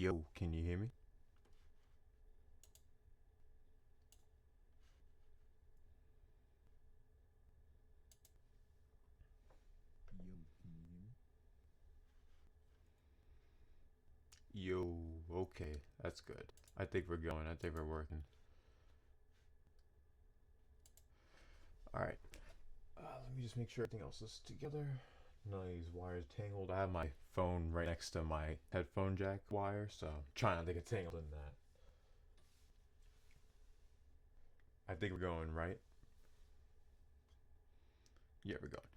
Yo, can you hear me? Yo, okay, that's good. I think we're going. I think we're working. Alright, let me just make sure everything else is together. None of these wires tangled. I have my phone right next to my headphone jack wire, so try not to get tangled in that. I think we're going, right? Yeah, we're going.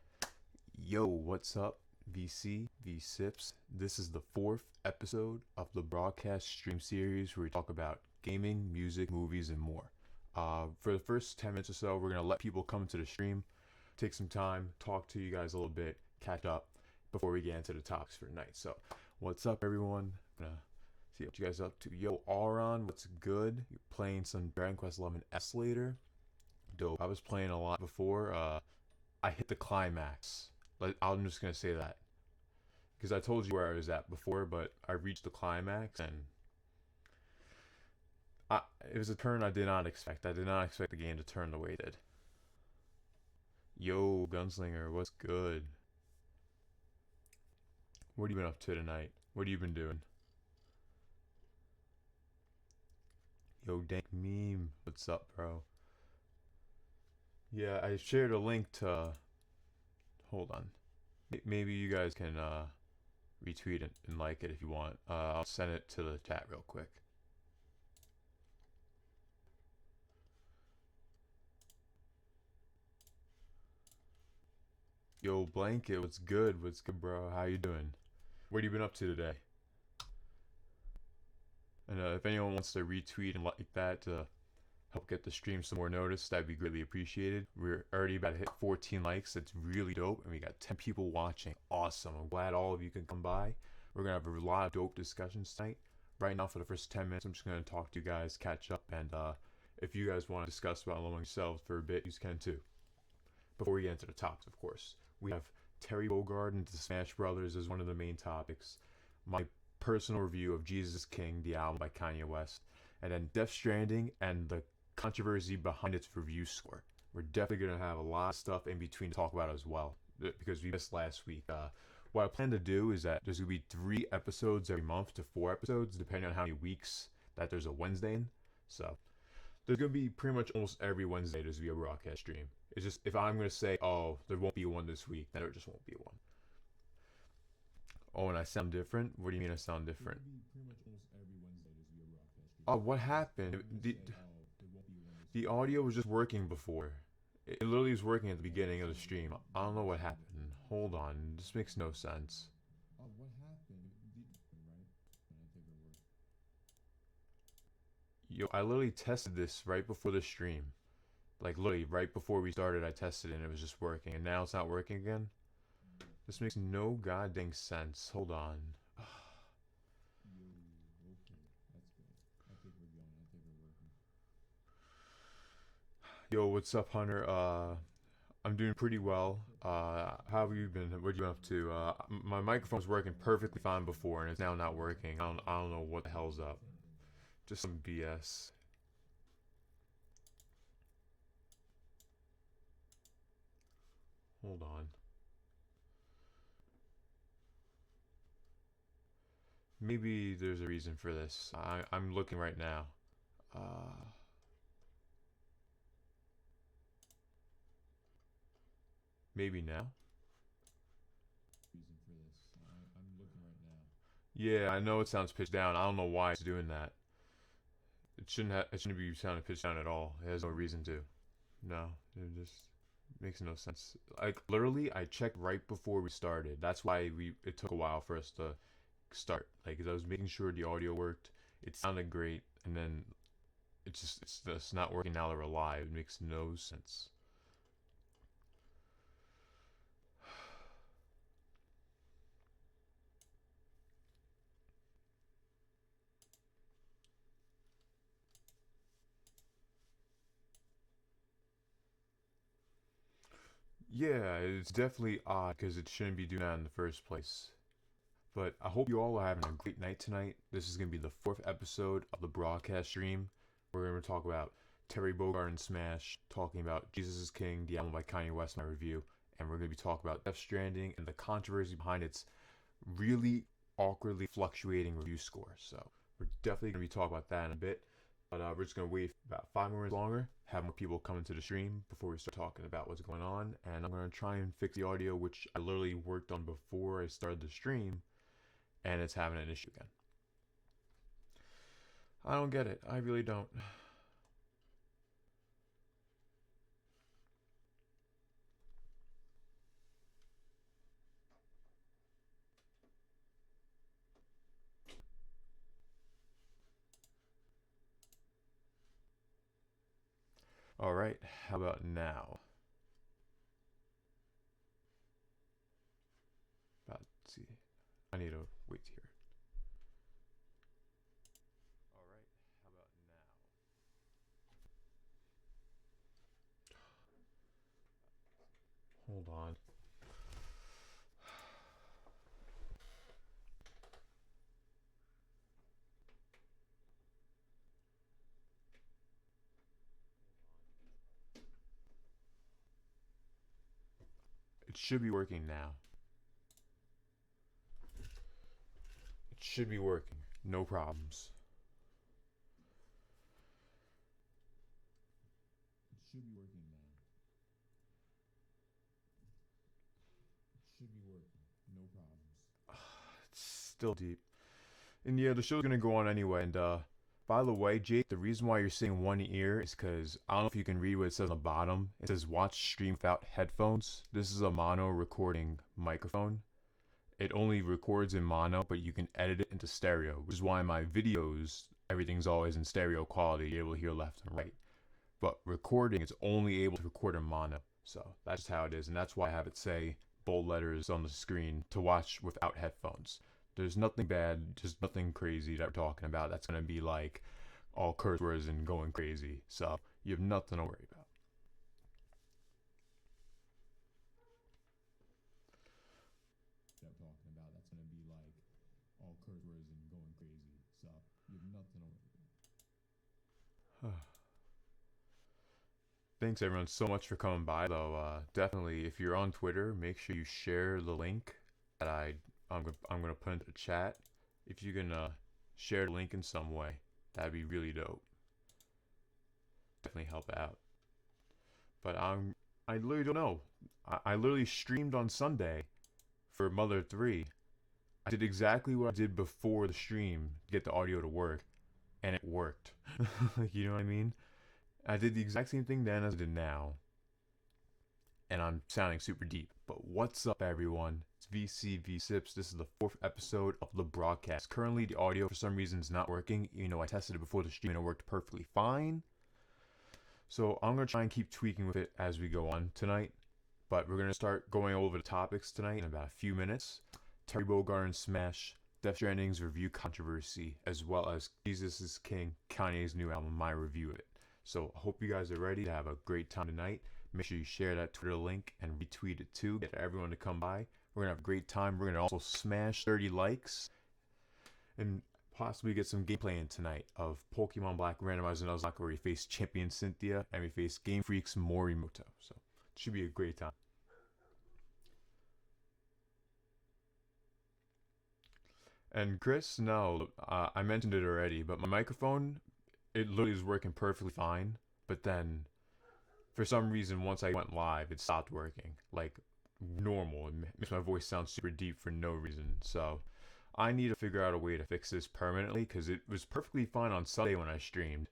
Yo, what's up? V-CiPz. This is the fourth episode of the broadcast stream series where we talk about gaming, music, movies, and more. For the first 10 minutes or so, we're going to let people come to the stream, take some time, talk to you guys a little bit, catch up before we get into the topics for tonight. So, what's up, everyone? I'm going to see what you guys are up to. Yo, Auron, what's good? You're playing some Dragon Quest 11 S later. Dope. I was playing a lot before. I hit the climax. I'm just gonna say that because I told you where I was at before, but I reached the climax and it was a turn I did not expect. I did not expect the game to turn the way it did. Yo, Gunslinger, what's good? What have you been up to tonight? What have you been doing? Yo, Dank Meme, what's up, bro? Yeah, I shared a link to. Hold on. Maybe you guys can retweet it and like it if you want. I'll send it to the chat real quick. Yo, Blanket, what's good? What's good, bro? How you doing? What have you been up to today? And if anyone wants to retweet and like that to help get the stream some more notice, that'd be greatly appreciated. We're already about to hit 14 likes. That's really dope. And we got 10 people watching. Awesome. I'm glad all of you can come by. We're going to have a lot of dope discussions tonight. Right now, for the first 10 minutes, I'm just going to talk to you guys, catch up, and if you guys want to discuss about among yourselves for a bit, you can too. Before we get into the topics, of course, we have Terry Bogard and the Smash Brothers as one of the main topics. My personal review of Jesus is King, the album by Kanye West, and then Death Stranding and the controversy behind its review score. We're definitely going to have a lot of stuff in between to talk about as well, because we missed last week. What I plan to do is that there's going to be 3 episodes every month to 4 episodes, depending on how many weeks that there's a Wednesday in. So there's going to be pretty much almost every Wednesday there's going to be a broadcast stream. It's just, if I'm going to say, oh, there won't be one this week, then there just won't be one. Oh, and I sound different? What do you mean I sound different? Oh, what happened? The audio was just working before. It literally was working at the beginning of the stream. I don't know what happened. Hold on. This makes no sense. Yo, I literally tested this right before the stream. Like, literally, right before we started, I tested it and it was just working. And now it's not working again? This makes no goddamn sense. Hold on. Yo, what's up, Hunter? I'm doing pretty well. How have you been? What have you been up to? My microphone was working perfectly fine before, and it's now not working. I don't know what the hell's up. Just some BS. Hold on. Maybe there's a reason for this. I'm looking right now. Maybe now? Yeah, I know it sounds pitched down. I don't know why it's doing that. It shouldn't be sounding pitched down at all. It has no reason to. No, it just makes no sense. Like, literally, I checked right before we started. That's why it took a while for us to start. Like, 'cause I was making sure the audio worked. It sounded great, and then it's just not working now that we're live. It makes no sense. Yeah, it's definitely odd because it shouldn't be doing that in the first place. But I hope you all are having a great night tonight. This is going to be the 4th episode of the broadcast stream. We're going to talk about Terry Bogard and Smash, talking about Jesus is King, the album by Kanye West, my review. And we're going to be talking about Death Stranding and the controversy behind its really awkwardly fluctuating review score. So we're definitely going to be talking about that in a bit. But we're just going to wait about 5 more minutes longer, have more people come into the stream before we start talking about what's going on. And I'm going to try and fix the audio, which I literally worked on before I started the stream, and it's having an issue again. I don't get it. I really don't. Alright, how about now? Let's see. I need to wait here. Alright, how about now? Hold on. It should be working now. It should be working. No problems. It should be working now. It should be working. No problems. It's still deep. And yeah, the show's gonna go on anyway. And by the way, Jake, the reason why you're seeing one ear is because I don't know if you can read what it says on the bottom. It says watch stream without headphones. This is a mono recording microphone. It only records in mono, but you can edit it into stereo, which is why my videos, everything's always in stereo quality. You're able to hear left and right. But recording, it's only able to record in mono. So that's just how it is. And that's why I have it say bold letters on the screen to watch without headphones. There's nothing bad, just nothing crazy that we're talking about that's going to be like all curse words and going crazy. So you have nothing to worry about. That I'm talking about that's going to be like all curse words and going crazy. So you have nothing to worry about. Thanks everyone so much for coming by though. Definitely if you're on Twitter, make sure you share the link that I'm gonna put into the chat. If you can share the link in some way, that'd be really dope. Definitely help out. But I literally don't know. I literally streamed on Sunday for Mother 3. I did exactly what I did before the stream to get the audio to work, and it worked. You know what I mean? I did the exact same thing then as I did now, and I'm sounding super deep. But what's up, everyone? It's V-CiPz. This is the 4th episode of the broadcast. Currently, the audio for some reason is not working. You know, I tested it before the stream and it worked perfectly fine. So I'm going to try and keep tweaking with it as we go on tonight. But we're going to start going over the topics tonight in about a few minutes. Terry Bogard and Smash, Death Stranding's review controversy, as well as Jesus is King, Kanye's new album, my review of it. So I hope you guys are ready to have a great time tonight. Make sure you share that Twitter link and retweet it too. Get everyone to come by. We're going to have a great time. We're going to also smash 30 likes and possibly get some gameplay in tonight of Pokemon Black Randomizer Nuzlocke, where we face Champion Cynthia and we face Game Freak's Morimoto. So it should be a great time. And Chris, no, I mentioned it already, but my microphone, it literally is working perfectly fine. But then for some reason, once I went live, it stopped working like normal. It makes my voice sound super deep for no reason. So I need to figure out a way to fix this permanently, because it was perfectly fine on Sunday when I streamed.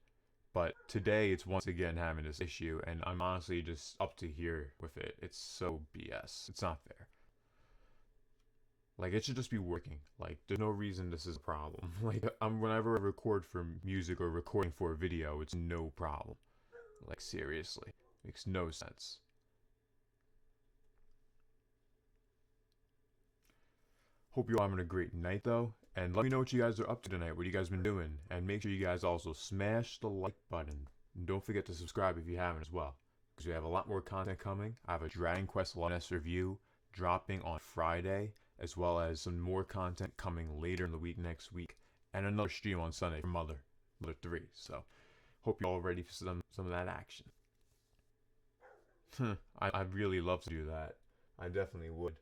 But today it's once again having this issue, and I'm honestly just up to here with it. It's so BS. It's not fair. Like, it should just be working. Like, there's no reason this is a problem. Like, whenever I record for music or recording for a video, it's no problem. Like, seriously. Makes no sense. Hope you're all having a great night, though. And let me know what you guys are up to tonight, what you guys been doing. And make sure you guys also smash the like button. And don't forget to subscribe if you haven't as well, because we have a lot more content coming. I have a Dragon Quest 11S review dropping on Friday. as well as some more content coming later in the week next week, and another stream on Sunday for Mother 3. So hope you're all ready for some of that action. I'd really love to do that. I definitely would.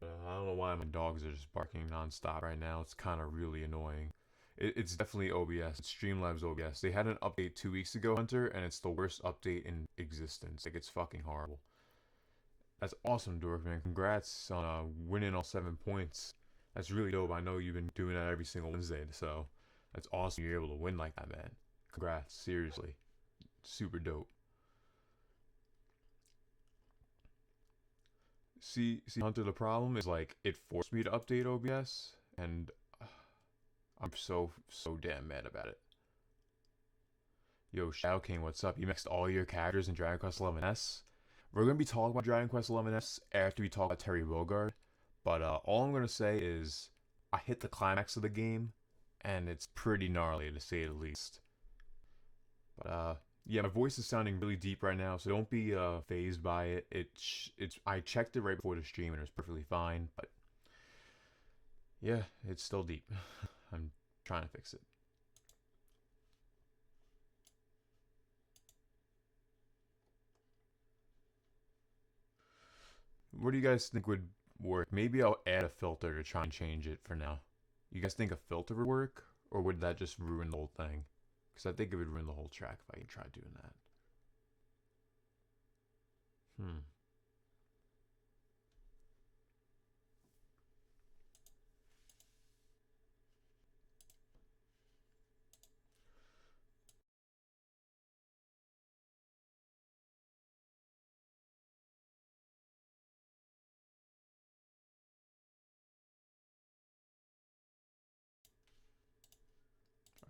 I don't know why my dogs are just barking nonstop right now. It's kind of really annoying. It's definitely OBS. It's Streamlabs OBS. They had an update 2 weeks ago, Hunter, and it's the worst update in existence. Like, it's fucking horrible. That's awesome, Dorkman. Congrats on winning all 7 points. That's really dope. I know you've been doing that every single Wednesday, so that's awesome you're able to win like that, man. Congrats, seriously. Super dope. See, Hunter, the problem is, like, it forced me to update OBS, and I'm so damn mad about it. Yo, Shao King, what's up? You mixed all your characters in Dragon Quest XI-S? We're going to be talking about Dragon Quest XI-S after we talk about Terry Bogard, but all I'm going to say is I hit the climax of the game, and it's pretty gnarly, to say the least. But, yeah, my voice is sounding really deep right now, so don't be phased by it. I checked it right before the stream, and it was perfectly fine, but yeah, it's still deep. I'm trying to fix it. What do you guys think would work? Maybe I'll add a filter to try and change it for now. You guys think a filter would work, or would that just ruin the whole thing? Because I think it would ruin the whole track if I can try doing that.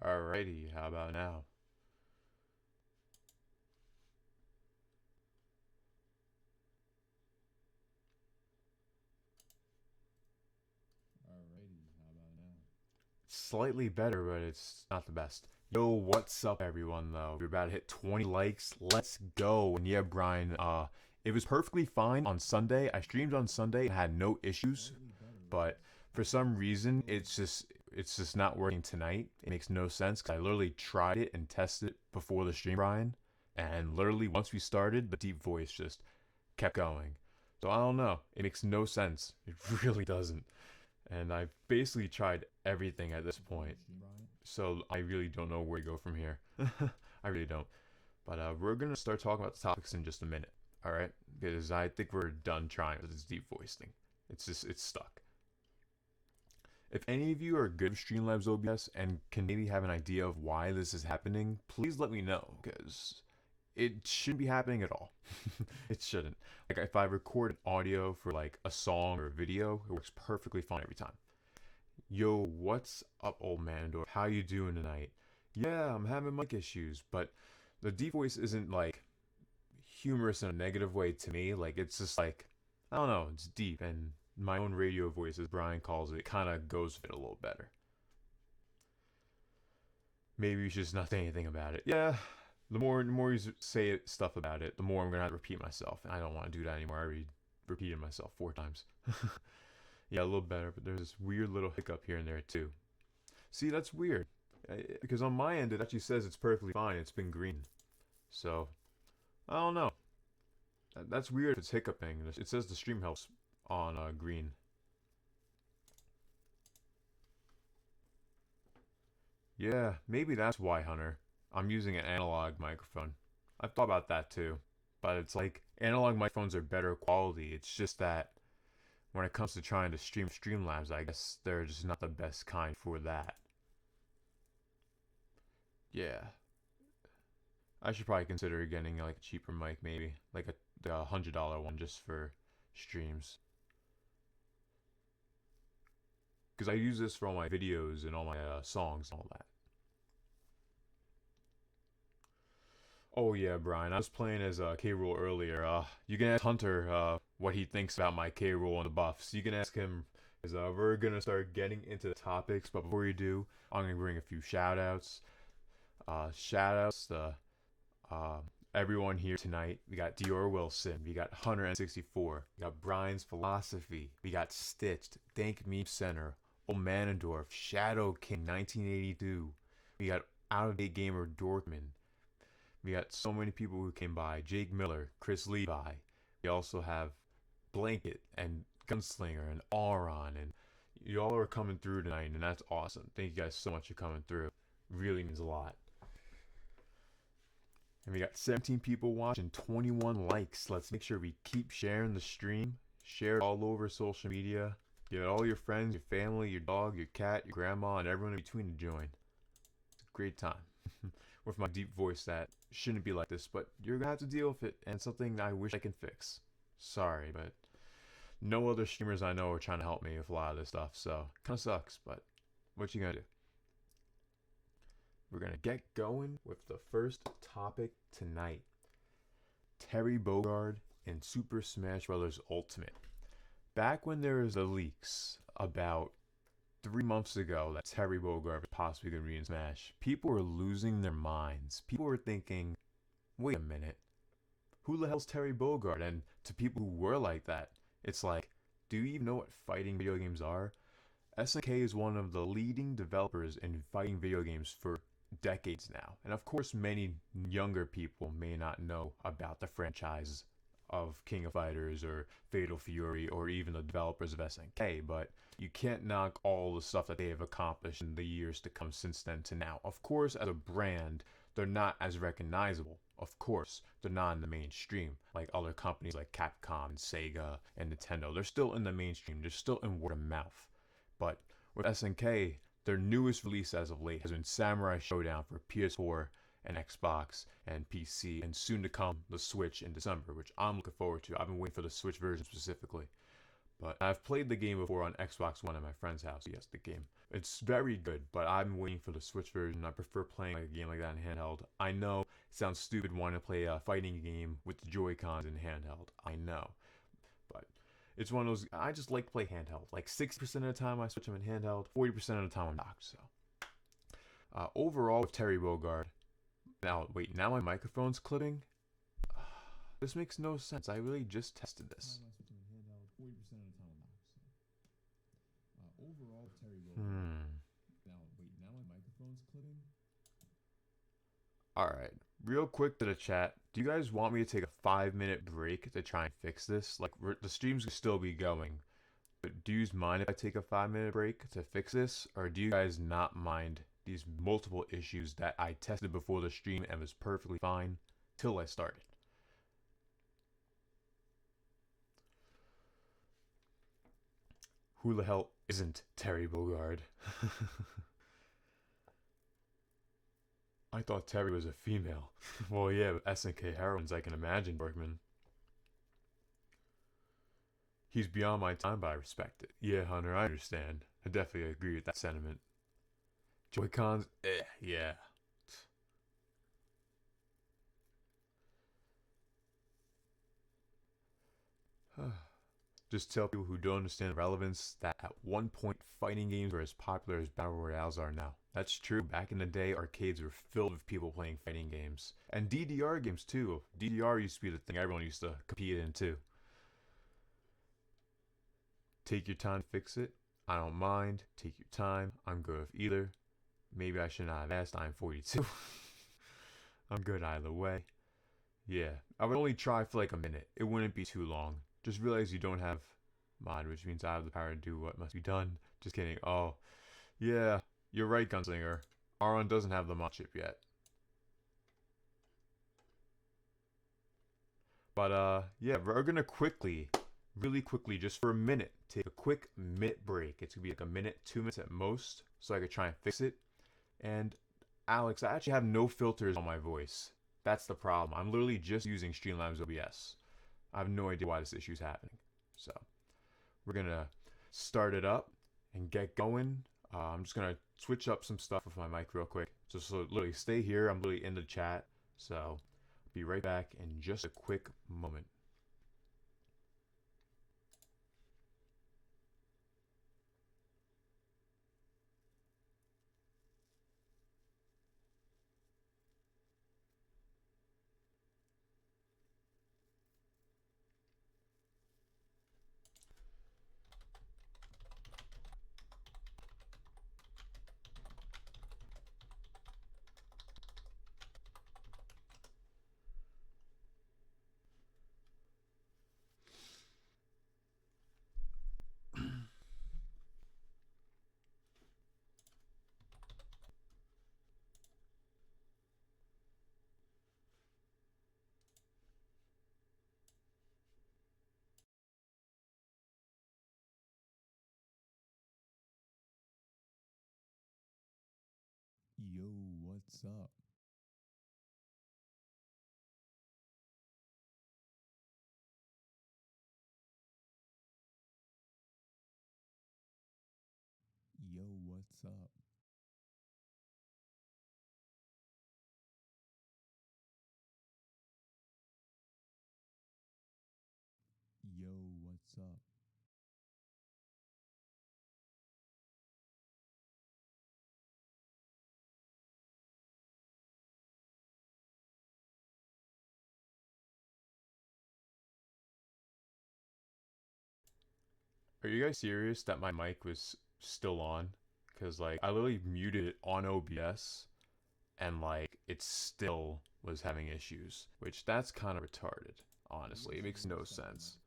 Alrighty, how about now? Slightly better, but it's not the best. Yo, what's up, everyone, though? We're about to hit 20 likes. Let's go. And yeah, Brian, it was perfectly fine on Sunday. I streamed on Sunday and had no issues, but for some reason, it's just not working tonight. It makes no sense, because I literally tried it and tested it before the stream, Brian, and literally once we started, the deep voice just kept going. So I don't know. It makes no sense. It really doesn't. And I've basically tried everything at this point. So I really don't know where to go from here. I really don't. But we're going to start talking about the topics in just a minute. Alright? Because I think we're done trying with this deep voice thing. It's stuck. If any of you are good with Streamlabs OBS and can maybe have an idea of why this is happening, please let me know. Because it shouldn't be happening at all. It shouldn't. Like, if I record an audio for like a song or a video, it works perfectly fine every time. Yo, what's up, old man? How you doing tonight? Yeah, I'm having mic issues, but the deep voice isn't like humorous in a negative way to me. Like, it's just like, I don't know, it's deep, and my own radio voice, as Brian calls it, kind of goes with it a little better. Maybe you should just not say anything about it. Yeah. The more you say stuff about it, the more I'm going to have to repeat myself. And I don't want to do that anymore. I already repeated myself 4 times. Yeah, a little better, but there's this weird little hiccup here and there too. See, that's weird. Because on my end, it actually says it's perfectly fine. It's been green. So, I don't know. That's weird if it's hiccuping. It says the stream helps on green. Yeah, maybe that's why, Hunter. I'm using an analog microphone. I've thought about that too. But it's like, analog microphones are better quality. It's just that when it comes to trying to stream Streamlabs, I guess they're just not the best kind for that. Yeah. I should probably consider getting like a cheaper mic, maybe. Like the $100 one just for streams. Because I use this for all my videos and all my songs and all that. Oh yeah, Brian, I was playing as K-Rool earlier. You can ask Hunter what he thinks about my K-Rool and the buffs. You can ask him, because we're going to start getting into the topics, but before we do, I'm going to bring a few shout-outs. Shout-outs to everyone here tonight. We got Dior Wilson, we got Hunter N64, we got Brian's Philosophy, we got Stitched, Dank Meme Center, Omanadorf, Shadow King 1982, we got Out of Date Gamer Dortmund. We got so many people who came by. Jake Miller, Chris Levi. We also have Blanket and Gunslinger and Auron, and y'all are coming through tonight, and that's awesome. Thank you guys so much for coming through. Really means a lot. And we got 17 people watching, 21 likes. Let's make sure we keep sharing the stream. Share it all over social media. Get all your friends, your family, your dog, your cat, your grandma, and everyone in between to join. It's a great time. With my deep voice that shouldn't be like this, but you're gonna have to deal with it, and something I wish I can fix. Sorry, but no other streamers I know are trying to help me with a lot of this stuff, so kind of sucks, but what you gonna do? We're gonna get going with the first topic tonight. Terry Bogard in Super Smash Bros. Ultimate. Back when there was the leaks about 3 months ago that Terry Bogard was possibly going to be in Smash, people were losing their minds. People were thinking, wait a minute, who the hell's Terry Bogard? And to people who were like that, it's like, do you even know what fighting video games are? SNK is one of the leading developers in fighting video games for decades now. And of course, many younger people may not know about the franchises of King of Fighters or Fatal Fury or even the developers of SNK, but you can't knock all the stuff that they have accomplished in the years to come since then to now. Of course, as a brand, they're not as recognizable. Of course, they're not in the mainstream like other companies like Capcom and Sega and Nintendo. They're still in the mainstream. They're still in word of mouth. But with SNK, their newest release as of late has been Samurai Showdown for PS4 and Xbox and PC, and soon to come the Switch in December, which I'm looking forward to. I've been waiting for the Switch version specifically. But I've played the game before on Xbox One at my friend's house. Yes, the game. It's very good, but I'm waiting for the Switch version. I prefer playing a game like that in handheld. I know it sounds stupid wanting to play a fighting game with the Joy-Cons in handheld. I know. But it's one of those, I just like to play handheld. Like 60% of the time I switch them in handheld, 40% of the time I'm docked. So overall with Terry Bogard, now my microphone's clipping? This makes no sense. I really just tested this. Overall, Terry Bogard. Now my microphone's clipping. Alright, real quick to the chat. Do you guys want me to take a 5-minute break to try and fix this? Like, the streams will still be going. But do you mind if I take a 5-minute break to fix this? Or do you guys not mind these multiple issues that I tested before the stream and was perfectly fine till I started? Who the hell isn't Terry Bogard? I thought Terry was a female. Well, yeah, but SNK heroines, I can imagine, Bergman. He's beyond my time, but I respect it. Yeah, Hunter, I understand. I definitely agree with that sentiment. Joy-Cons? Yeah. Just tell people who don't understand the relevance that at one point fighting games were as popular as battle royales are now. That's true. Back in the day, arcades were filled with people playing fighting games. And DDR games too. DDR used to be the thing everyone used to compete in too. Take your time to fix it. I don't mind. Take your time. I'm good with either. Maybe I should not have asked. I'm 42. I'm good either way. Yeah, I would only try for like a minute. It wouldn't be too long. Just realize you don't have mod, which means I have the power to do what must be done. Just kidding. Oh, yeah, you're right, Gunslinger. Auron doesn't have the mod chip yet. But, yeah, we're gonna really quickly, just for a minute, take a quick minute break. It's gonna be like a minute, 2 minutes at most, so I could try and fix it. And, Alex, I actually have no filters on my voice. That's the problem. I'm literally just using Streamlabs OBS. I have no idea why this issue is happening. So, we're going to start it up and get going. I'm just going to switch up some stuff with my mic real quick. Just so literally stay here. I'm literally in the chat. So, I'll be right back in just a quick moment. what's up? Yo, what's up? Yo, what's up? Are you guys serious that my mic was still on? Because, like, I literally muted it on OBS and, like, it still was having issues, which that's kind of retarded, honestly. It makes no sense.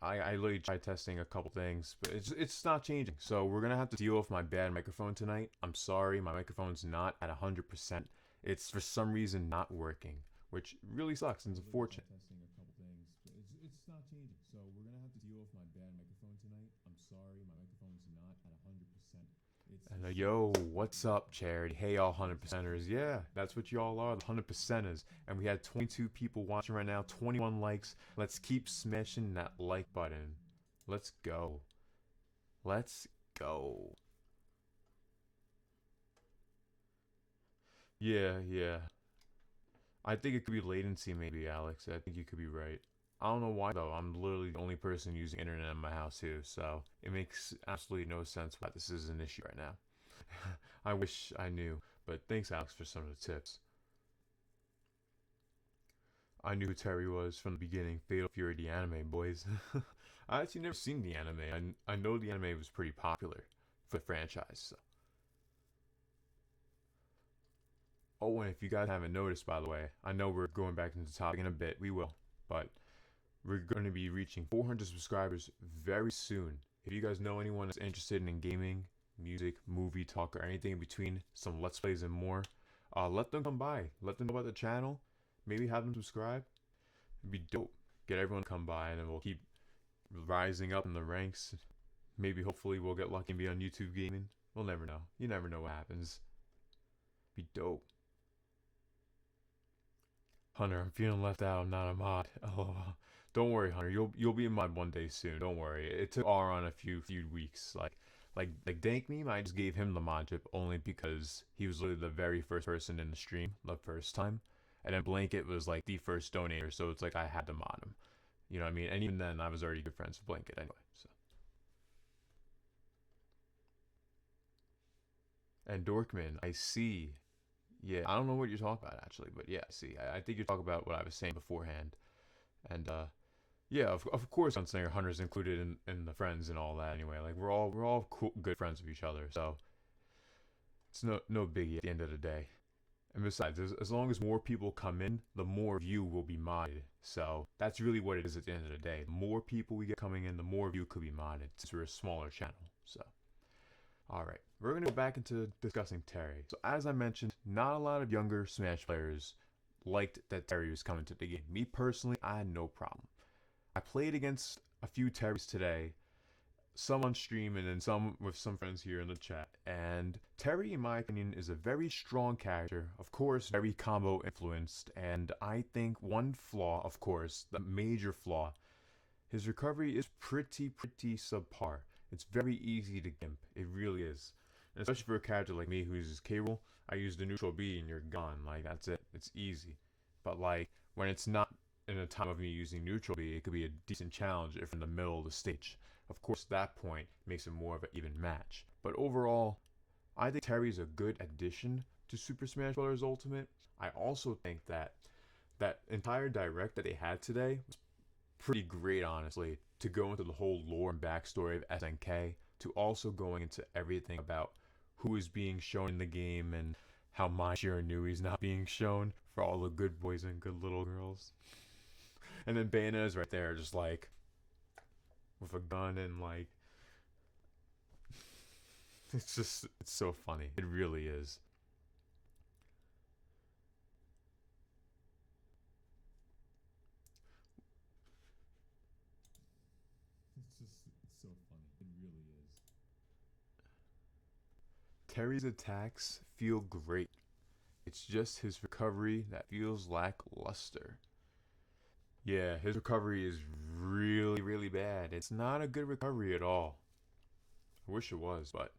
I literally tried testing a couple things, but it's not changing. So we're gonna have to deal with my bad microphone tonight. I'm sorry, my microphone's not at 100%. It's for some reason not working, which really sucks and it's unfortunate. Testing a couple things, but it's not changing. So we're gonna have to deal with my bad microphone tonight. I'm sorry, my microphone's not at 100%. And yo, what's up, Charity? Hey, all 100%ers. Yeah, that's what y'all are, the 100%ers. And we had 22 people watching right now, 21 likes. Let's keep smashing that like button. Let's go. Let's go. Yeah. I think it could be latency, maybe, Alex. I think you could be right. I don't know why, though. I'm literally the only person using internet in my house, too. So it makes absolutely no sense why this is an issue right now. I wish I knew, but thanks, Alex, for some of the tips. I knew who Terry was from the beginning. Fatal Fury, the anime, boys. I actually never seen the anime. I know the anime was pretty popular for the franchise. So. Oh, and if you guys haven't noticed, by the way, I know we're going back into the topic in a bit. We will, but we're going to be reaching 400 subscribers very soon. If you guys know anyone that's interested in gaming, music, movie talk, or anything in between, some Let's Plays and more, let them come by. Let them know about the channel. Maybe have them subscribe. It'd be dope. Get everyone to come by, and then we'll keep rising up in the ranks. Maybe, hopefully, we'll get lucky and be on YouTube gaming. We'll never know. You never know what happens. Be dope. Hunter, I'm feeling left out. I'm not a mod. Oh, don't worry, Hunter. You'll be a mod one day soon. Don't worry. It took Auron a few weeks. Like Dank Meme, I just gave him the mod chip only because he was literally the very first person in the stream the first time, and then Blanket was like the first donator, so it's like I had to mod him. You know what I mean? And even then, I was already good friends with Blanket anyway. So. And Dorkman, I see. Yeah, I don't know what you're talking about actually, but yeah, I see. I think you're talking about what I was saying beforehand. And yeah, of course, Gunslinger Hunter's included in the friends and all that anyway. Like we're all cool, good friends with each other, so it's no biggie at the end of the day. And besides, as long as more people come in, the more view will be modded. So that's really what it is at the end of the day. The more people we get coming in, the more view could be modded since we're a smaller channel. So. Alright, we're going to go back into discussing Terry. So as I mentioned, not a lot of younger Smash players liked that Terry was coming to the game. Me personally, I had no problem. I played against a few Terrys today, some on stream and then some with some friends here in the chat. And Terry, in my opinion, is a very strong character, of course, very combo influenced. And I think one flaw, of course, the major flaw, his recovery is pretty subpar. It's very easy to gimp. It really is. And especially for a character like me who uses K-Roll, I use the neutral B and you're gone. Like, that's it. It's easy. But, like, when it's not in a time of me using neutral B, it could be a decent challenge if in the middle of the stage. Of course, that point makes it more of an even match. But overall, I think Terry's a good addition to Super Smash Bros. Ultimate. I also think that that entire direct that they had today was pretty great, honestly, to go into the whole lore and backstory of SNK, to also going into everything about who is being shown in the game and how my Shiranui's not being shown for all the good boys and good little girls. And then Bayonetta's right there, just like with a gun and like it's so funny. It really is. It's so funny. It really is. Terry's attacks feel great. It's just his recovery that feels lackluster. Yeah, his recovery is really, really bad. It's not a good recovery at all. I wish it was, but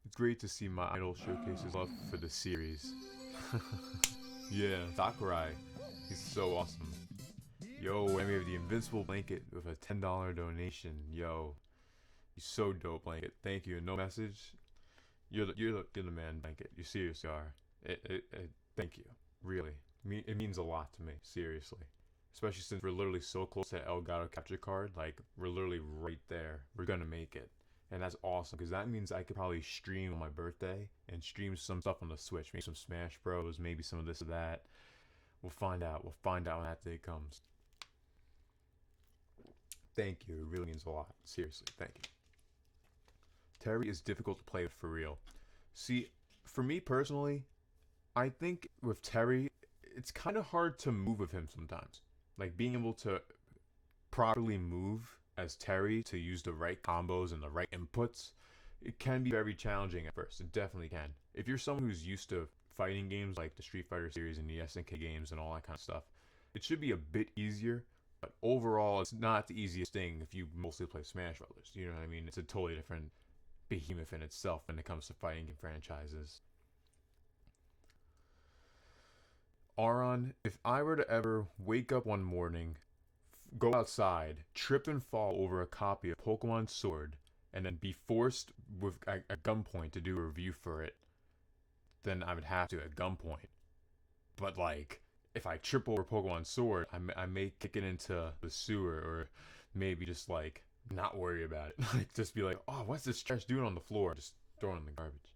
it's great to see my idol showcase his love for the series. Yeah, Sakurai. He's so awesome. Yo, and we have the Invincible Blanket with a $10 donation. Yo, he's so dope, Blanket. Thank you. No message. You're the man, Blanket. You seriously are. Thank you. Really. It means a lot to me. Seriously. Especially since we're literally so close to Elgato capture card. Like, we're literally right there. We're gonna make it. And that's awesome, because that means I could probably stream on my birthday and stream some stuff on the Switch. Maybe some Smash Bros, maybe some of this or that. We'll find out. We'll find out when that day comes. Thank you. It really means a lot. Seriously, thank you. Terry is difficult to play with for real. See, for me personally, I think with Terry, it's kind of hard to move with him sometimes. Like, being able to properly move as Terry to use the right combos and the right inputs, it can be very challenging at first. It definitely can. If you're someone who's used to fighting games like the Street Fighter series and the SNK games and all that kind of stuff, it should be a bit easier. But overall, it's not the easiest thing if you mostly play Smash Brothers. You know what I mean? It's a totally different behemoth in itself when it comes to fighting game franchises. Aron, if I were to ever wake up one morning, go outside, trip and fall over a copy of Pokemon Sword, and then be forced with a gunpoint to do a review for it, then I would have to at gunpoint. But like, if I trip over Pokemon Sword, I may kick it into the sewer, or maybe just like not worry about it. Like, just be like, oh, what's this trash doing on the floor? Just throw it in the garbage.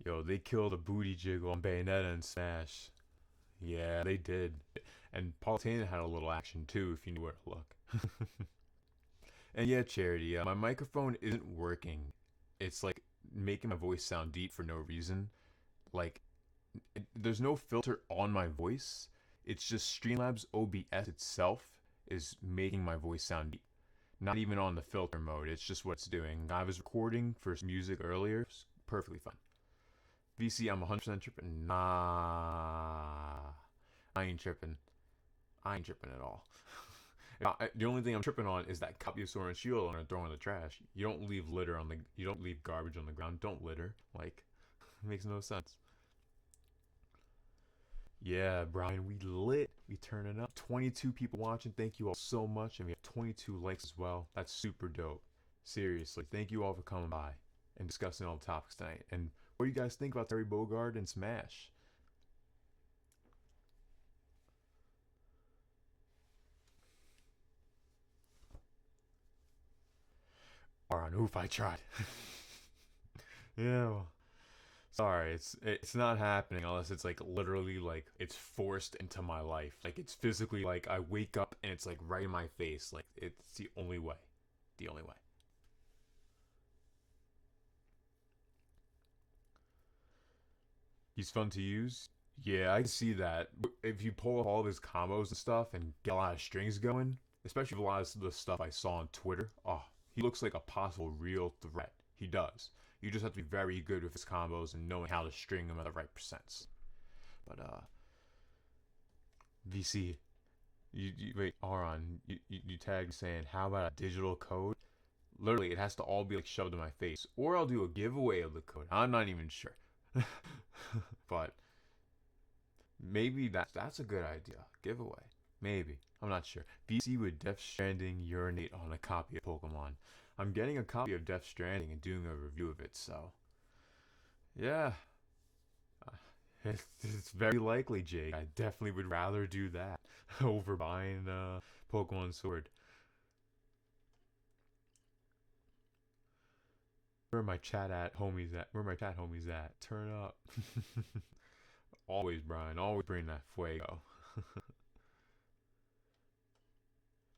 Yo, they killed a booty jiggle on Bayonetta and Smash. Yeah, they did. And Palutena had a little action too, if you knew where to look. And yeah, Charity, my microphone isn't working. It's like making my voice sound deep for no reason. Like, there's no filter on my voice. It's just Streamlabs OBS itself is making my voice sound deep. Not even on the filter mode. It's just what it's doing. I was recording for music earlier. It's perfectly fine. VC, I'm 100% tripping. Nah. I ain't tripping. I ain't tripping at all. The only thing I'm tripping on is that copy of Sword and Shield and throw in the trash. You don't leave you don't leave garbage on the ground. Don't litter. Like, it makes no sense. Yeah, Brian, we lit. We turning up. 22 people watching. Thank you all so much. And we have 22 likes as well. That's super dope. Seriously, thank you all for coming by and discussing all the topics tonight. And what do you guys think about Terry Bogard and Smash? Alright, oof, I tried. Yeah, well, sorry, it's not happening unless it's like literally like it's forced into my life. Like, it's physically like I wake up and it's like right in my face. Like, it's the only way. The only way. He's fun to use. Yeah, I can see that. If you pull up all of his combos and stuff and get a lot of strings going, especially with a lot of the stuff I saw on Twitter, oh, he looks like a possible real threat. He does. You just have to be very good with his combos and knowing how to string them at the right percents. But VC, you wait, Aron, you tagged saying, how about a digital code? Literally, it has to all be like shoved in my face, or I'll do a giveaway of the code. I'm not even sure. But maybe that's a good idea. Giveaway. Maybe. I'm not sure. VC with Death Stranding urinate on a copy of Pokemon. I'm getting a copy of Death Stranding and doing a review of it, so yeah. It's very likely, Jake. I definitely would rather do that over buying Pokemon Sword. Where are my chat homies at? Where are my chat homies at? Turn up. Always, Brian. Always bring that fuego.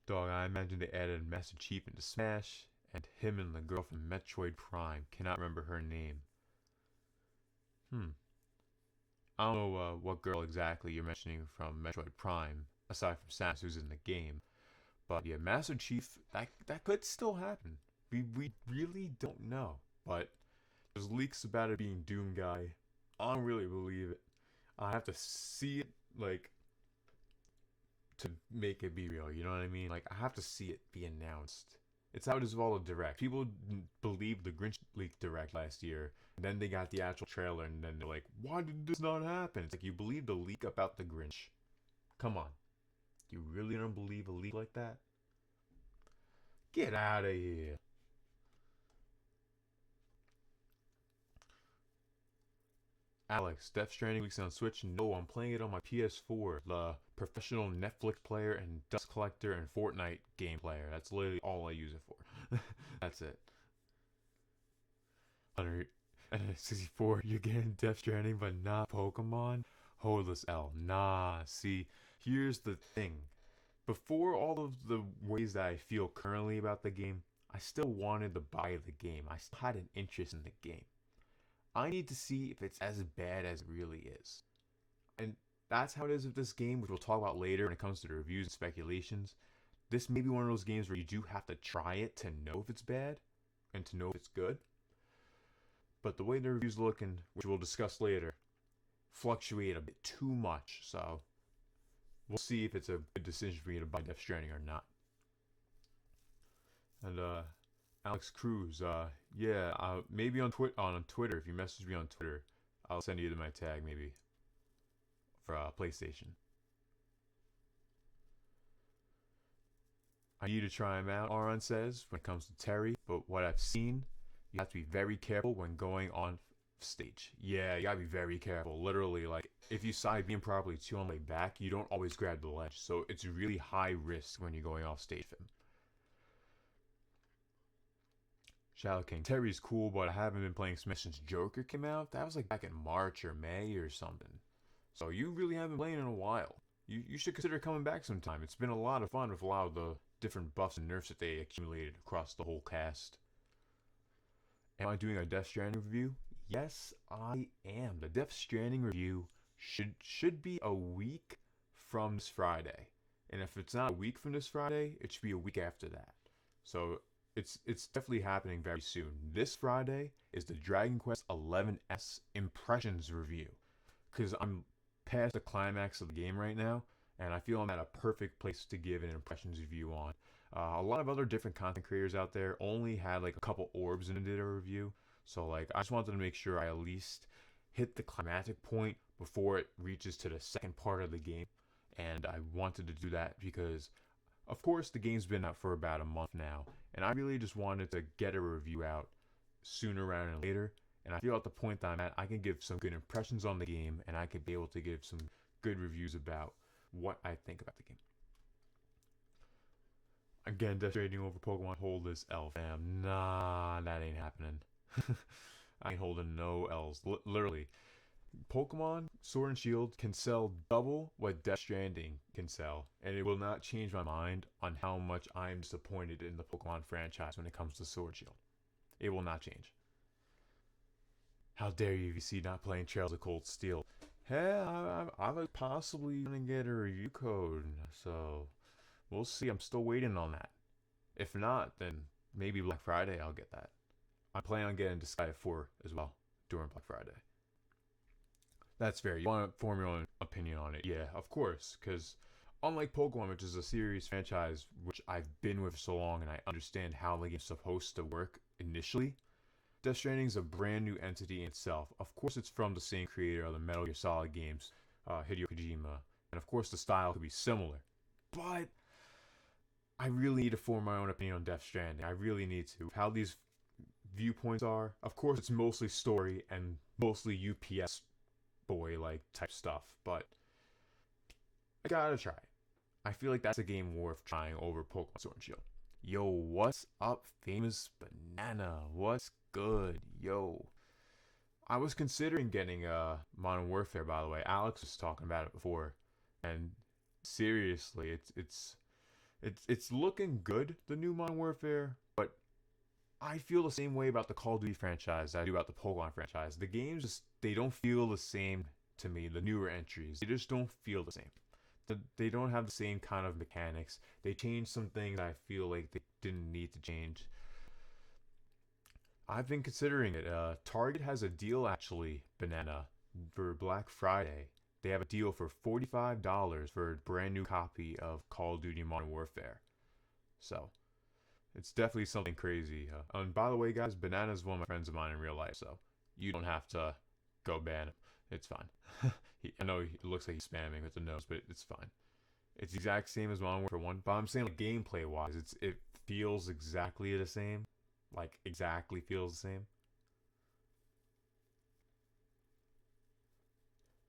Dog, I imagine they added Master Chief into Smash, and him and the girl from Metroid Prime. Cannot remember her name. I don't know what girl exactly you're mentioning from Metroid Prime, aside from Samus, who's in the game. But yeah, Master Chief, that could still happen. We really don't know. But there's leaks about it being Doom Guy. I don't really believe it. I have to see it, like, to make it be real. You know what I mean? Like, I have to see it be announced. It's how it is with all the direct. People believed the Grinch leaked direct last year. And then they got the actual trailer, and then they're like, "Why did this not happen?" It's like, you believe the leak about the Grinch. Come on, you really don't believe a leak like that? Get out of here. Alex, Death Stranding leaks on Switch? No, I'm playing it on my PS4. The professional Netflix player and dust collector and Fortnite game player. That's literally all I use it for. That's it. 164, you're getting Death Stranding, but not Pokemon? Hodeless L. Nah, see, here's the thing. Before all of the ways that I feel currently about the game, I still wanted to buy the game. I still had an interest in the game. I need to see if it's as bad as it really is. And that's how it is with this game, which we'll talk about later when it comes to the reviews and speculations. This may be one of those games where you do have to try it to know if it's bad and to know if it's good. But the way the reviews look, and which we'll discuss later, fluctuate a bit too much. So we'll see if it's a good decision for me to buy Death Stranding or not. And Alex Cruz, yeah, maybe on Twitter. If you message me on Twitter, I'll send you my tag maybe for PlayStation. I need to try him out, Aron says, when it comes to Terry, but what I've seen, you have to be very careful when going on stage. Yeah, you gotta be very careful. Literally, like, if you side beam properly too on the way back, you don't always grab the ledge. So it's really high risk when you're going off stage with him. Shadow King, Terry's cool, but I haven't been playing Smash since Joker came out. That was like back in March or May or something. So you really haven't played in a while. You should consider coming back sometime. It's been a lot of fun with a lot of the different buffs and nerfs that they accumulated across the whole cast. Am I doing a Death Stranding review? Yes, I am. The Death Stranding review should be a week from this Friday. And if it's not a week from this Friday, it should be a week after that. So it's definitely happening very soon. This Friday is the Dragon Quest XI Impressions review. Because I'm past the climax of the game right now, and I feel I'm at a perfect place to give an impressions review on. A lot of other different content creators out there only had like a couple orbs and did a review. So like I just wanted to make sure I at least hit the climactic point before it reaches to the second part of the game. And I wanted to do that because of course the game's been out for about a month now. And I really just wanted to get a review out sooner rather than later. And I feel at the point that I'm at, I can give some good impressions on the game and I can be able to give some good reviews about what I think about the game. Again, Death Stranding over Pokemon, hold this L, fam. Nah, that ain't happening. I ain't holding no L's. Literally. Pokemon Sword and Shield can sell double what Death Stranding can sell, and it will not change my mind on how much I'm disappointed in the Pokemon franchise when it comes to Sword and Shield. It will not change. How dare you, VC, not playing Trails of Cold Steel? Hey, I was possibly gonna get a review code, so we'll see. I'm still waiting on that. If not, then maybe Black Friday I'll get that. I plan on getting Disgaea 4 as well during Black Friday. That's fair. You want to form your own opinion on it? Yeah, of course. Because unlike Pokemon, which is a series franchise which I've been with so long and I understand how the game's supposed to work initially, Death Stranding is a brand new entity in itself. Of course, it's from the same creator of the Metal Gear Solid games, Hideo Kojima, and of course the style could be similar. But I really need to form my own opinion on Death Stranding. I really need to. How these viewpoints are. Of course, it's mostly story and mostly UPS boy like type stuff, but I gotta try it. I feel like that's a game worth trying over Pokemon Sword and Shield. Yo, what's up, Famous Banana? What's good? Yo, I was considering getting Modern Warfare, by the way. Alex was talking about it before, and seriously, it's looking good, the new Modern Warfare, but I feel the same way about the Call of Duty franchise that I do about the Pokemon franchise. The games just, they don't feel the same to me, the newer entries. They just don't feel the same. They don't have the same kind of mechanics. They changed some things I feel like they didn't need to change. I've been considering it. Target has a deal actually, Banana, for Black Friday. They have a deal for $45 for a brand new copy of Call of Duty Modern Warfare. So it's definitely something crazy. And by the way, guys, Banana's one of my friends of mine in real life, so you don't have to go ban him. It's fine. I know it looks like he's spamming with the nose, but it's fine. It's the exact same as Modern Warfare 1, but I'm saying like gameplay wise, it feels exactly the same. Like exactly feels the same.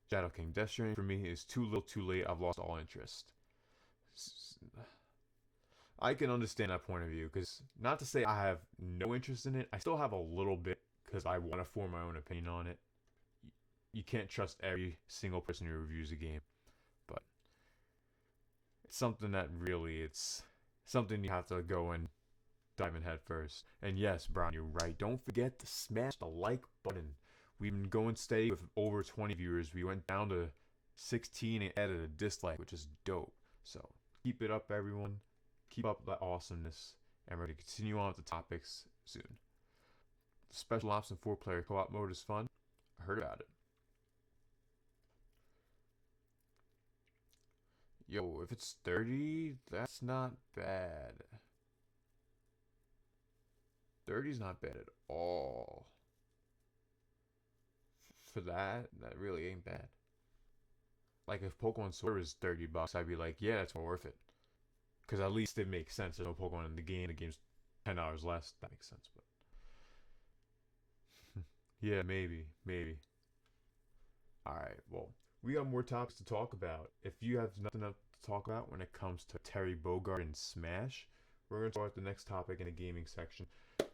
Shadow King, Death Stranding for me is too little too late. I've lost all interest. I can understand that point of view, because not to say I have no interest in it, I still have a little bit because I want to form my own opinion on it. You can't trust every single person who reviews a game, but it's something that really, it's something you have to go and dive in head first. And yes, Brian, you're right. Don't forget to smash the like button. We've been going steady with over 20 viewers. We went down to 16 and added a dislike, which is dope. So keep it up, everyone. Keep up the awesomeness, and we're going to continue on with the topics soon. The Special Ops and 4-player co-op mode is fun. I heard about it. Yo, if it's 30, that's not bad. 30's not bad at all. For that really ain't bad. Like if Pokemon Sword was $30, I'd be like, yeah, it's more worth it. Because at least it makes sense. There's no Pokemon in the game. The game's $10 less. That makes sense. But yeah, maybe. Alright, well, we got more topics to talk about. If you have nothing else to talk about when it comes to Terry Bogard and Smash, we're going to start the next topic in the gaming section.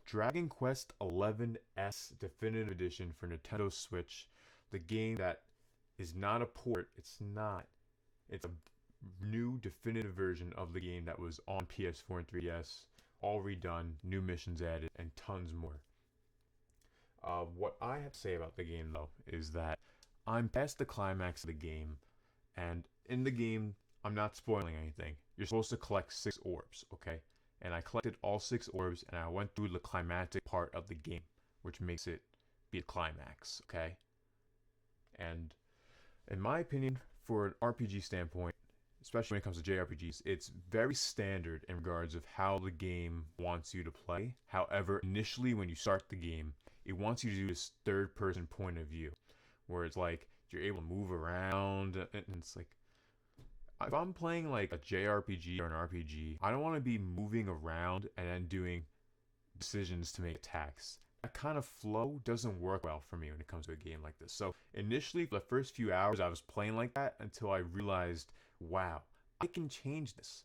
Dragon Quest XI-S Definitive Edition for Nintendo Switch. The game that is not a port. It's not. It's a new definitive version of the game that was on PS4 and 3DS. All redone, new missions added, and tons more. What I have to say about the game, though, is that I'm past the climax of the game, and in the game, I'm not spoiling anything. You're supposed to collect 6 orbs, okay? And I collected all 6 orbs, and I went through the climactic part of the game, which makes it be a climax, okay? And in my opinion, for an RPG standpoint, especially when it comes to JRPGs, it's very standard in regards of how the game wants you to play. However, initially when you start the game, it wants you to do this third-person point of view, where it's like you're able to move around, and it's like, if I'm playing like a JRPG or an RPG, I don't want to be moving around and then doing decisions to make attacks. That kind of flow doesn't work well for me when it comes to a game like this. So initially, for the first few hours, I was playing like that until I realized, wow, I can change this.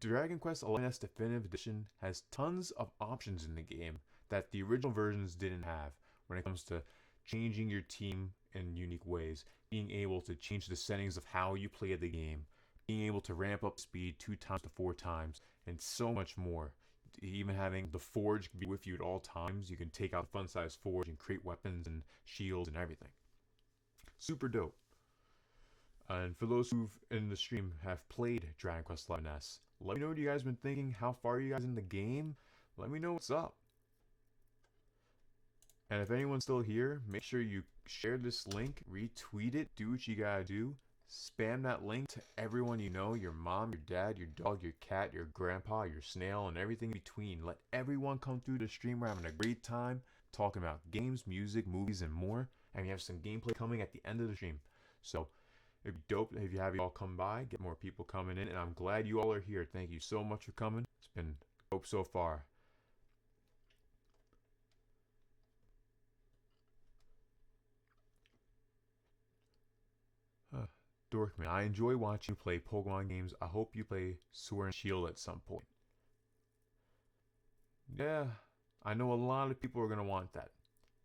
Dragon Quest XI-S Definitive Edition has tons of options in the game that the original versions didn't have when it comes to changing your team in unique ways, being able to change the settings of how you play the game, being able to ramp up speed 2 times to 4 times, and so much more. Even having the forge be with you at all times. You can take out the fun-sized forge and create weapons and shields and everything. Super dope. And for those who in the stream have played Dragon Quest XI-S, let me know what you guys been thinking. How far are you guys in the game? Let me know what's up. And if anyone's still here, make sure you share this link, retweet it, do what you gotta do. Spam that link to everyone you know, your mom, your dad, your dog, your cat, your grandpa, your snail, and everything in between. Let everyone come through the stream. We're having a great time talking about games, music, movies, and more. And we have some gameplay coming at the end of the stream. So it'd be dope if you have you all come by, get more people coming in. And I'm glad you all are here. Thank you so much for coming. It's been dope so far. Dorkman, I enjoy watching you play Pokemon games. I hope you play Sword and Shield at some point. Yeah, I know a lot of people are going to want that.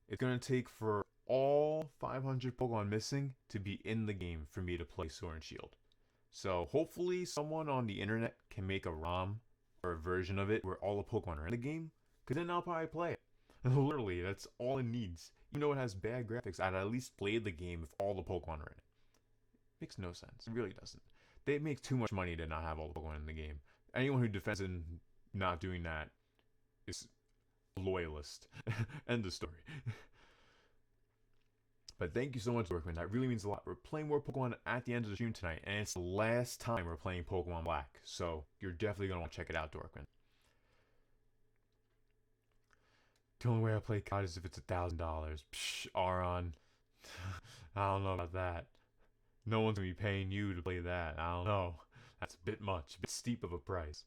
It's going to take for all 500 Pokemon missing to be in the game for me to play Sword and Shield. So hopefully someone on the internet can make a ROM or a version of it where all the Pokemon are in the game, because then I'll probably play it. Literally, that's all it needs. Even though it has bad graphics, I'd at least play the game if all the Pokemon are in it. Makes no sense. It really doesn't. They make too much money to not have all the Pokemon in the game. Anyone who defends in not doing that is loyalist. End of story. But thank you so much, Dorkman. That really means a lot. We're playing more Pokemon at the end of the stream tonight, and it's the last time we're playing Pokemon Black. So you're definitely going to want to check it out, Dorkman. The only way I play COD is if it's $1,000. Psh, Aron. I don't know about that. No one's going to be paying you to play that. I don't know. That's a bit much. A bit steep of a price.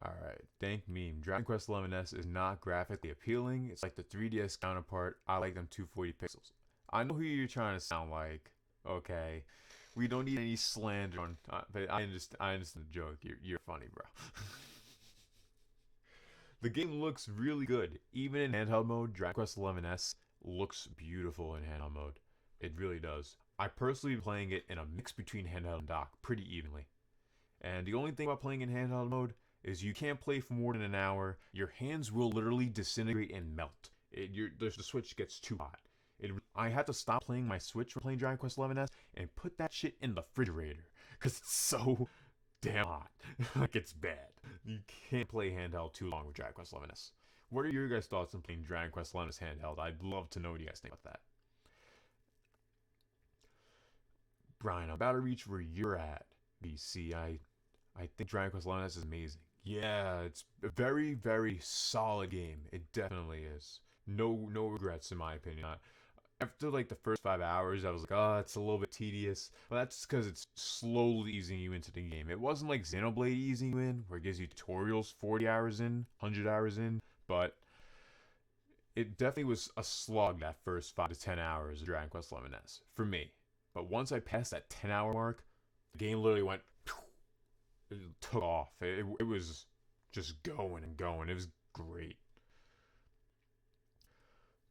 Alright, thank meme. Dragon Quest XI's is not graphically appealing. It's like the 3DS counterpart. I like them 240 pixels. I know who you're trying to sound like. Okay. We don't need any slander on, but I understand the joke. You're funny, bro. The game looks really good. Even in handheld mode, Dragon Quest XI's looks beautiful in handheld mode. It really does. I personally been playing it in a mix between handheld and dock pretty evenly. And the only thing about playing in handheld mode is you can't play for more than an hour. Your hands will literally disintegrate and melt. The Switch gets too hot. I had to stop playing my Switch for playing Dragon Quest XI's and put that shit in the refrigerator because it's so damn hot. Like, it's bad. You can't play handheld too long with Dragon Quest XI's. What are your guys' thoughts on playing Dragon Quest XI's handheld? I'd love to know what you guys think about that. Brian, I'm about to reach where you're at, BC. I think Dragon Quest XI's is amazing. Yeah, it's a very, very solid game. It definitely is. No regrets in my opinion. After like the first 5 hours, I was like, oh, it's a little bit tedious. But that's because it's slowly easing you into the game. It wasn't like Xenoblade easing you in, where it gives you tutorials 40 hours in, 100 hours in. But it definitely was a slog that first 5 to 10 hours of Dragon Quest XI's for me. But once I passed that 10-hour mark, the game literally went, it took off. It was just going and going. It was great.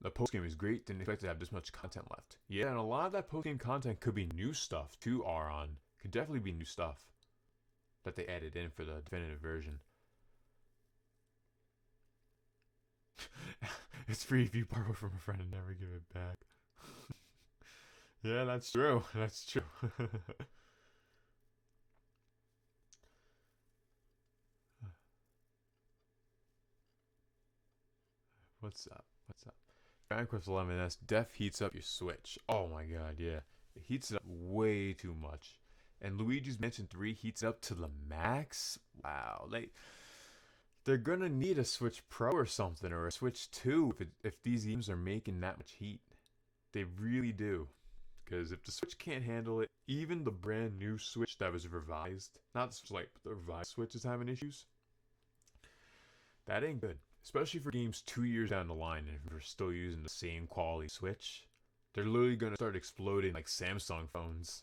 The postgame is great. Didn't expect to have this much content left. Yeah, and a lot of that postgame content could be new stuff too, Aron. Could definitely be new stuff that they added in for the definitive version. It's free if you borrow from a friend and never give it back. Yeah, that's true. That's true. What's up? What's up? Dragon Quest XI's def heats up your Switch. Oh my god, yeah. It heats it up way too much. And Luigi's Mansion 3 heats up to the max? Wow. They're gonna need a Switch Pro or something, or a Switch 2 if these games are making that much heat. They really do. Because if the Switch can't handle it, even the brand new Switch that was revised, not the Switch Lite, but the revised Switch is having issues. That ain't good. Especially for games 2 years down the line, and if we're still using the same quality Switch, they're literally going to start exploding like Samsung phones.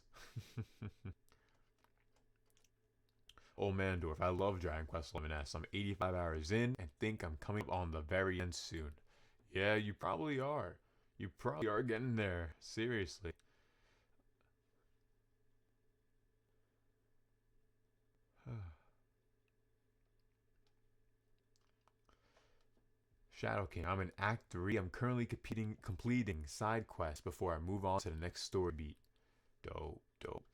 Oh man, Dorf, I love Dragon Quest XI's. I'm 85 hours in and think I'm coming up on the very end soon. Yeah, you probably are. You probably are getting there. Seriously. Shadow King, I'm in Act 3. I'm currently completing side quests before I move on to the next story beat. Dope.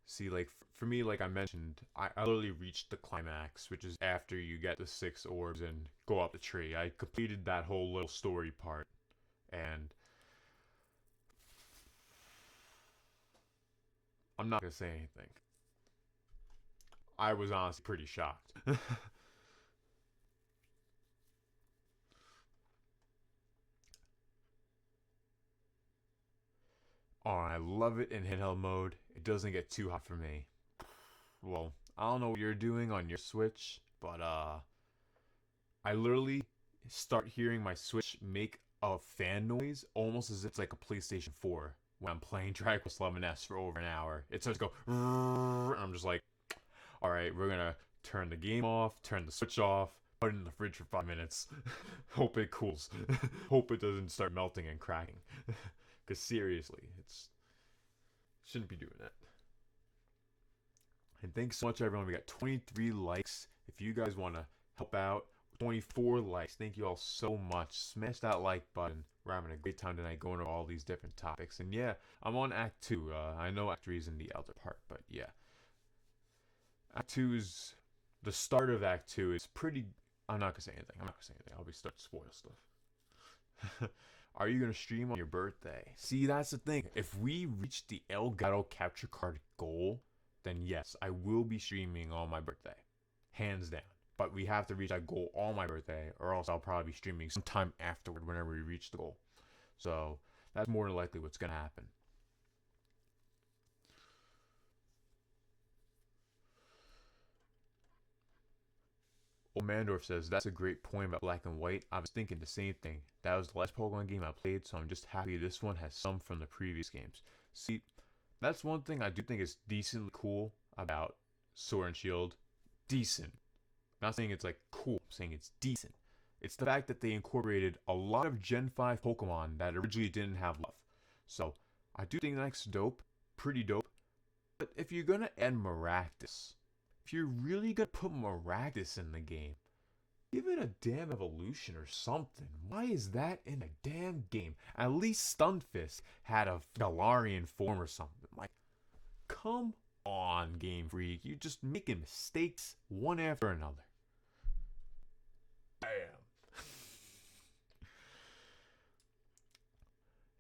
See, like, for me, like I mentioned, I literally reached the climax, which is after you get the 6 orbs and go up the tree. I completed that whole little story part, and I'm not gonna say anything. I was honestly pretty shocked. Oh, I love it in handheld mode. It doesn't get too hot for me. Well, I don't know what you're doing on your Switch, but I literally start hearing my Switch make a fan noise almost as if it's like a PlayStation 4 when I'm playing Dragon Quest XI's for over an hour. It starts to go, and I'm just like, alright, we're gonna turn the game off, turn the Switch off, put it in the fridge for 5 minutes, hope it cools, hope it doesn't start melting and cracking. Because seriously, shouldn't be doing that. And thanks so much, everyone. We got 23 likes. If you guys want to help out, 24 likes. Thank you all so much. Smash that like button. We're having a great time tonight going over all these different topics. And yeah, I'm on Act 2. I know Act 3 is in the elder part, but yeah. Act 2 is... The start of Act 2 is pretty... I'm not going to say anything. I'll be starting to spoil stuff. Are you going to stream on your birthday? See, that's the thing. If we reach the El Gato capture card goal, then yes, I will be streaming on my birthday. Hands down. But we have to reach that goal on my birthday, or else I'll probably be streaming sometime afterward whenever we reach the goal. So, that's more than likely what's going to happen. Old Mandorf says, that's a great point about black and white. I was thinking the same thing. That was the last Pokemon game I played, so I'm just happy this one has some from the previous games. See, that's one thing I do think is decently cool about Sword and Shield. Decent. Not saying it's like cool, I'm saying it's decent. It's the fact that they incorporated a lot of Gen 5 Pokemon that originally didn't have love. So, I do think that's dope. Pretty dope. But if you're gonna add Maractus, if you're really gonna put Maractus in the game, give it a damn evolution or something. Why is that in a damn game? At least Stunfisk had a Galarian form or something. Like, come on, Game Freak. You're just making mistakes one after another. Bam.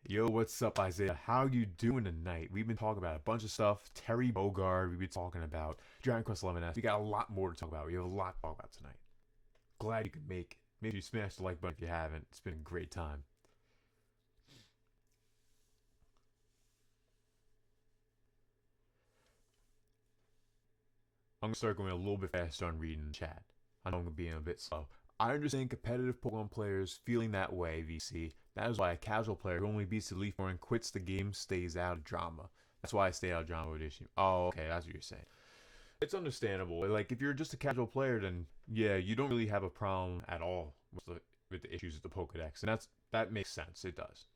Yo, what's up, Isaiah? How you doing tonight? We've been talking about a bunch of stuff. Terry Bogard, we've been talking about Dragon Quest XI-S. We got a lot more to talk about. We have a lot to talk about tonight. Glad you could make it. Maybe you smash the like button if you haven't. It's been a great time. I'm going to start going a little bit faster on reading the chat. I know I'm going to be a bit slow. I understand competitive Pokemon players feeling that way, VC. That is why a casual player who only beats the Leaf Four and quits the game stays out of drama. That's why I stay out of drama with issue. Oh, okay, that's what you're saying. It's understandable. Like, if you're just a casual player, then yeah, you don't really have a problem at all with the issues with the Pokedex. And that makes sense. It does.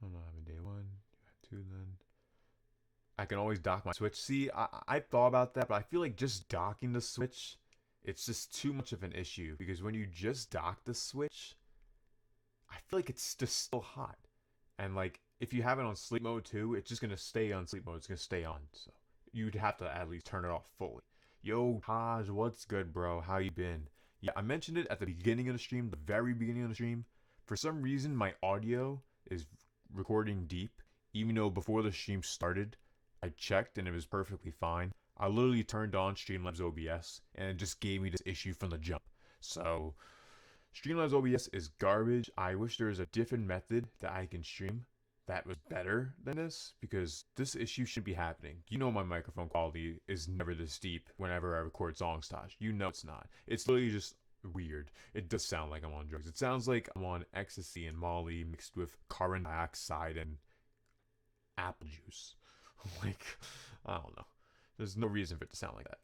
I'm not having day 1. You have 2 then. I can always dock my Switch. See, I thought about that, but I feel like just docking the Switch, it's just too much of an issue. Because when you just dock the Switch, I feel like it's just still hot. And like, if you have it on sleep mode too, it's just going to stay on sleep mode. It's going to stay on. So you'd have to at least turn it off fully. Yo, Taj, what's good, bro? How you been? Yeah, I mentioned it at the beginning of the stream, the very beginning of the stream. For some reason, my audio is recording deep, even though before the stream started, I checked and it was perfectly fine. I literally turned on Streamlabs OBS and it just gave me this issue from the jump. So, Streamlabs OBS is garbage. I wish there was a different method that I can stream that was better than this, because this issue shouldn't be happening. You know my microphone quality is never this deep whenever I record songs, Tosh. You know it's not. It's literally just weird. It does sound like I'm on drugs. It sounds like I'm on ecstasy and Molly mixed with carbon dioxide and apple juice. Like, I don't know. There's no reason for it to sound like that.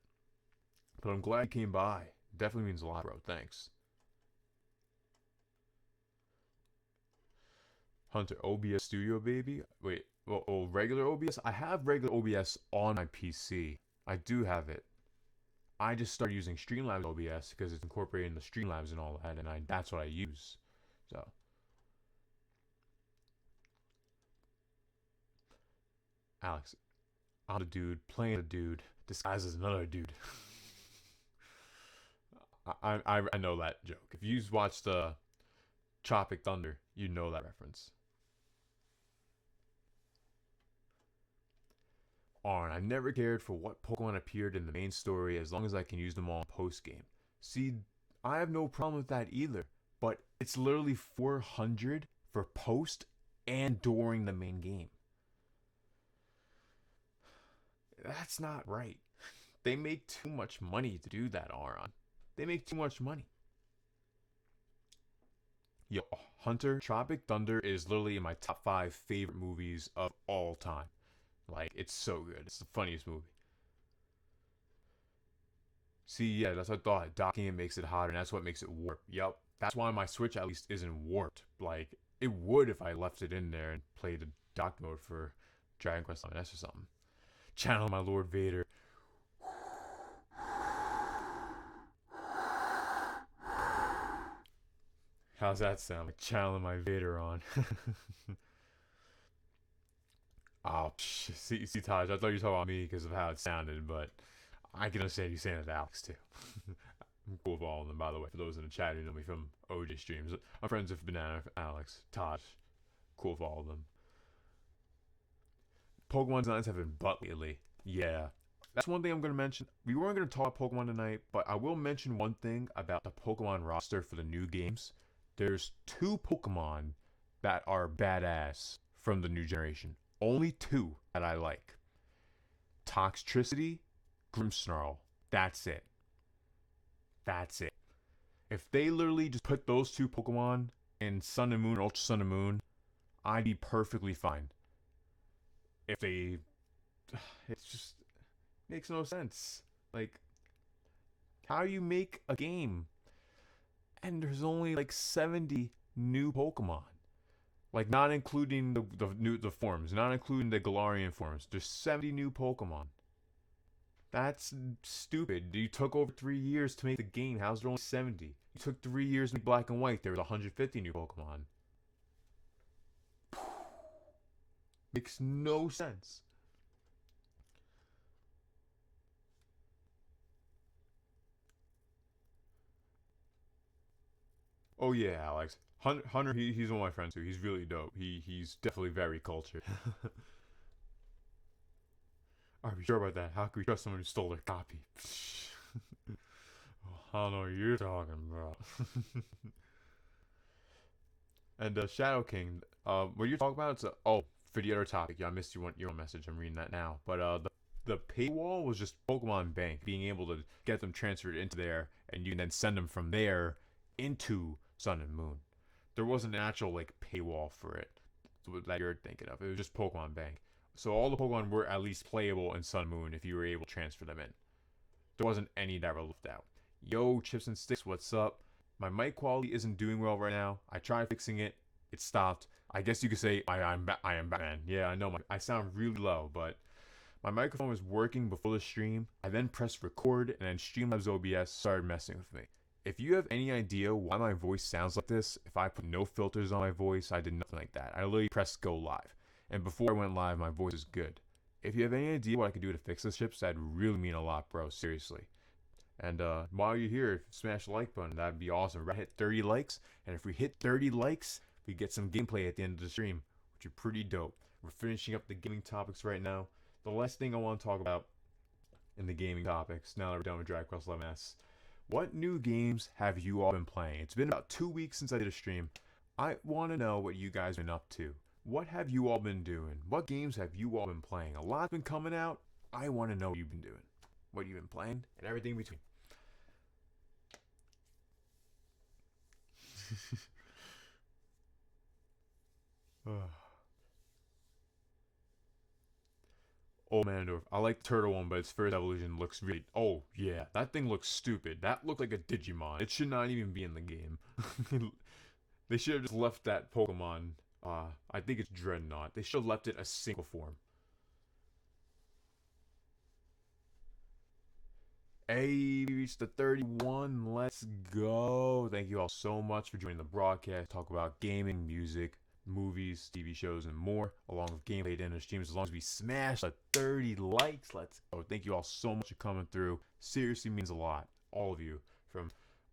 But I'm glad you came by. Definitely means a lot, bro. Thanks. Hunter, OBS Studio, baby? Wait, well, regular OBS? I have regular OBS on my PC. I do have it. I just started using Streamlabs OBS because it's incorporating the Streamlabs and all that, and that's what I use. So. Alex, I'm a dude playing a dude disguised as another dude. I know that joke. If you've watched Tropic Thunder, you know that reference. Arn, I never cared for what Pokemon appeared in the main story as long as I can use them all in post-game. See, I have no problem with that either, but it's literally 400 for post and during the main game. That's not right. They make too much money to do that, Aron. They make too much money. Yo, Hunter, Tropic Thunder is literally in my top 5 favorite movies of all time. Like, it's so good. It's the funniest movie. See, yeah, that's what I thought. Docking it makes it hotter, and that's what makes it warp. Yup. That's why my Switch at least isn't warped. Like, it would if I left it in there and played the dock mode for Dragon Quest XI-S or something. Channel my Lord Vader. How's that sound? Like channeling my Vader on. Oh, see, Taj, I thought you were talking about me because of how it sounded, but I can understand you saying it to Alex too. I'm cool with all of them, by the way. For those in the chat who know me from OJ streams, I'm friends with Banana, Alex, Taj. Cool with all of them. Pokemon designs have been butt lately. Yeah. That's one thing I'm going to mention. We weren't going to talk about Pokemon tonight, but I will mention one thing about the Pokemon roster for the new games. There's 2 Pokemon that are badass from the new generation. Only 2 that I like. Toxtricity, Grimmsnarl. That's it. That's it. If they literally just put those 2 Pokemon in Sun and Moon, Ultra Sun and Moon, I'd be perfectly fine. If they... It's just... makes no sense. Like, how you make a game and there's only like 70 new Pokemon? Like, not including the forms, not including the Galarian forms. There's 70 new Pokemon. That's stupid. You took over 3 years to make the game. How's there only 70? You took 3 years to make Black and White. There was 150 new Pokemon. Makes no sense. Oh yeah, Alex. Hunter, he's one of my friends too. He's really dope. He's definitely very cultured. Are we sure about that? How can we trust someone who stole their copy? I don't know what you're talking about. And Shadow King, what you're talking about? For the other topic, yeah, I missed your own message. I'm reading that now. But the paywall was just Pokemon Bank, being able to get them transferred into there, and you can then send them from there into Sun and Moon. There wasn't an actual like paywall for it that you're thinking of. It was just Pokemon Bank. So all the Pokemon were at least playable in Sun and Moon if you were able to transfer them in. There wasn't any that were left out. Yo, Chips and Sticks, what's up? My mic quality isn't doing well right now. I tried fixing it. It stopped. I guess you could say I am Batman. Yeah, I know. I sound really low, but my microphone was working before the stream. I then pressed record, and then Streamlabs OBS started messing with me. If you have any idea why my voice sounds like this, if I put no filters on my voice, I did nothing like that. I literally pressed go live. And before I went live, my voice is good. If you have any idea what I can do to fix this, Chips, that'd really mean a lot, bro. Seriously. And while you're here, smash the like button. That'd be awesome. We're hit 30 likes. And if we hit 30 likes, we get some gameplay at the end of the stream, which are pretty dope. We're finishing up the gaming topics right now. The last thing I want to talk about in the gaming topics, now that we're done with Dragon Quest XI, what new games have you all been playing? It's been about 2 weeks since I did a stream. I want to know what you guys have been up to. What have you all been doing? What games have you all been playing? A lot's been coming out. I want to know what you've been doing. What you've been playing, and everything in between. Old Mandorf. I like the turtle one, but its first evolution looks really... Oh, yeah. That thing looks stupid. That looks like a Digimon. It should not even be in the game. They should have just left that Pokemon... I think it's Dreadnought. They should have left it a single form. Hey, we reached the 31. Let's go. Thank you all so much for joining the broadcast. Talk about gaming, music, movies, TV shows, and more, along with gameplay and streams. As long as we smash the 30 likes, let's go. Thank you all so much for coming through. Seriously means a lot. All of you. From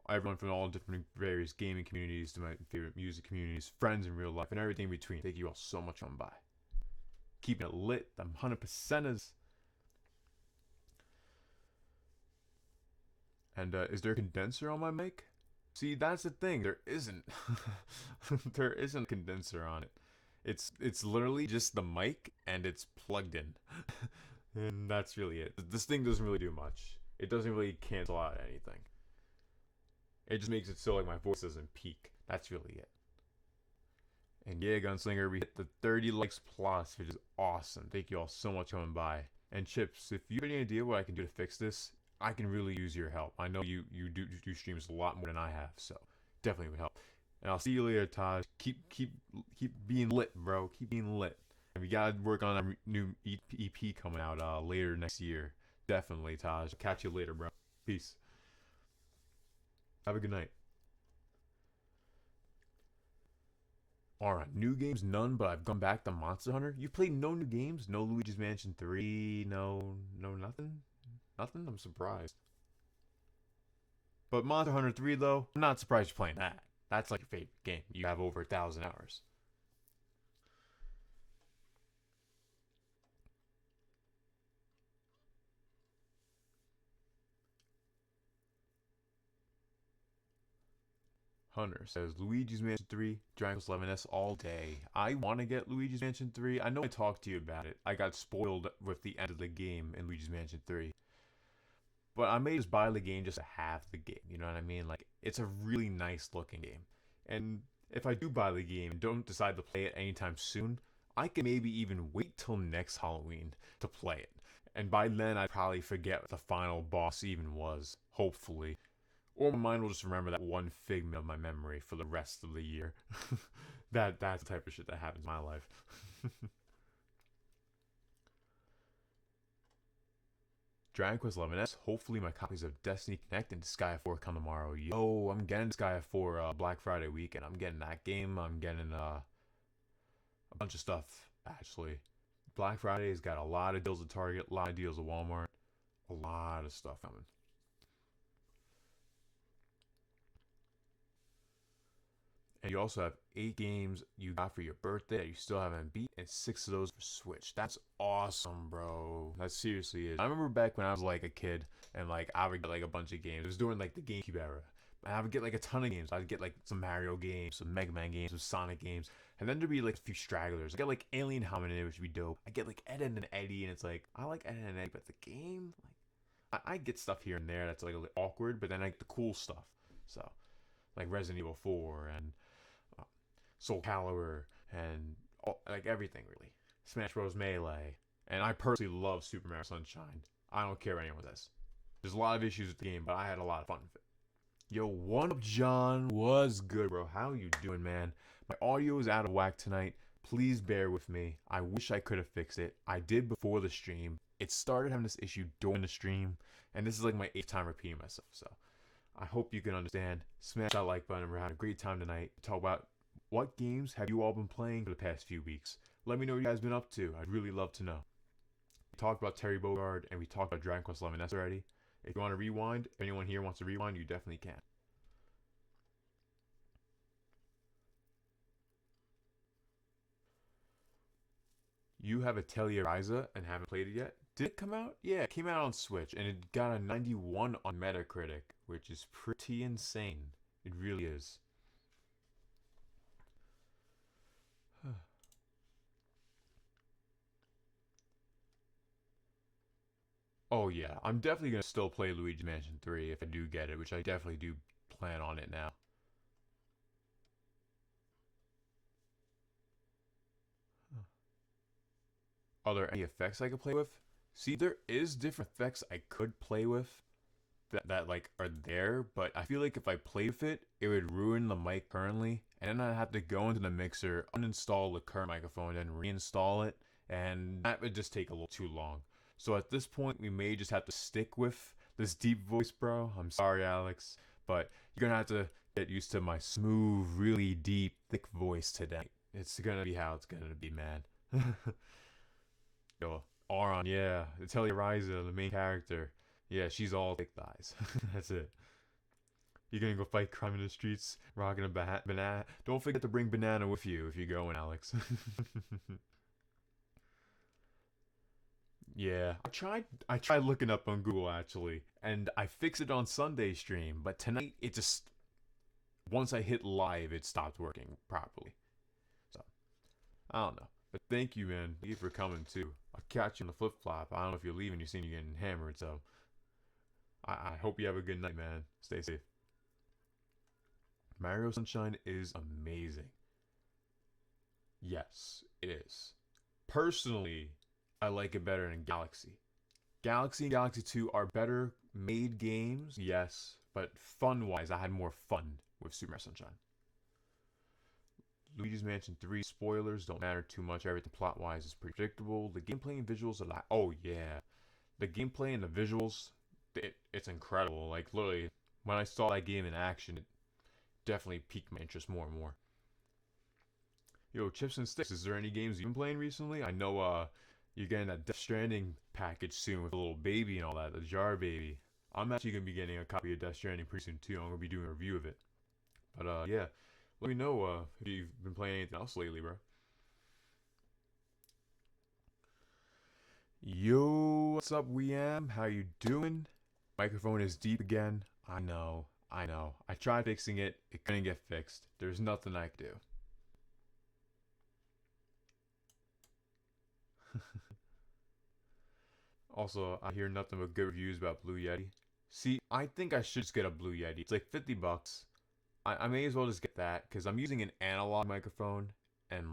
everyone from all different various gaming communities to my favorite music communities, friends in real life, and everything in between. Thank you all so much for coming by. Keeping it lit. Them 100%ers. And is there a condenser on my mic? See, that's the thing. There isn't. There isn't a condenser on it. It's literally just the mic and it's plugged in. And that's really it. This thing doesn't really do much. It doesn't really cancel out anything. It just makes it so like my voice doesn't peak. That's really it. And yeah, Gunslinger, we hit the 30 likes plus, which is awesome. Thank you all so much for coming by. And Chips, if you have any idea what I can do to fix this, I can really use your help. I know you do streams a lot more than I have, so definitely would help. And I'll see you later, Taj. Keep being lit, bro. Keep being lit. We gotta work on a new EP coming out later next year. Definitely, Taj. Catch you later, bro. Peace. Have a good night. Alright, new games, none, but I've gone back to Monster Hunter. You played no new games? No Luigi's Mansion 3? No, nothing? Nothing? I'm surprised. But Monster Hunter 3, though, I'm not surprised you're playing that. That's like your favorite game. You have over 1,000 hours. Hunter says Luigi's Mansion 3, Dragon Quest 11S all day. I want to get Luigi's Mansion 3. I know I talked to you about it. I got spoiled with the end of the game in Luigi's Mansion 3. But I may just buy the game just to have the game. You know what I mean? Like, it's a really nice looking game. And if I do buy the game and don't decide to play it anytime soon, I can maybe even wait till next Halloween to play it. And by then, I'd probably forget what the final boss even was. Hopefully. Or my mind will just remember that one figment of my memory for the rest of the year. That's the type of shit that happens in my life. Dragon Quest 11S. Hopefully my copies of Destiny Connect and Sky 4 come tomorrow. Yo, I'm getting Sky 4 Black Friday weekend. I'm getting that game. I'm getting a bunch of stuff, actually. Black Friday's got a lot of deals at Target, a lot of deals at Walmart. A lot of stuff coming. And you also have 8 games you got for your birthday that you still haven't beat, and 6 of those for Switch. That's awesome, bro. That seriously is. I remember back when I was like a kid, and like I would get like a bunch of games. It was during like the GameCube era. And I would get like a ton of games. I'd get like some Mario games, some Mega Man games, some Sonic games. And then there'd be like a few stragglers. I get like Alien Hominid, which would be dope. I get like Ed, Edd and Eddy, and it's like, I like Ed, Edd and Eddy, but the game, like, I get stuff here and there that's like a little awkward, but then I get the cool stuff. So, like Resident Evil 4 and Soul Calibur and like everything really. Smash Bros. Melee. And I personally love Super Mario Sunshine. I don't care what anyone says. There's a lot of issues with the game, but I had a lot of fun with it. Yo, what up, John? Was good, bro. How you doing, man? My audio is out of whack tonight. Please bear with me. I wish I could have fixed it. I did before the stream. It started having this issue during the stream, and this is like my 8th time repeating myself. So I hope you can understand. Smash that like button. We're having a great time tonight. Talk about what games have you all been playing for the past few weeks? Let me know what you guys been up to. I'd really love to know. We talked about Terry Bogard, and we talked about Dragon Quest 11S already. If you want to rewind, if anyone here wants to rewind, you definitely can. You have a Telluriza and haven't played it yet? Did it come out? Yeah, it came out on Switch, and it got a 91 on Metacritic, which is pretty insane. It really is. Oh yeah, I'm definitely going to still play Luigi's Mansion 3 if I do get it, which I definitely do plan on it now. Are there any effects I could play with? See, there is different effects I could play with that like are there, but I feel like if I play with it, it would ruin the mic currently, and then I'd have to go into the mixer, uninstall the current microphone, and reinstall it, and that would just take a little too long. So at this point, we may just have to stick with this deep voice, bro. I'm sorry, Alex, but you're gonna have to get used to my smooth, really deep, thick voice today. It's gonna be how it's gonna be, man. Yo, Auron, yeah, Telluriza, the main character. Yeah, she's all thick thighs. That's it. You're gonna go fight crime in the streets, rocking a banana. Don't forget to bring banana with you if you go in, Alex. Yeah, I tried looking up on Google actually, and I fixed it on Sunday stream, but tonight it just once I hit live it stopped working properly. So I don't know. But thank you, man. Thank you for coming too. I'll catch you on the flip flop. I don't know if you're leaving, you're seeing you getting hammered, so I hope you have a good night, man. Stay safe. Mario Sunshine is amazing. Yes, it is. Personally, I like it better than Galaxy. Galaxy and Galaxy 2 are better made games, yes, but fun-wise, I had more fun with Super Mario Sunshine. Luigi's Mansion 3 spoilers don't matter too much. Everything plot-wise is pretty predictable. The gameplay and visuals are like, oh yeah, the gameplay and the visuals, it's incredible. Like literally, when I saw that game in action, it definitely piqued my interest more and more. Yo, Chips and Sticks, is there any games you've been playing recently? I know you're getting that Death Stranding package soon with a little baby and all that, the jar baby. I'm actually gonna be getting a copy of Death Stranding pretty soon too. I'm gonna be doing a review of it. But yeah, let me know if you've been playing anything else lately, bro. Yo, what's up, Weam? How you doing? Microphone is deep again. I know. I tried fixing it. It couldn't get fixed. There's nothing I could do. Also, I hear nothing but good reviews about Blue Yeti. See, I think I should just get a Blue Yeti. It's like 50 bucks. I may as well just get that because I'm using an analog microphone and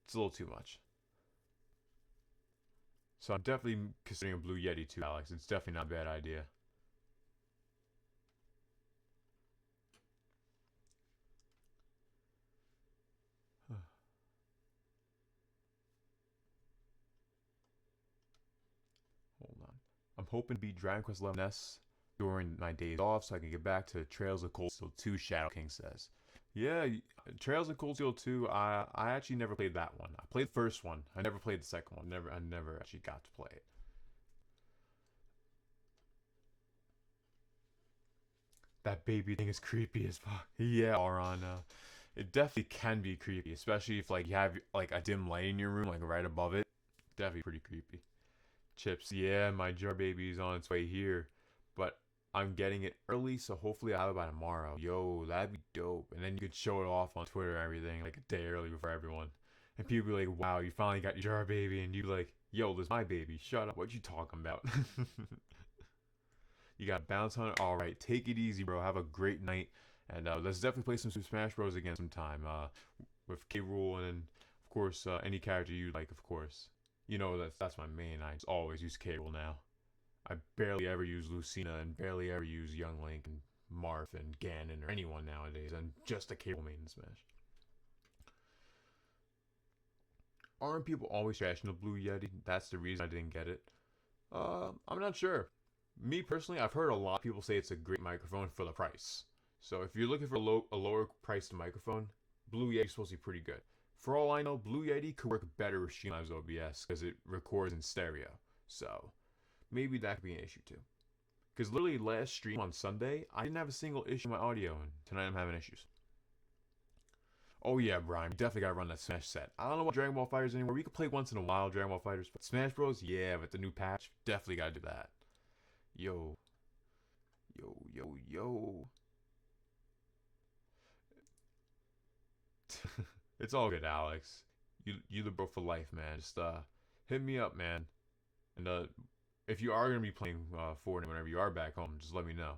it's a little too much. So I'm definitely considering a Blue Yeti too, Alex. It's definitely not a bad idea. Hold on. I'm hoping to beat Dragon Quest XI S during my days off so I can get back to Trails of Cold Steel 2, Shadow King says. Yeah, Trails of Cold Steel 2, I actually never played that one. I played the first one. I never played the second one. I never actually got to play it. That baby thing is creepy as fuck. Yeah, Auron, it definitely can be creepy, especially if like you have like a dim light in your room, like right above it. Definitely pretty creepy. Chips, yeah, my jar baby's on its way here, but I'm getting it early, so hopefully I'll have it by tomorrow. Yo, that'd be dope. And then you could show it off on Twitter and everything, like a day early before everyone. And people be like, wow, you finally got your jar baby, and you be like, yo, this is my baby. Shut up. What you talking about? You got bounce on it. All right, take it easy, bro. Have a great night, and let's definitely play some Super Smash Bros. Again sometime. With K. Rool and of course any character you like, of course. You know that's my main. I just always use K. Rool now. I barely ever use Lucina and barely ever use Young Link and Marth and Ganon or anyone nowadays, and just a K. Rool main in Smash. Aren't people always trashing the Blue Yeti? That's the reason I didn't get it. I'm not sure. Me personally, I've heard a lot of people say it's a great microphone for the price. So if you're looking for a lower priced microphone, Blue Yeti is supposed to be pretty good. For all I know, Blue Yeti could work better with Streamlabs OBS because it records in stereo. So maybe that could be an issue too. Because literally last stream on Sunday, I didn't have a single issue with my audio, and tonight I'm having issues. Oh yeah, Brian, definitely gotta run that Smash set. I don't know about Dragon Ball FighterZ anymore. We could play once in a while Dragon Ball Fighters, but Smash Bros, yeah, with the new patch, definitely gotta do that. Yo. It's all good, Alex. You the bro for life, man. Just hit me up, man. And if you are gonna be playing Fortnite whenever you are back home, just let me know.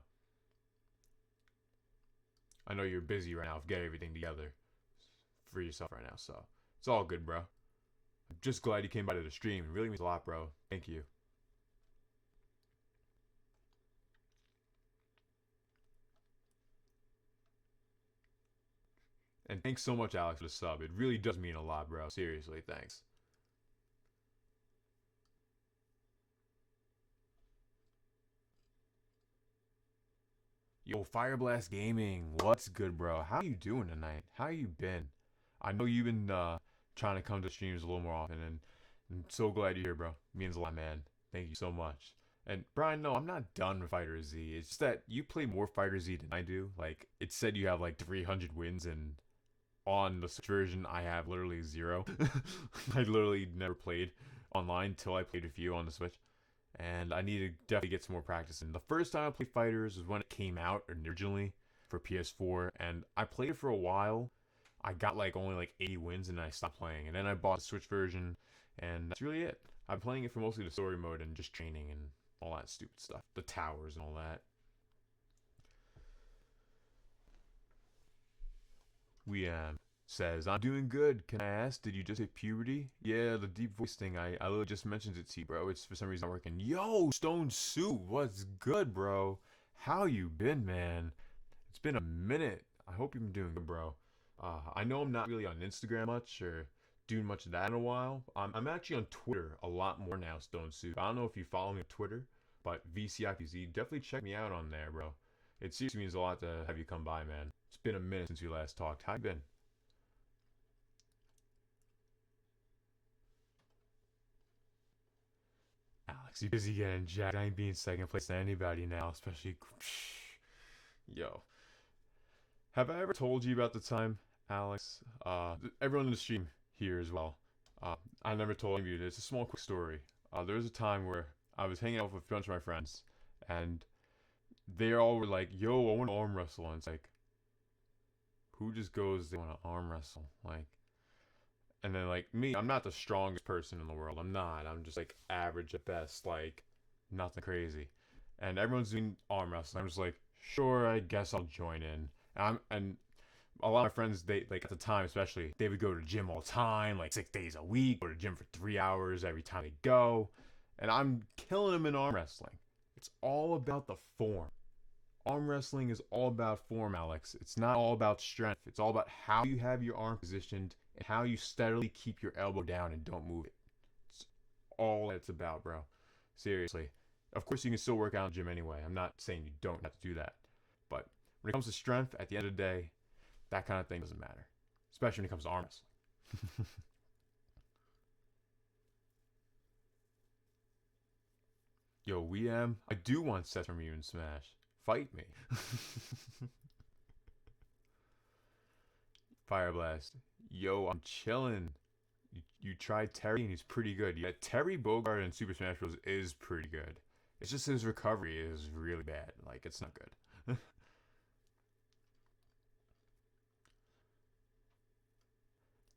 I know you're busy right now. Get everything together for yourself right now, so it's all good, bro. I'm just glad you came by to the stream. It really means a lot, bro. Thank you. And thanks so much, Alex, for the sub. It really does mean a lot, bro. Seriously, thanks. Yo, Fireblast Gaming, what's good, bro? How you doing tonight? How you been? I know you've been trying to come to streams a little more often, and I'm so glad you're here, bro. Means a lot, man. Thank you so much. And Brian, no, I'm not done with Fighter Z. It's just that you play more Fighter Z than I do. Like, it said you have like 300 wins, and on the Switch version, I have literally 0. I literally never played online till I played with you on the Switch. And I need to definitely get some more practice in. The first time I played Fighters was when it came out originally for PS4, and I played it for a while. I got like only like 80 wins, and then I stopped playing. And then I bought the Switch version, and that's really it. I'm playing it for mostly the story mode and just training and all that stupid stuff. The towers and all that. We says, I'm doing good. Can I ask, did you just hit puberty? Yeah, the deep voice thing, I literally just mentioned it to you, bro. It's for some reason not working. Yo, Stone Suit, what's good, bro? How you been, man? It's been a minute. I hope you've been doing good, bro. I know I'm not really on Instagram much or doing much of that in a while. I'm actually on Twitter a lot more now, Stone Soup. I don't know if you follow me on Twitter, but V-CiPz, definitely check me out on there, bro. It seriously means a lot to have you come by, man. It's been a minute since we last talked. How you been? Alex, you busy getting jacked. I ain't being second place to anybody now, especially. Yo. Have I ever told you about the time, Alex? Everyone in the stream here as well. I never told you. It's a small, quick story. There was a time where I was hanging out with a bunch of my friends, and they all were like, "Yo, I want to arm wrestle." And it's like, who just goes they want to arm wrestle? Like, and then like me, I'm not the strongest person in the world. I'm not. I'm just like average at best. Like, nothing crazy. And everyone's doing arm wrestling. I'm just like, sure, I guess I'll join in. And a lot of my friends, they like at the time especially, they would go to the gym all the time, like 6 days a week, go to the gym for 3 hours every time they go. And I'm killing them in arm wrestling. It's all about the form. Arm wrestling is all about form, Alex. It's not all about strength. It's all about how you have your arm positioned and how you steadily keep your elbow down and don't move it. It's all it's about, bro. Seriously. Of course, you can still work out in the gym anyway. I'm not saying you don't have to do that. But when it comes to strength, at the end of the day, that kind of thing doesn't matter. Especially when it comes to arm wrestling. Yo, I do want sets from you in Smash. Fight me. Fire Blast. Yo, I'm chilling. You tried Terry and he's pretty good. Yeah, Terry Bogard in Super Smash Bros. Is pretty good. It's just his recovery is really bad. Like, it's not good.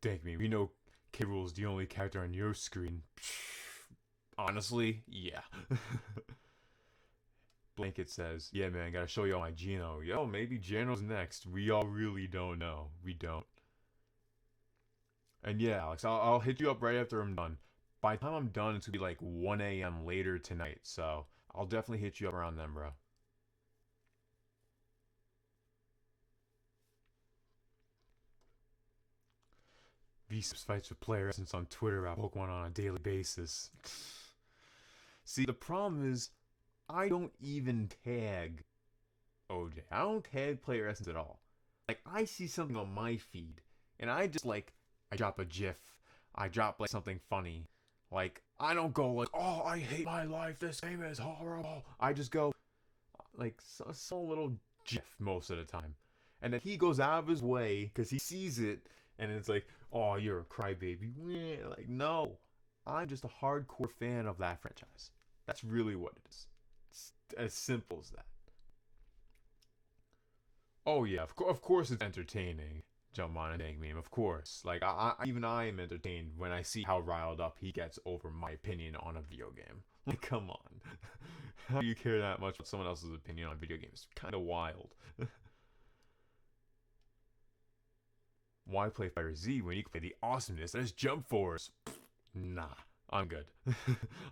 Thank me. We know K. Rool's the only character on your screen. Honestly, yeah. Blanket says, yeah, man, gotta show you all my Geno. Yo, maybe Geno's next. We all really don't know. We don't. And yeah, Alex, I'll hit you up right after I'm done. By the time I'm done, it's gonna be like 1 a.m. later tonight. So I'll definitely hit you up around then, bro. V-CiPz fights with player essence on Twitter about Pokemon on a daily basis. See, the problem is, I don't even tag OJ. I don't tag player essence at all. Like, I see something on my feed, and I just like, I drop a GIF. I drop like something funny. Like, I don't go like, oh, I hate my life. This game is horrible. I just go like some little GIF most of the time, and then he goes out of his way because he sees it, and it's like, oh, you're a crybaby. Like, no, I'm just a hardcore fan of that franchise. That's really what it is. It's as simple as that. Oh yeah, of course it's entertaining. Jump on a dang meme, of course. Like even I am entertained when I see how riled up he gets over my opinion on a video game. Like, come on, how do you care that much about someone else's opinion on a video game? It's kind of wild. Why play Fighter Z when you can play the awesomeness that is Jump Force? Nah, I'm good.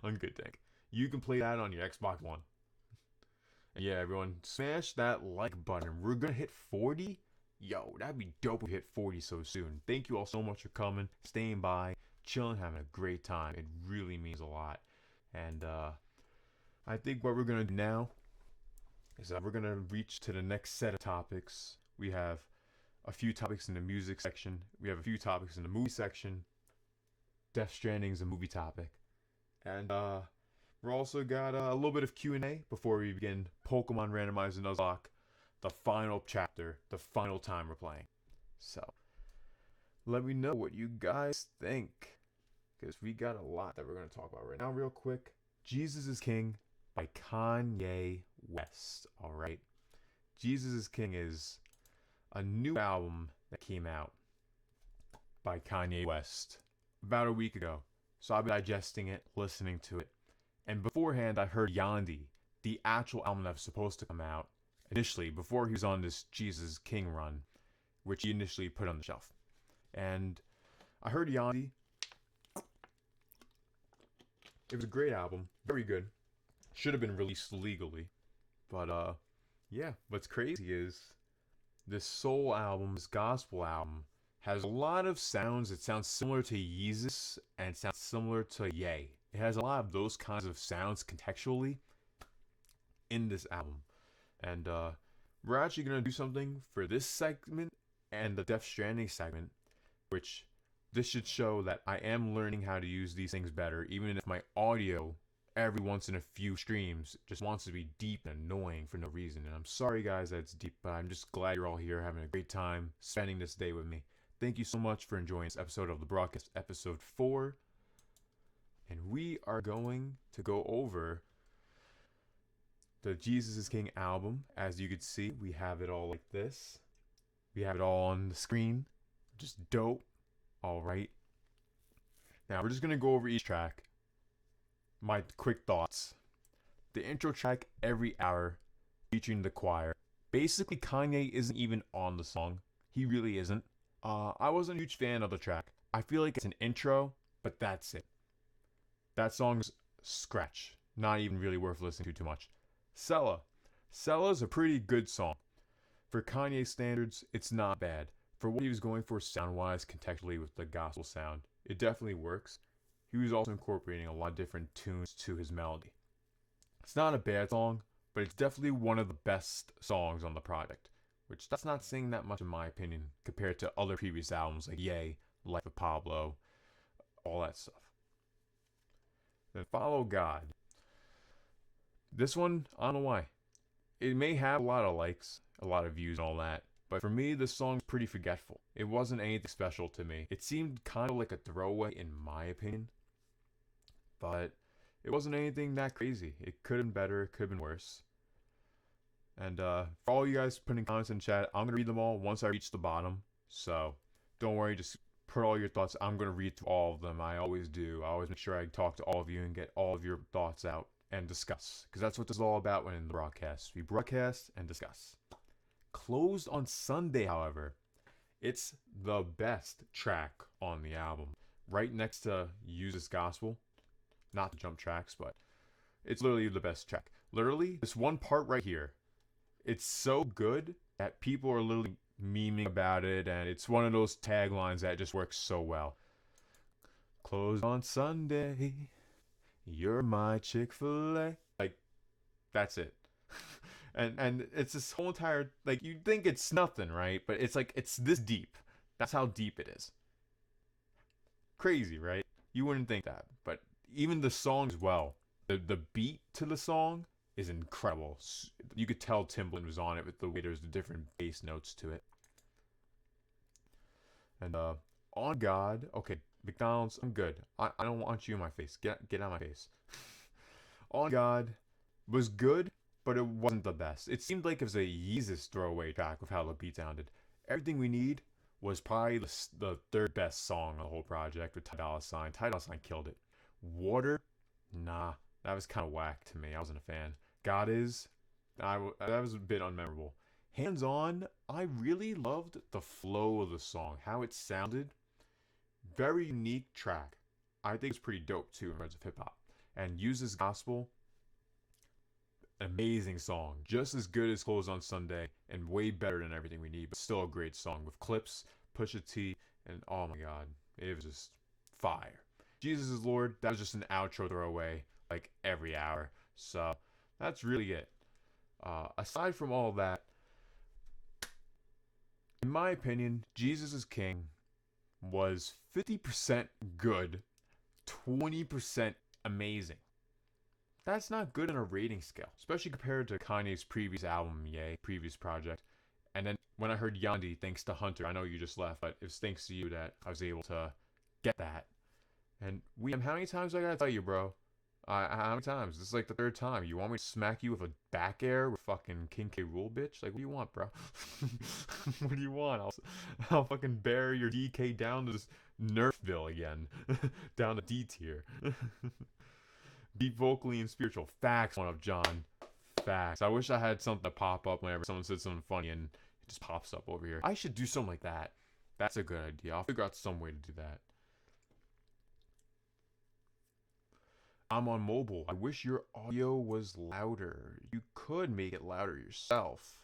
I'm good, thank. You can play that on your Xbox One. And yeah, everyone, smash that like button. We're gonna hit 40. Yo, that'd be dope if we hit 40 so soon. Thank you all so much for coming, staying by, chilling, having a great time. It really means a lot. And I think what we're gonna do now is that we're gonna reach to the next set of topics. We have a few topics in the music section. We have a few topics in the movie section. Death Stranding is a movie topic. And we're also got a little bit of Q&A before we begin Pokemon Randomizer Nuzlocke, the final chapter, the final time we're playing. So, let me know what you guys think, because we got a lot that we're going to talk about right now. Real quick, Jesus is King by Kanye West, alright? Jesus is King is a new album that came out by Kanye West about a week ago. So I've been digesting it, listening to it. And beforehand, I heard Yandi, the actual album that was supposed to come out initially, before he was on this Jesus King run, which he initially put on the shelf. And I heard Yandi. It was a great album, very good. Should have been released legally. But yeah, what's crazy is This soul album, this gospel album, has a lot of sounds. It sounds similar to Yeezus and it sounds similar to Ye. It has a lot of those kinds of sounds contextually in this album. And we're actually going to do something for this segment and the Death Stranding segment, which this should show that I am learning how to use these things better, even if my audio every once in a few streams just wants to be deep and annoying for no reason. And I'm sorry guys that it's deep, but I'm just glad you're all here having a great time spending this day with me. Thank you so much for enjoying this episode of the broadcast, episode 4. And we are going to go over the Jesus is King album. As you can see, we have it all like this. We have it all on the screen. Just dope. Alright. Now we're just going to go over each track. My quick thoughts. The intro track, Every Hour, featuring the choir. Basically, Kanye isn't even on the song. He really isn't. I wasn't a huge fan of the track. I feel like it's an intro, but that's it. That song's scratch. Not even really worth listening to too much. Sella. Sella's a pretty good song. For Kanye standards, it's not bad. For what he was going for sound-wise, contextually with the gospel sound, it definitely works. He was also incorporating a lot of different tunes to his melody. It's not a bad song, but it's definitely one of the best songs on the project, which that's not saying that much in my opinion compared to other previous albums like Ye, Life of Pablo, all that stuff. Then Follow God. This one, I don't know why. It may have a lot of likes, a lot of views and all that, but for me, this song's pretty forgetful. It wasn't anything special to me. It seemed kind of like a throwaway in my opinion, but it wasn't anything that crazy. It could have been better, it could have been worse. And for all you guys putting comments in chat, I'm going to read them all once I reach the bottom. So don't worry, just put all your thoughts. I'm going to read through all of them. I always do. I always make sure I talk to all of you and get all of your thoughts out and discuss. Because that's what this is all about when in the broadcast. We broadcast and discuss. Closed on Sunday, however, it's the best track on the album. Right next to Use This Gospel. Not the jump tracks, but it's literally the best track. Literally, this one part right here. It's so good that people are literally memeing about it, and it's one of those taglines that just works so well. Closed on Sunday, you're my Chick-fil-A. Like, that's it. and it's this whole entire, like, you'd think it's nothing, right? But it's like, it's this deep. That's how deep it is. Crazy, right? You wouldn't think that. But even the song as well, the beat to the song is incredible. You could tell Timbaland was on it with the way there's the different bass notes to it. And On God, okay, McDonald's, I'm good. I don't want you in my face. Get out of my face. On God was good, but it wasn't the best. It seemed like it was a Yeezus throwaway track with how the beat sounded. Everything We Need was probably the third best song on the whole project with Ty Dolla $ign. Ty Dolla $ign killed it. Water, nah, that was kind of whack to me. I wasn't a fan. God Is, that was a bit unmemorable. Hands On, I really loved the flow of the song, how it sounded. Very unique track. I think it's pretty dope too in terms of hip hop. And Use This Gospel, amazing song. Just as good as Close on Sunday and way better than Everything We Need, but still a great song with clips, Pusha T, and oh my god, it was just fire. Jesus is Lord, that was just an outro throwaway like every hour. So that's really it. Aside from all that, in my opinion, Jesus is King was 50% good, 20% amazing. That's not good on a rating scale, especially compared to Kanye's previous album, Ye, previous project. And then when I heard Yandi, thanks to Hunter, I know you just left, but it was thanks to you that I was able to get that. And William, how many times I gotta tell you, bro? How many times? This is like the third time. You want me to smack you with a back air with fucking King K. Rool, bitch? Like, what do you want, bro? What do you want? I'll fucking bear your DK down to this Nerfville again. Down to D tier. Deep vocally and spiritual. Facts, one of John. Facts. I wish I had something to pop up whenever someone said something funny and it just pops up over here. I should do something like that. That's a good idea. I'll figure out some way to do that. I'm on mobile. I wish your audio was louder. You could make it louder yourself.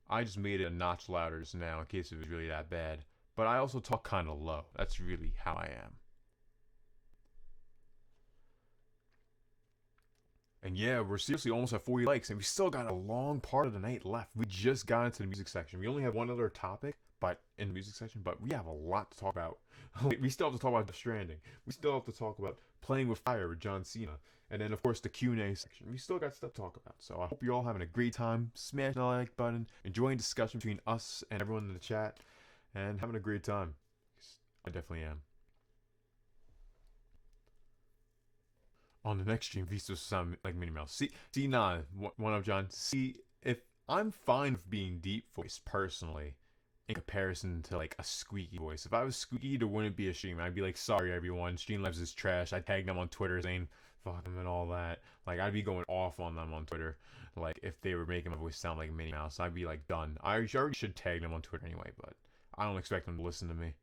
I just made it a notch louder just now in case it was really that bad. But I also talk kind of low. That's really how I am. And yeah, we're seriously almost at 40 likes, and we still got a long part of the night left. We just got into the music section. We only have one other topic, but in the music section, but we have a lot to talk about. We still have to talk about Stranding. We still have to talk about Playing with Fire with John Cena. And then, of course, the Q&A section. We still got stuff to talk about. So I hope you're all having a great time. Smash the like button. Enjoying discussion between us and everyone in the chat. And having a great time. I definitely am. On the next stream, V-CiPz will sound like Minnie Mouse. See, nah, one up, John. See, if I'm fine with being deep voice personally, in comparison to like a squeaky voice. If I was squeaky, there wouldn't be a stream. I'd be like, sorry everyone, Streamlabs is trash. I tagged them on Twitter saying fuck them and all that. Like I'd be going off on them on Twitter. Like if they were making my voice sound like Minnie Mouse, I'd be like done. I already should tag them on Twitter anyway, but I don't expect them to listen to me.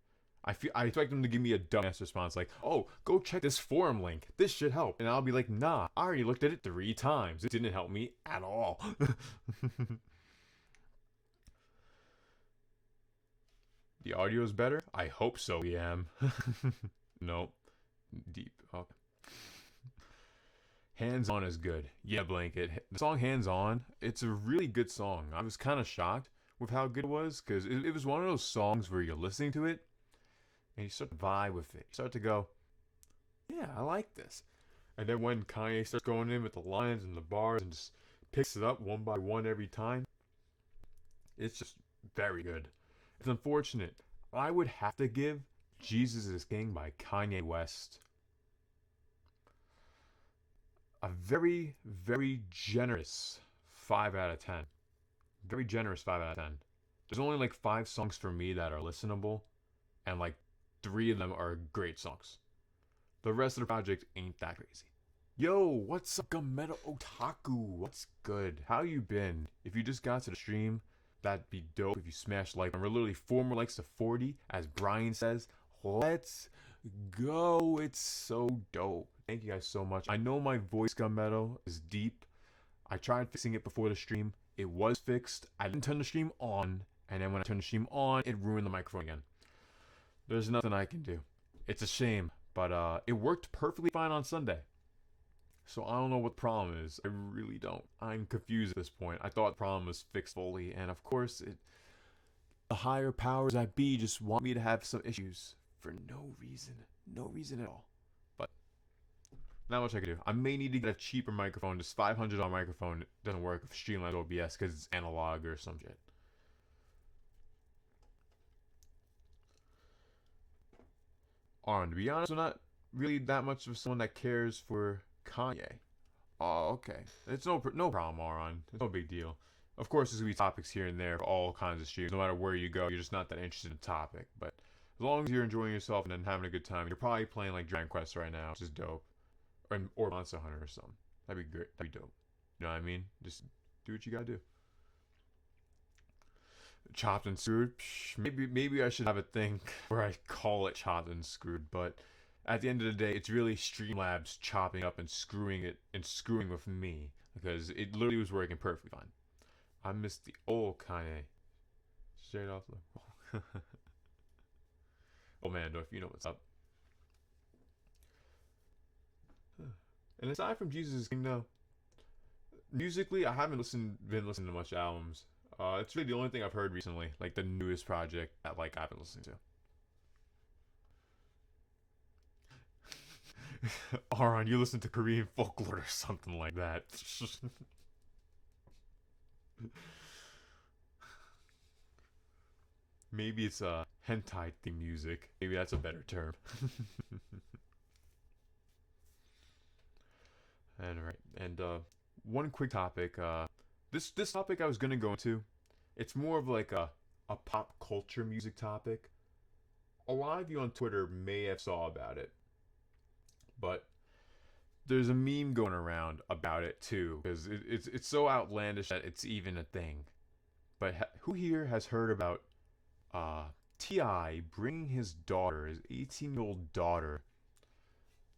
I expect them to give me a dumbass response like, oh, go check this forum link. This should help. And I'll be like, nah, I already looked at it 3 times. It didn't help me at all. The audio is better? I hope so, EM. Nope. Deep. Okay. Hands On is good. Yeah, Blanket. The song Hands On, it's a really good song. I was kind of shocked with how good it was, because it was one of those songs where you're listening to it, and you start to vibe with it. You start to go, yeah, I like this. And then when Kanye starts going in with the lines and the bars and just picks it up one by one every time, it's just very good. It's unfortunate. I would have to give Jesus is King by Kanye West a very, very generous 5 out of 10. Very generous 5 out of 10. There's only like 5 songs for me that are listenable, and like 3 of them are great songs. The rest of the project ain't that crazy. Yo, what's up, Gameto Otaku? What's good? How you been? If you just got to the stream, that'd be dope if you smash like. And we're literally 4 more likes to 40, as Brian says. Let's go. It's so dope. Thank you guys so much. I know my voice, Gameto, is deep. I tried fixing it before the stream. It was fixed. I didn't turn the stream on, and then when I turned the stream on, it ruined the microphone again. There's nothing I can do. It's a shame, but it worked perfectly fine on Sunday. So I don't know what the problem is. I really don't. I'm confused at this point. I thought the problem was fixed fully, and of course, the higher powers that be just want me to have some issues for no reason. No reason at all. But not much I can do. I may need to get a cheaper microphone. This $500 microphone doesn't work with Streamlabs OBS because it's analog or some shit. To be honest, I'm not really that much of someone that cares for Kanye. Oh, okay. It's no problem, Aron. It's no big deal. Of course, there's going to be topics here and there for all kinds of streams. No matter where you go, you're just not that interested in the topic. But as long as you're enjoying yourself and then having a good time, you're probably playing like Dragon Quest right now, which is dope. Or Monster Hunter or something. That'd be great. That'd be dope. You know what I mean? Just do what you gotta do. Chopped and screwed. Maybe I should have a thing where I call it chopped and screwed, but at the end of the day, it's really Streamlabs chopping up and screwing it and screwing with me, because it literally was working perfectly fine. I missed the old Kanye. Straight off the oh man, if you know what's up. And aside from Jesus King, though, musically, I haven't been listening to much albums. It's really the only thing I've heard recently, like the newest project that like I've been listening to. Aron, you listen to Korean folklore or something like that. Maybe it's hentai theme music. Maybe that's a better term. And one quick topic. This topic I was gonna go into, it's more of like a pop culture music topic. A lot of you on Twitter may have saw about it, but there's a meme going around about it too, because it's so outlandish that it's even a thing. But who here has heard about T.I. bringing his 18-year-old daughter,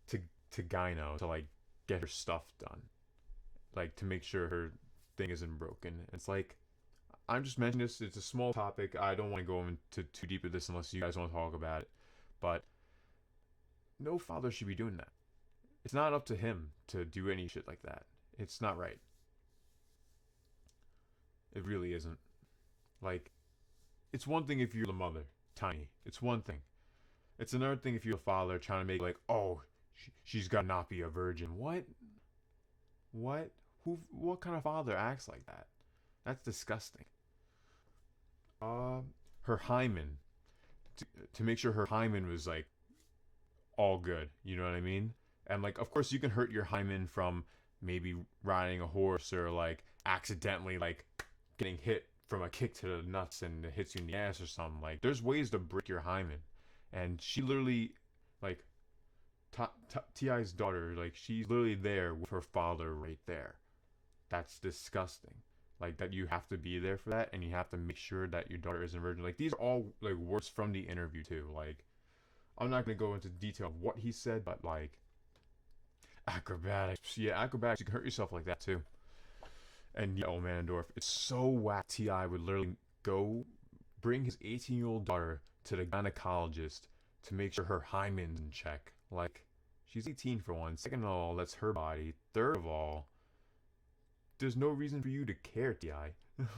to Gyno to like get her stuff done, like to make sure her thing isn't broken? It's like, I'm just mentioning this. It's a small topic. I don't want to go into too deep of this unless you guys want to talk about it. But no father should be doing that. It's not up to him to do any shit like that. It's not right. It really isn't. Like, it's one thing if you're the mother, Tiny. It's one thing. It's another thing if you're a father trying to make like, oh, she's got to not be a virgin. What? What? What kind of father acts like that? That's disgusting. Her hymen. To make sure her hymen was like all good. You know what I mean? And like, of course, you can hurt your hymen from maybe riding a horse or like accidentally like getting hit from a kick to the nuts and it hits you in the ass or something. Like, there's ways to break your hymen. And she literally, like, T.I.'s daughter, like, she's literally there with her father right there. That's disgusting. Like, that you have to be there for that, and you have to make sure that your daughter isn't a virgin. Like, these are all, like, words from the interview, too. Like, I'm not going to go into detail of what he said, but, like, acrobatics. Yeah, acrobatics. You can hurt yourself like that, too. And, yeah, oh, Manendorf, it's so whack. T.I. would literally go bring his 18-year-old daughter to the gynecologist to make sure her hymen's in check. Like, she's 18 for one. Second of all, that's her body. Third of all, there's no reason for you to care, T.I.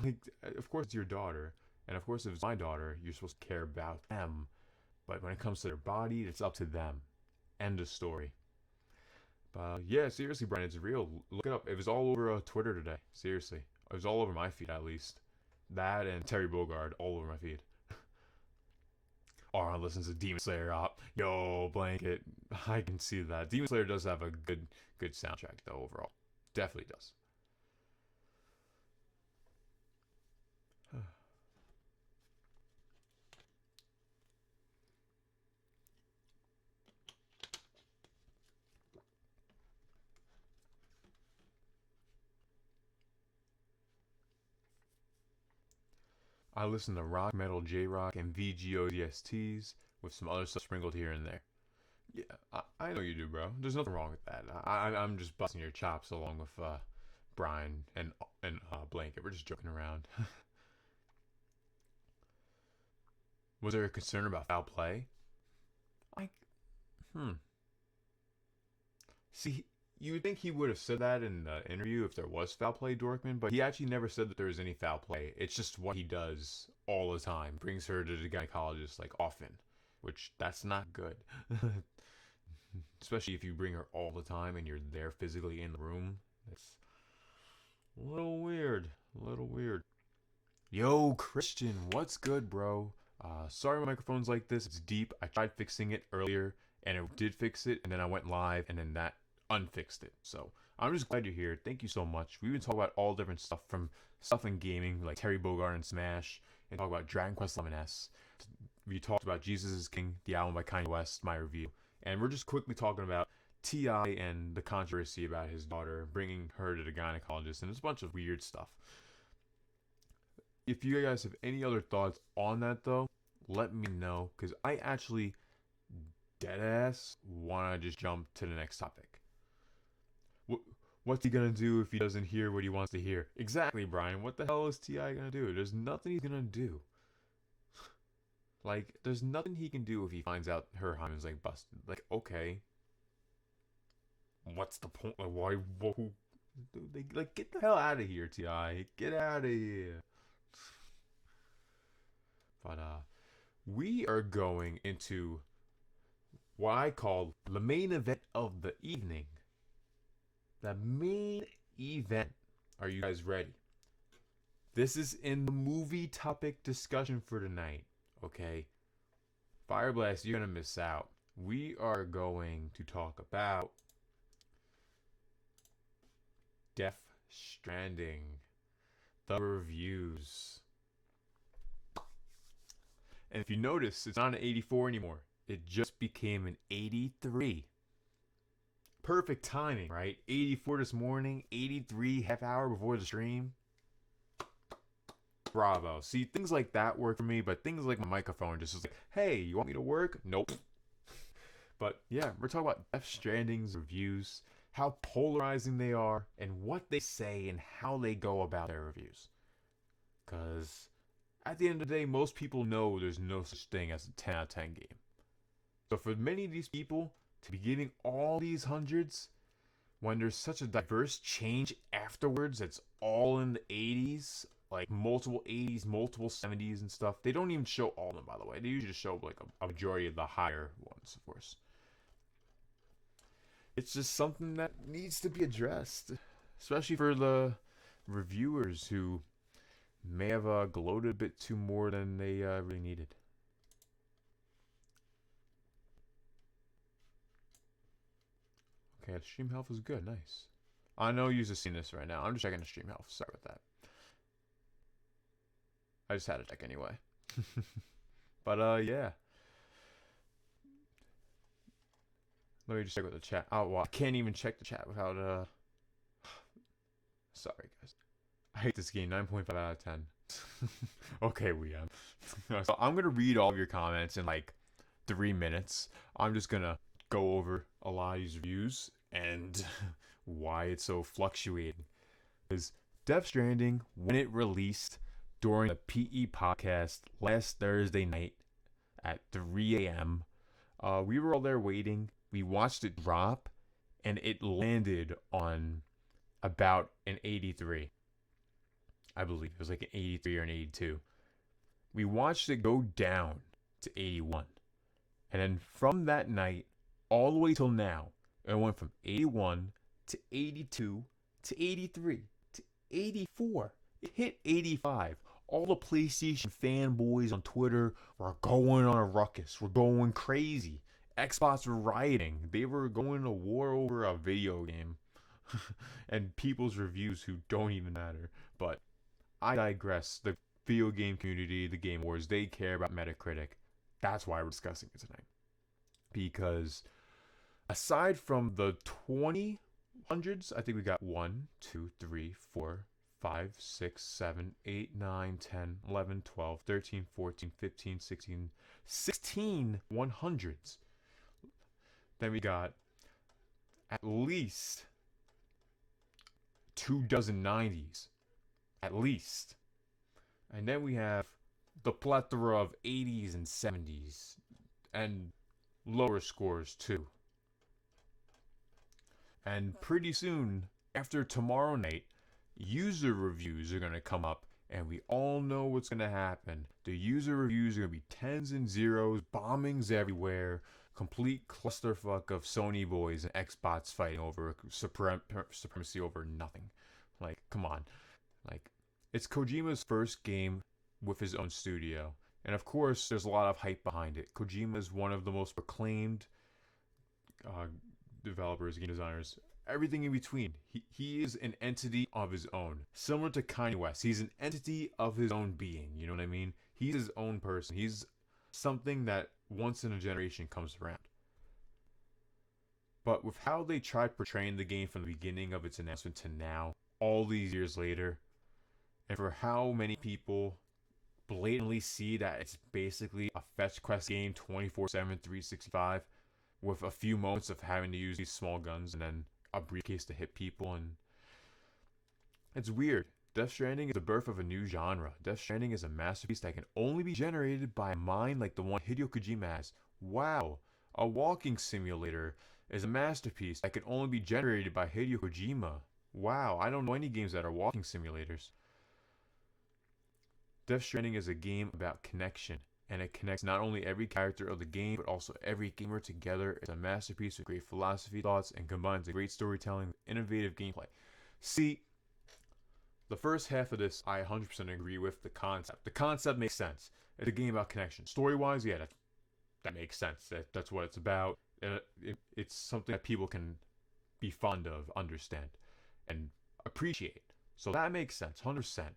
Like, of course it's your daughter. And of course if it's my daughter, you're supposed to care about them. But when it comes to their body, it's up to them. End of story. But yeah, seriously, Brian, it's real. Look it up. It was all over Twitter today. Seriously. It was all over my feed, at least. That and Terry Bogard, all over my feed. Aaron listens to Demon Slayer up. Yo, blanket. I can see that. Demon Slayer does have a good soundtrack, though, overall. Definitely does. I listen to rock, metal, J-rock, and VGODSTs with some other stuff sprinkled here and there. Yeah, I know you do, bro. There's nothing wrong with that. I'm just busting your chops along with Brian and Blanket. We're just joking around. Was there a concern about foul play? Like, See, you would think he would have said that in the interview if there was foul play, Dorkman, but he actually never said that there was any foul play. It's just what he does all the time. Brings her to the gynecologist, like, often. Which, that's not good. Especially if you bring her all the time and you're there physically in the room. It's a little weird. A little weird. Yo, Christian, what's good, bro? Sorry my microphone's like this. It's deep. I tried fixing it earlier, and it did fix it, and then I went live, and then that unfixed it. So I'm just glad you're here. Thank you so much. We've been talking about all different stuff, from stuff in gaming, like Terry Bogard and Smash, and talk about Dragon Quest XI. We talked about Jesus is King, the album by Kanye West, my review. And we're just quickly talking about T.I. and the controversy about his daughter, bringing her to the gynecologist, and there's a bunch of weird stuff. If you guys have any other thoughts on that, though, let me know, because I actually, deadass, want to just jump to the next topic. What's he going to do if he doesn't hear what he wants to hear? Exactly, Brian. What the hell is T.I. going to do? There's nothing he's going to do. Like, there's nothing he can do if he finds out her hymen's, like, busted. Like, okay. What's the point? Like, why? Like, get the hell out of here, T.I. Get out of here. But, we are going into what I call the main event of the evening. The main event. Are you guys ready? This is in the movie topic discussion for tonight. Okay? Fire Blast, you're going to miss out. We are going to talk about Death Stranding. The reviews. And if you notice, it's not an 84 anymore. It just became an 83. Perfect timing, right? 84 this morning, 83 half hour before the stream. Bravo. See, things like that work for me, but things like my microphone just is like, hey, you want me to work? Nope. But yeah, we're talking about Death Stranding's reviews, how polarizing they are, and what they say and how they go about their reviews. Because at the end of the day, most people know there's no such thing as a 10 out of 10 game. So for many of these people to be getting all these hundreds, when there's such a diverse change afterwards that's all in the 80s, like multiple 80s, multiple 70s and stuff. They don't even show all of them, by the way. They usually just show like a majority of the higher ones, of course. It's just something that needs to be addressed, especially for the reviewers who may have gloated a bit too more than they really needed. Okay, the stream health is good. Nice. I know you're just seeing this right now. I'm just checking the stream health. Sorry about that. I just had to check anyway. But yeah. Let me just check with the chat. Oh, well, I can't even check the chat without Sorry, guys. I hate this game. 9.5 out of 10. Okay, we am. So I'm gonna read all of your comments in like 3 minutes. I'm just gonna go over a lot of these reviews and why it's so fluctuating. Because Death Stranding, when it released during the PE podcast last Thursday night at 3 a.m., we were all there waiting. We watched it drop, and it landed on about an 83. I believe it was like an 83 or an 82. We watched it go down to 81. And then from that night all the way till now, it went from 81 to 82 to 83 to 84. It hit 85. All the PlayStation fanboys on Twitter were going on a ruckus. We're going crazy. Xbox were rioting. They were going to war over a video game. And people's reviews who don't even matter. But I digress. The video game community, the Game Wars, they care about Metacritic. That's why we're discussing it tonight. Because aside from the 2000s, I think we got 1, 2, 3, 4, 5, 6, 7, 8, 9, 10, 11, 12, 13, 14, 15, 16 100s. Then we got at least 24 90s. At least. And then we have the plethora of 80s and 70s. And lower scores too. And pretty soon, after tomorrow night, user reviews are going to come up. And we all know what's going to happen. The user reviews are going to be tens and zeros, bombings everywhere. Complete clusterfuck of Sony boys and Xbox fighting over supremacy over nothing. Like, come on. Like, it's Kojima's first game with his own studio. And of course, there's a lot of hype behind it. Kojima is one of the most proclaimed developers, game designers, everything in between. He is an entity of his own. Similar to Kanye West. He's an entity of his own being. You know what I mean? He's his own person. He's something that once in a generation comes around. But with how they tried portraying the game from the beginning of its announcement to now, all these years later, and for how many people blatantly see that it's basically a fetch quest game 24/7, 365, with a few moments of having to use these small guns and then a briefcase to hit people. And it's weird. Death Stranding is the birth of a new genre. Death Stranding is a masterpiece that can only be generated by a mind like the one Hideo Kojima has. Wow, a walking simulator is a masterpiece that can only be generated by Hideo Kojima. Wow, I don't know any games that are walking simulators. Death Stranding is a game about connection, and it connects not only every character of the game, but also every gamer together. It's a masterpiece with great philosophy, thoughts, and combines a great storytelling with innovative gameplay. See, the first half of this, I 100% agree with the concept. The concept makes sense. It's a game about connection. Story-wise, yeah, that makes sense. That's what it's about. It's something that people can be fond of, understand, and appreciate. So that makes sense, 100%.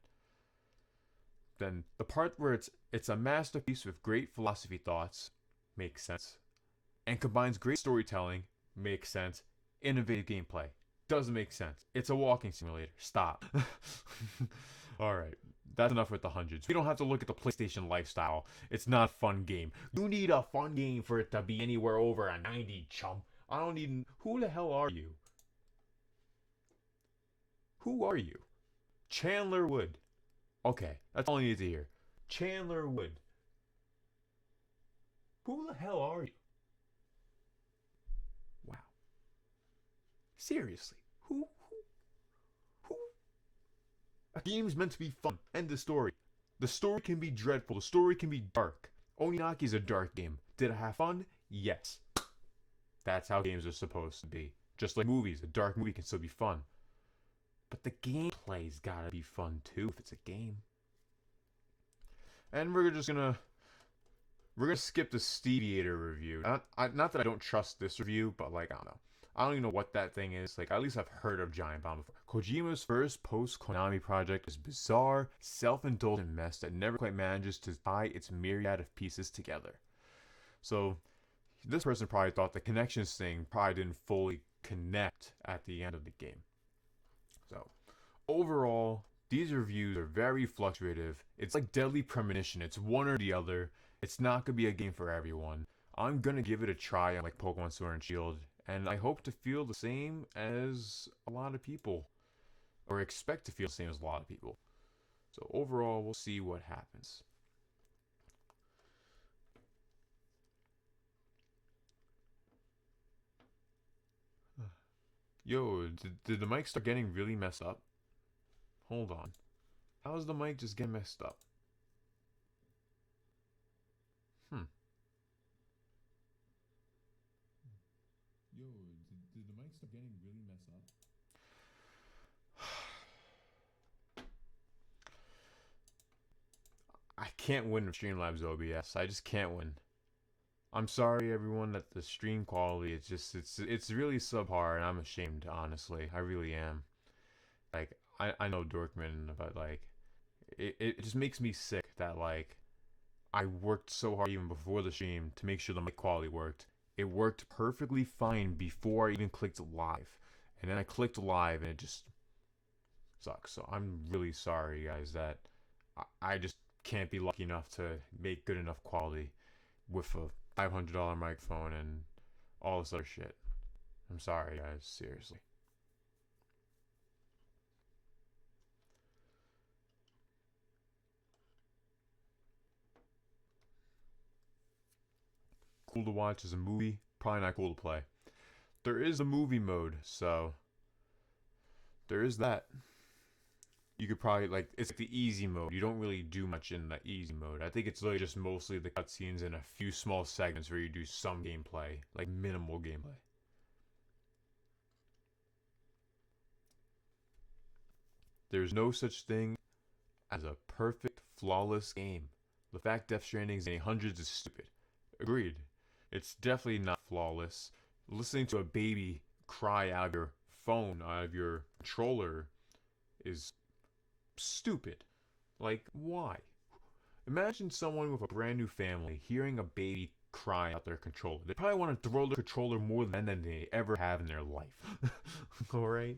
Then the part where it's a masterpiece with great philosophy thoughts makes sense, and combines great storytelling makes sense. Innovative gameplay doesn't make sense. It's a walking simulator. Stop. All right, that's enough with the hundreds. We don't have to look at the PlayStation lifestyle. It's not a fun game. You need a fun game for it to be anywhere over a 90, chump. I don't need. Who the hell are you? Who are you? Chandler Wood. Okay, that's all I need to hear. Chandler Wood. Who the hell are you? Wow. Seriously. Who? A game's meant to be fun. End the story. The story can be dreadful. The story can be dark. Oninaki's a dark game. Did I have fun? Yes. That's how games are supposed to be. Just like movies, a dark movie can still be fun. But the gameplay's gotta be fun too if it's a game. And we're gonna skip the Steviator review. Not that I don't trust this review, but like I don't know. I don't even know what that thing is. Like, at least I've heard of Giant Bomb before. Kojima's first post-Konami project is bizarre, self-indulgent mess that never quite manages to tie its myriad of pieces together. So, this person probably thought the connections thing probably didn't fully connect at the end of the game. So, overall, these reviews are very fluctuative. It's like Deadly Premonition. It's one or the other. It's not going to be a game for everyone. I'm going to give it a try on like Pokemon Sword and Shield. And I hope to feel the same as a lot of people. Or expect to feel the same as a lot of people. So overall, we'll see what happens. Yo, did the mic start getting really messed up? Hold on. How is the mic just getting messed up? Yo, did the mic start getting really messed up? I can't win with Streamlabs OBS. I just can't win. I'm sorry, everyone, that the stream quality it's really subpar, and I'm ashamed. Honestly, I really am. Like I know Dorkman, but like it just makes me sick that like I worked so hard even before the stream to make sure the mic quality worked. It worked perfectly fine before I even clicked live, and then I clicked live and it just sucks. So I'm really sorry, guys, that I just can't be lucky enough to make good enough quality with a $500 microphone and all this other shit. I'm sorry, guys. Seriously. Cool to watch as a movie, probably not cool to play. There is a movie mode, so there is that. You could probably like it's like the easy mode. You don't really do much in the easy mode. I think it's really just mostly the cutscenes and a few small segments where you do some gameplay, like minimal gameplay. There's no such thing as a perfect, flawless game. The fact Death Stranding is getting hundreds is stupid. Agreed. It's definitely not flawless. Listening to a baby cry out of your phone, out of your controller, is stupid. Like, why? Imagine someone with a brand new family hearing a baby cry out their controller. They probably want to throw the controller more than they ever have in their life. Alright?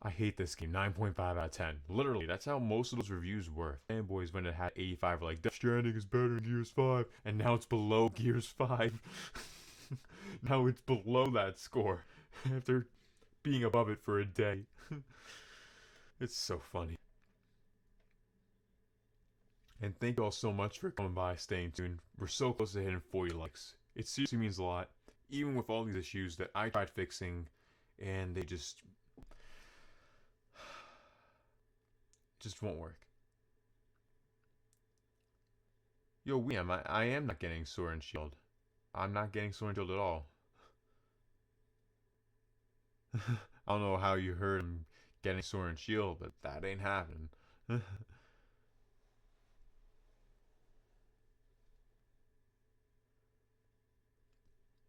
I hate this game. 9.5 out of 10. Literally, that's how most of those reviews were. Fanboys, when it had 85, were like, Death Stranding is better than Gears 5. And now it's below Gears 5. Now it's below that score. After being above it for a day. It's so funny. And thank you all so much for coming by, staying tuned. We're so close to hitting 40 likes. It seriously means a lot. Even with all these issues that I tried fixing, and they just won't work. Yo, I am not getting Sword and Shield. I'm not getting Sword and Shield at all. I don't know how you heard him getting Sword and Shield, but that ain't happening.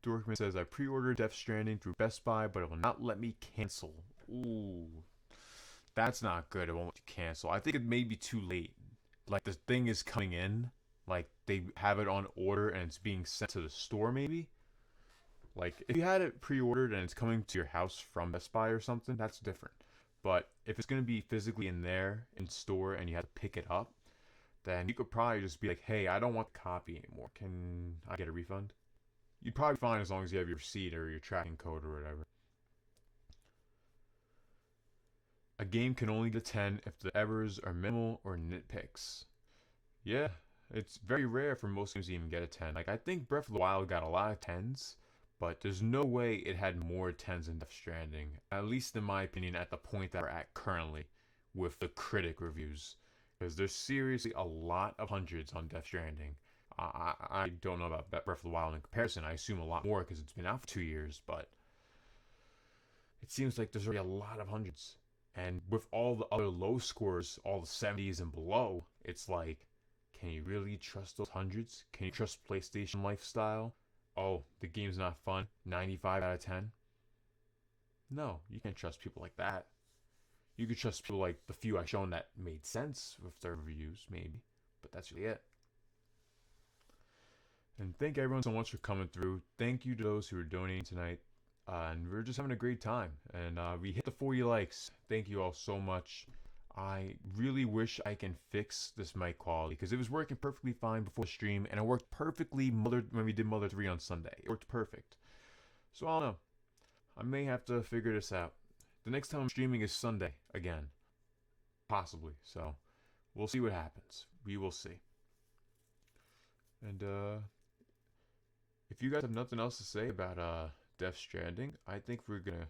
Dorkman says, I pre-ordered Death Stranding through Best Buy, but it will not let me cancel. Ooh. That's not good. It won't let you cancel. I think it may be too late. Like, the thing is coming in. Like, they have it on order and it's being sent to the store, maybe? Like, if you had it pre-ordered and it's coming to your house from Best Buy or something, that's different. But if it's going to be physically in there, in store, and you have to pick it up, then you could probably just be like, hey, I don't want the copy anymore. Can I get a refund? You'd probably be fine as long as you have your receipt or your tracking code or whatever. A game can only get a 10 if the errors are minimal or nitpicks. Yeah, it's very rare for most games to even get a 10. Like, I think Breath of the Wild got a lot of 10s, but there's no way it had more 10s than Death Stranding. At least in my opinion, at the point that we're at currently with the critic reviews. Because there's seriously a lot of hundreds on Death Stranding. I don't know about Breath of the Wild in comparison. I assume a lot more because it's been out for 2 years, but it seems like there's already a lot of hundreds. And with all the other low scores, all the 70s and below, it's like, can you really trust those hundreds? Can you trust PlayStation lifestyle? Oh, the game's not fun. 95 out of 10? No, you can't trust people like that. You could trust people like the few I've shown that made sense with their reviews, maybe. But that's really it. And thank everyone so much for coming through. Thank you to those who are donating tonight. And we're just having a great time. And we hit the 40 likes. Thank you all so much. I really wish I can fix this mic quality because it was working perfectly fine before the stream. And it worked perfectly when we did Mother 3 on Sunday. It worked perfect. So I don't know. I may have to figure this out. The next time I'm streaming is Sunday again. Possibly. So we'll see what happens. We will see. And if you guys have nothing else to say about Death Stranding, I think we're going to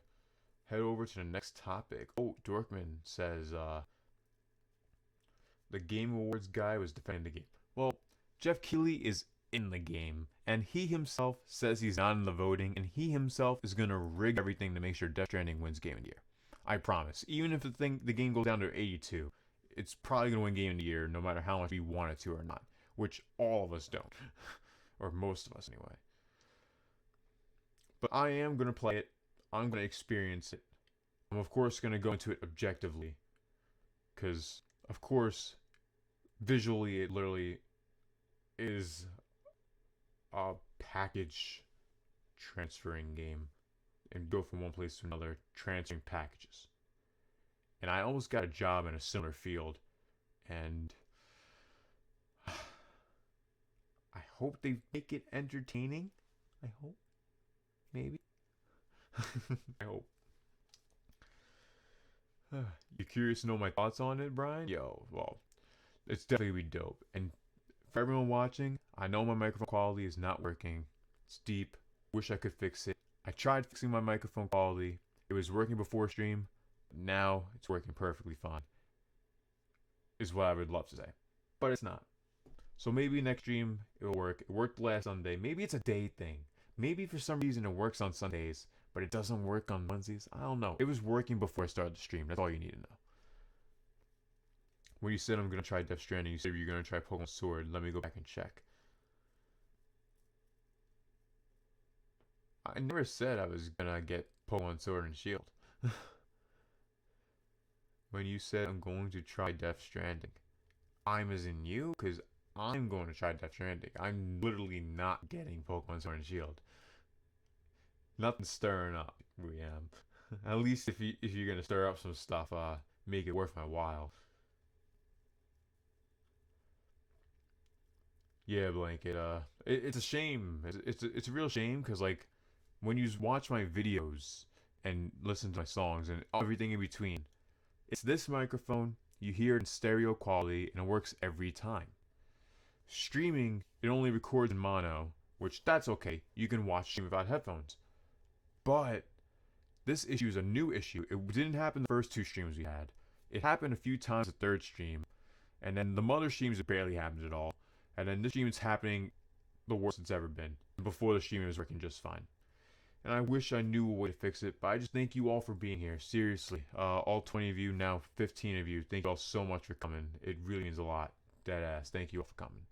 head over to the next topic. Oh, Dorkman says the Game Awards guy was defending the game. Well, Jeff Keighley is in the game, and he himself says he's not in the voting, and he himself is going to rig everything to make sure Death Stranding wins Game of the Year. I promise. Even if the game goes down to 82, it's probably going to win Game of the Year no matter how much we want it to or not, which all of us don't. Or most of us anyway. But I am going to play it. I'm going to experience it. I'm of course going to go into it objectively. Because, of course, visually it literally is a package transferring game. And go from one place to another, transferring packages. And I almost got a job in a similar field. And I hope they make it entertaining. I hope. Maybe. I hope. You curious to know my thoughts on it, Brian? Yo, well, it's definitely dope. And for everyone watching, I know my microphone quality is not working. It's deep. Wish I could fix it. I tried fixing my microphone quality. It was working before stream. Now it's working perfectly fine. Is what I would love to say. But it's not. So maybe next stream it'll work. It worked last Sunday. Maybe it's a day thing. Maybe for some reason it works on Sundays, but it doesn't work on Wednesdays. I don't know. It was working before I started the stream. That's all you need to know. When you said I'm going to try Death Stranding, you said you're going to try Pokemon Sword. Let me go back and check. I never said I was going to get Pokemon Sword and Shield. When you said I'm going to try Death Stranding, I'm as in you? Because I'm going to try Death Stranding. I'm literally not getting Pokemon Sword and Shield. Nothing stirring up. We am. At least if you're gonna stir up some stuff, make it worth my while. Yeah, Blanket. It's a shame. It's a real shame because like when you watch my videos and listen to my songs and everything in between, it's this microphone. You hear it in stereo quality and it works every time. Streaming, it only records in mono, which that's okay. You can watch stream without headphones. But this issue is a new issue. It didn't happen the first two streams we had. It happened a few times the third stream. And then the mother streams, it barely happened at all. And then this stream is happening the worst it's ever been. Before the stream, it was working just fine. And I wish I knew a way to fix it, but I just thank you all for being here. Seriously. All 20 of you, now 15 of you, thank you all so much for coming. It really means a lot. Deadass. Thank you all for coming.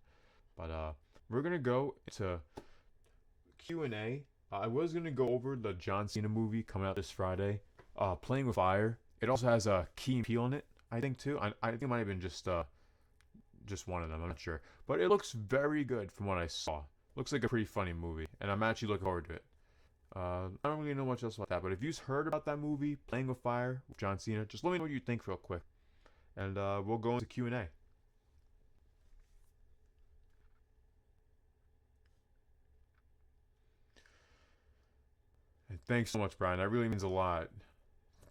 But we're going to go to Q&A. I was going to go over the John Cena movie coming out this Friday, Playing with Fire. It also has a Key and Peele in it, I think, too. I think it might have been just one of them. I'm not sure. But it looks very good from what I saw. Looks like a pretty funny movie, and I'm actually looking forward to it. I don't really know much else about that, but if you've heard about that movie, Playing with Fire, with John Cena, just let me know what you think real quick. And we'll go into Q&A. And thanks so much, Brian. That really means a lot.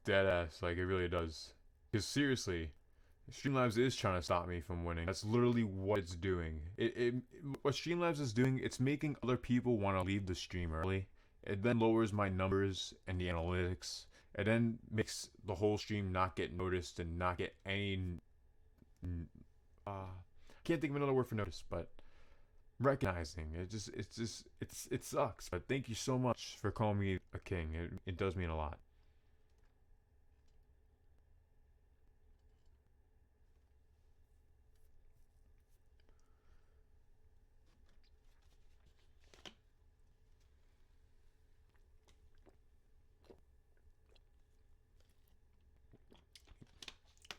Deadass, like it really does. Because seriously, Streamlabs is trying to stop me from winning. That's literally what it's doing. What Streamlabs is doing, it's making other people want to leave the stream early. It then lowers my numbers and the analytics. It then makes the whole stream not get noticed and not get any. Can't think of another word for notice, but recognizing. It sucks. But thank you so much for calling me a king. It does mean a lot.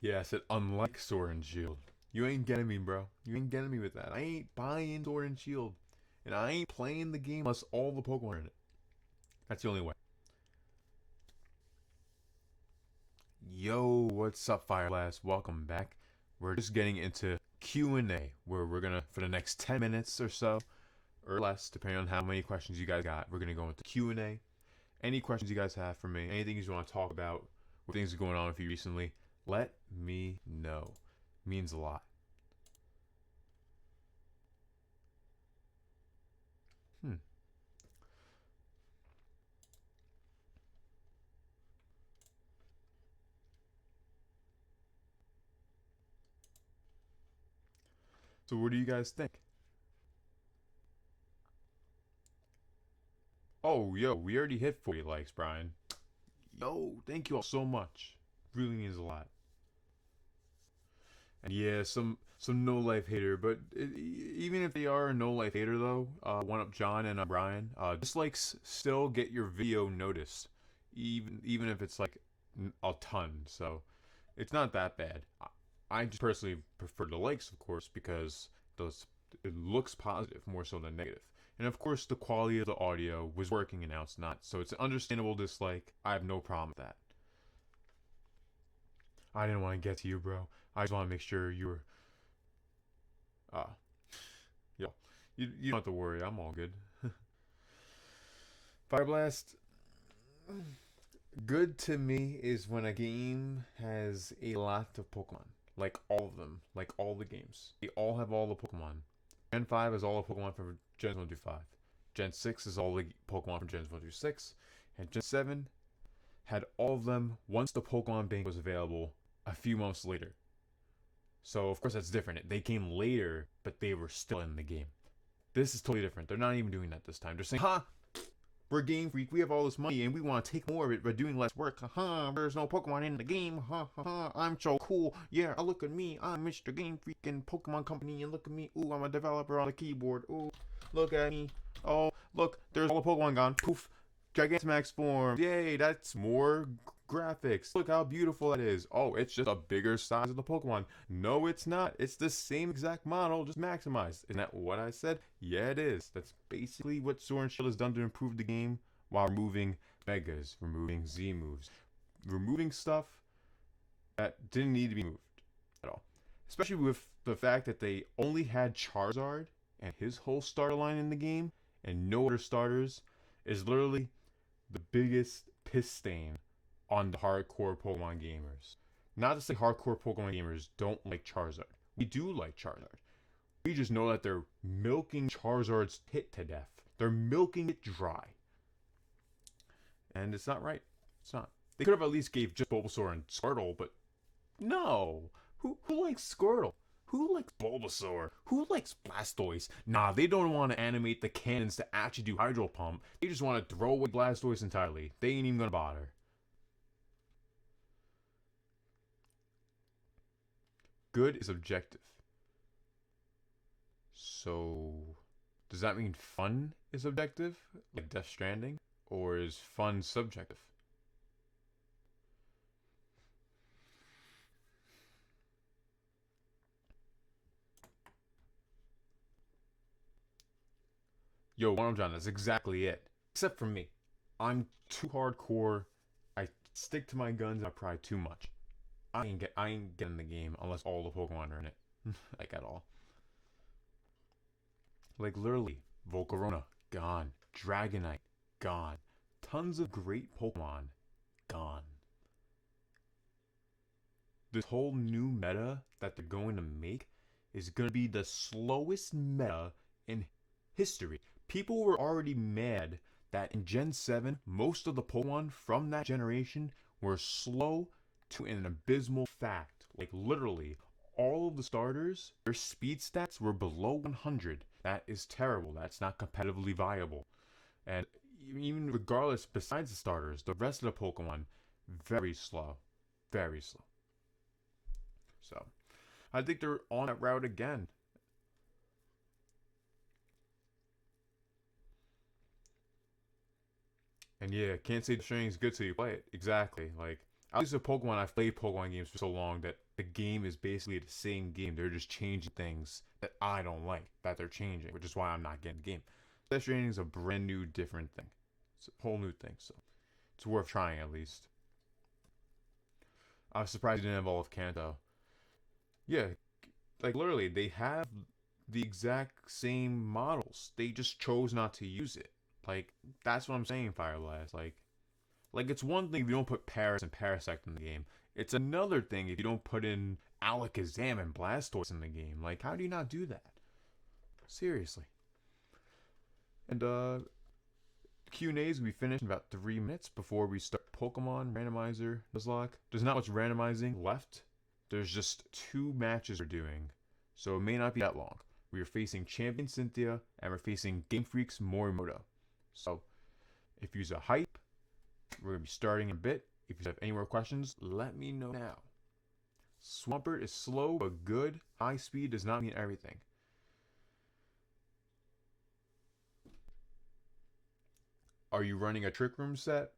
Yeah, I said unlike Sword and Shield. You ain't getting me, bro. You ain't getting me with that. I ain't buying Sword and Shield. And I ain't playing the game unless all the Pokemon are in it. That's the only way. Yo, what's up, Fire Blast? Welcome back. We're just getting into Q&A, where we're gonna, for the next 10 minutes or so, or less, depending on how many questions you guys got, we're gonna go into Q&A. Any questions you guys have for me, anything you want to talk about, what things are going on with you recently, let me know. Means a lot. So what do you guys think? Oh, yo, we already hit 40 likes, Brian. Yo, thank you all so much. Really means a lot. And yeah, some no life hater, but even if they are a no life hater though, one up John and Brian, dislikes still get your video noticed, even if it's like a ton. So it's not that bad. I just personally prefer the likes, of course, because it looks positive more so than negative. And of course, the quality of the audio was working and now it's not. So it's an understandable dislike. I have no problem with that. I didn't want to get to you, bro. I just want to make sure you were. Yo, you don't have to worry. I'm all good. Fire Blast. Good to me is when a game has a lot of Pokemon. Like all of them. Like all the games. They all have all the Pokemon. Gen 5 is all the Pokemon from Gens 1 through 5. Gen 6 is all the Pokemon from Gens 1 through 6. And Gen 7 had all of them once the Pokemon Bank was available a few months later. So, of course, that's different. They came later, but they were still in the game. This is totally different. They're not even doing that this time. They're saying, we're Game Freak. We have all this money, and we want to take more of it by doing less work. There's no Pokemon in the game. I'm so cool. Yeah, look at me. I'm Mr. Game Freak and Pokemon Company, and look at me. Ooh, I'm a developer on the keyboard. Ooh, look at me. Oh, look, there's all the Pokemon gone. Poof. Gigantamax form. Yay, that's more graphics. Look how beautiful that is. Oh, it's just a bigger size of the Pokemon. No, it's not. It's the same exact model, just maximized. Isn't that what I said? Yeah, it is. That's basically what Sword and Shield has done to improve the game while removing Megas, removing Z moves, removing stuff that didn't need to be moved at all. Especially with the fact that they only had Charizard and his whole starter line in the game and no other starters is literally the biggest piss stain on the hardcore Pokemon gamers. Not to say hardcore Pokemon gamers don't like Charizard. We do like Charizard. We just know that they're milking Charizard's hit to death. They're milking it dry. And it's not right. It's not. They could have at least gave just Bulbasaur and Squirtle, but no. Who likes Squirtle? Who likes Bulbasaur? Who likes Blastoise? Nah, they don't want to animate the cannons to actually do Hydro Pump. They just want to throw away Blastoise entirely. They ain't even gonna bother. Good is objective. So, does that mean fun is objective? Like Death Stranding? Or is fun subjective? Yo, One John, that's exactly it. Except for me. I'm too hardcore. I stick to my guns and I pry too much. I ain't getting the game unless all the Pokemon are in it. Like at all. Like literally, Volcarona, gone. Dragonite, gone. Tons of great Pokemon, gone. this whole new meta that they're going to make is going to be the slowest meta in history. People were already mad that in Gen 7, most of the Pokemon from that generation were slow to an abysmal fact. Like, literally, all of the starters, their speed stats were below 100. That is terrible. That's not competitively viable. And even regardless, besides the starters, the rest of the Pokemon, very slow. Very slow. So, I think they're on that route again. And yeah, can't say the Stranding is good till you play it. Exactly. Like, at least with Pokemon, I've played Pokemon games for so long that the game is basically the same game. They're just changing things that I don't like, that they're changing, which is why I'm not getting the game. Death Stranding is a brand new, different thing. It's a whole new thing, so it's worth trying at least. I was surprised they didn't have all of Kanto. Yeah, like literally, they have the exact same models. They just chose not to use it. Like, that's what I'm saying, Fire Blast. Like it's one thing if you don't put Paris and Parasect in the game. It's another thing if you don't put in Alakazam and Blastoise in the game. Like, how do you not do that? Seriously. And Q&A's will be finished in about 3 minutes before we start Pokemon Randomizer Nuzlocke. There's not much randomizing left. There's just 2 matches we're doing, so it may not be that long. We are facing Champion Cynthia, and we're facing Game Freak's Morimoto. So, if you're a hype, we're going to be starting in a bit. If you have any more questions, let me know now. Swampert is slow but good. High speed does not mean everything. Are you running a Trick Room set?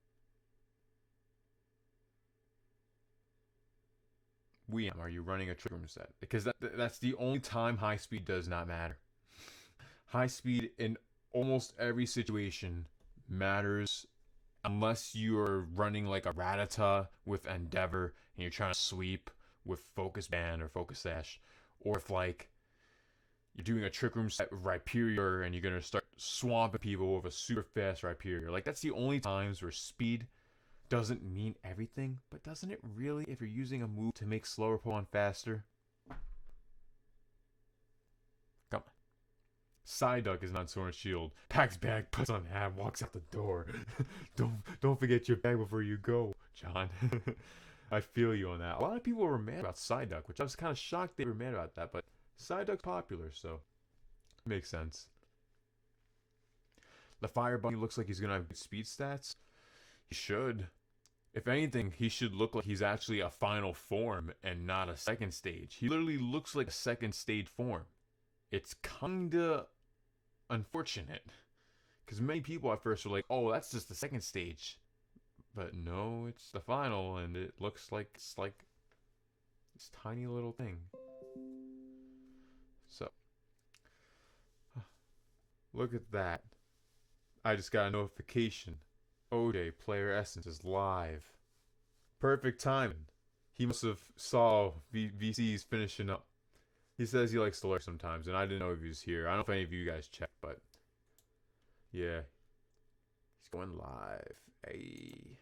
Are you running a Trick Room set? Because that's the only time high speed does not matter. High speed in almost every situation matters unless you're running like a Rattata with Endeavor and you're trying to sweep with Focus Band or Focus Sash, or if like you're doing a Trick Room set with Rhyperior and you're gonna start swamping people with a super fast Rhyperior. Like, that's the only times where speed doesn't mean everything, but doesn't it really if you're using a move to make slower Pokemon faster? Come on. Psyduck is not Sword and Shield. Packs bag, puts on hat, walks out the door. don't forget your bag before you go, John. I feel you on that. A lot of people were mad about Psyduck, which I was kind of shocked they were mad about that, but Psyduck's popular, so it makes sense. The Fire Bunny looks like he's gonna have good speed stats. He should. If anything, he should look like he's actually a final form and not a second stage. He literally looks like a second stage form. It's kinda unfortunate. Because many people at first were like, oh, that's just the second stage. But no, it's the final, and it looks like it's like this tiny little thing. So, look at that. I just got a notification. OJ Player Essence is live. Perfect timing. He must have saw V-CiPz finishing up. He says he likes to lurk sometimes, and I didn't know if he was here. I don't know if any of you guys checked, but yeah. He's going live. Hey.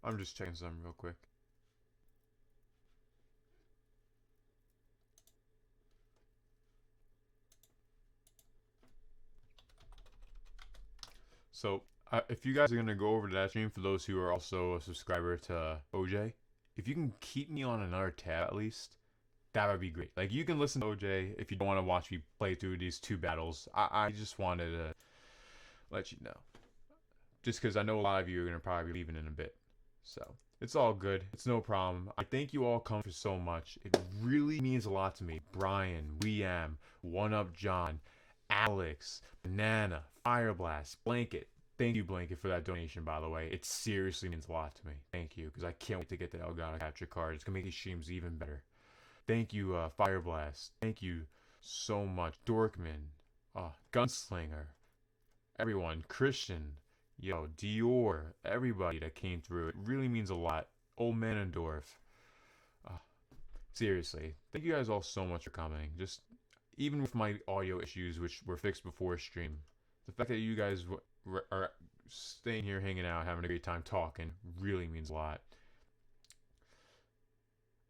I'm just checking something real quick. So, if you guys are going to go over to that stream, for those who are also a subscriber to OJ, if you can keep me on another tab at least, that would be great. Like, you can listen to OJ if you don't want to watch me play through these 2 battles. I just wanted to let you know. Just because I know a lot of you are going to probably be leaving in a bit. So, it's all good. It's no problem. I thank you all come for so much. It really means a lot to me. Brian, One Up John, Alex, Banana, Fireblast, Blanket. Thank you, Blanket, for that donation, by the way. It seriously means a lot to me. Thank you, because I can't wait to get the Elgato capture card. It's going to make these streams even better. Thank you, Fireblast. Thank you so much. Dorkman, Gunslinger, everyone, Christian, Dior, everybody that came through. It really means a lot. Old Manendorf. Seriously, thank you guys all so much for coming. Just, even with my audio issues, which were fixed before stream, the fact that you guys are staying here, hanging out, having a great time talking, really means a lot.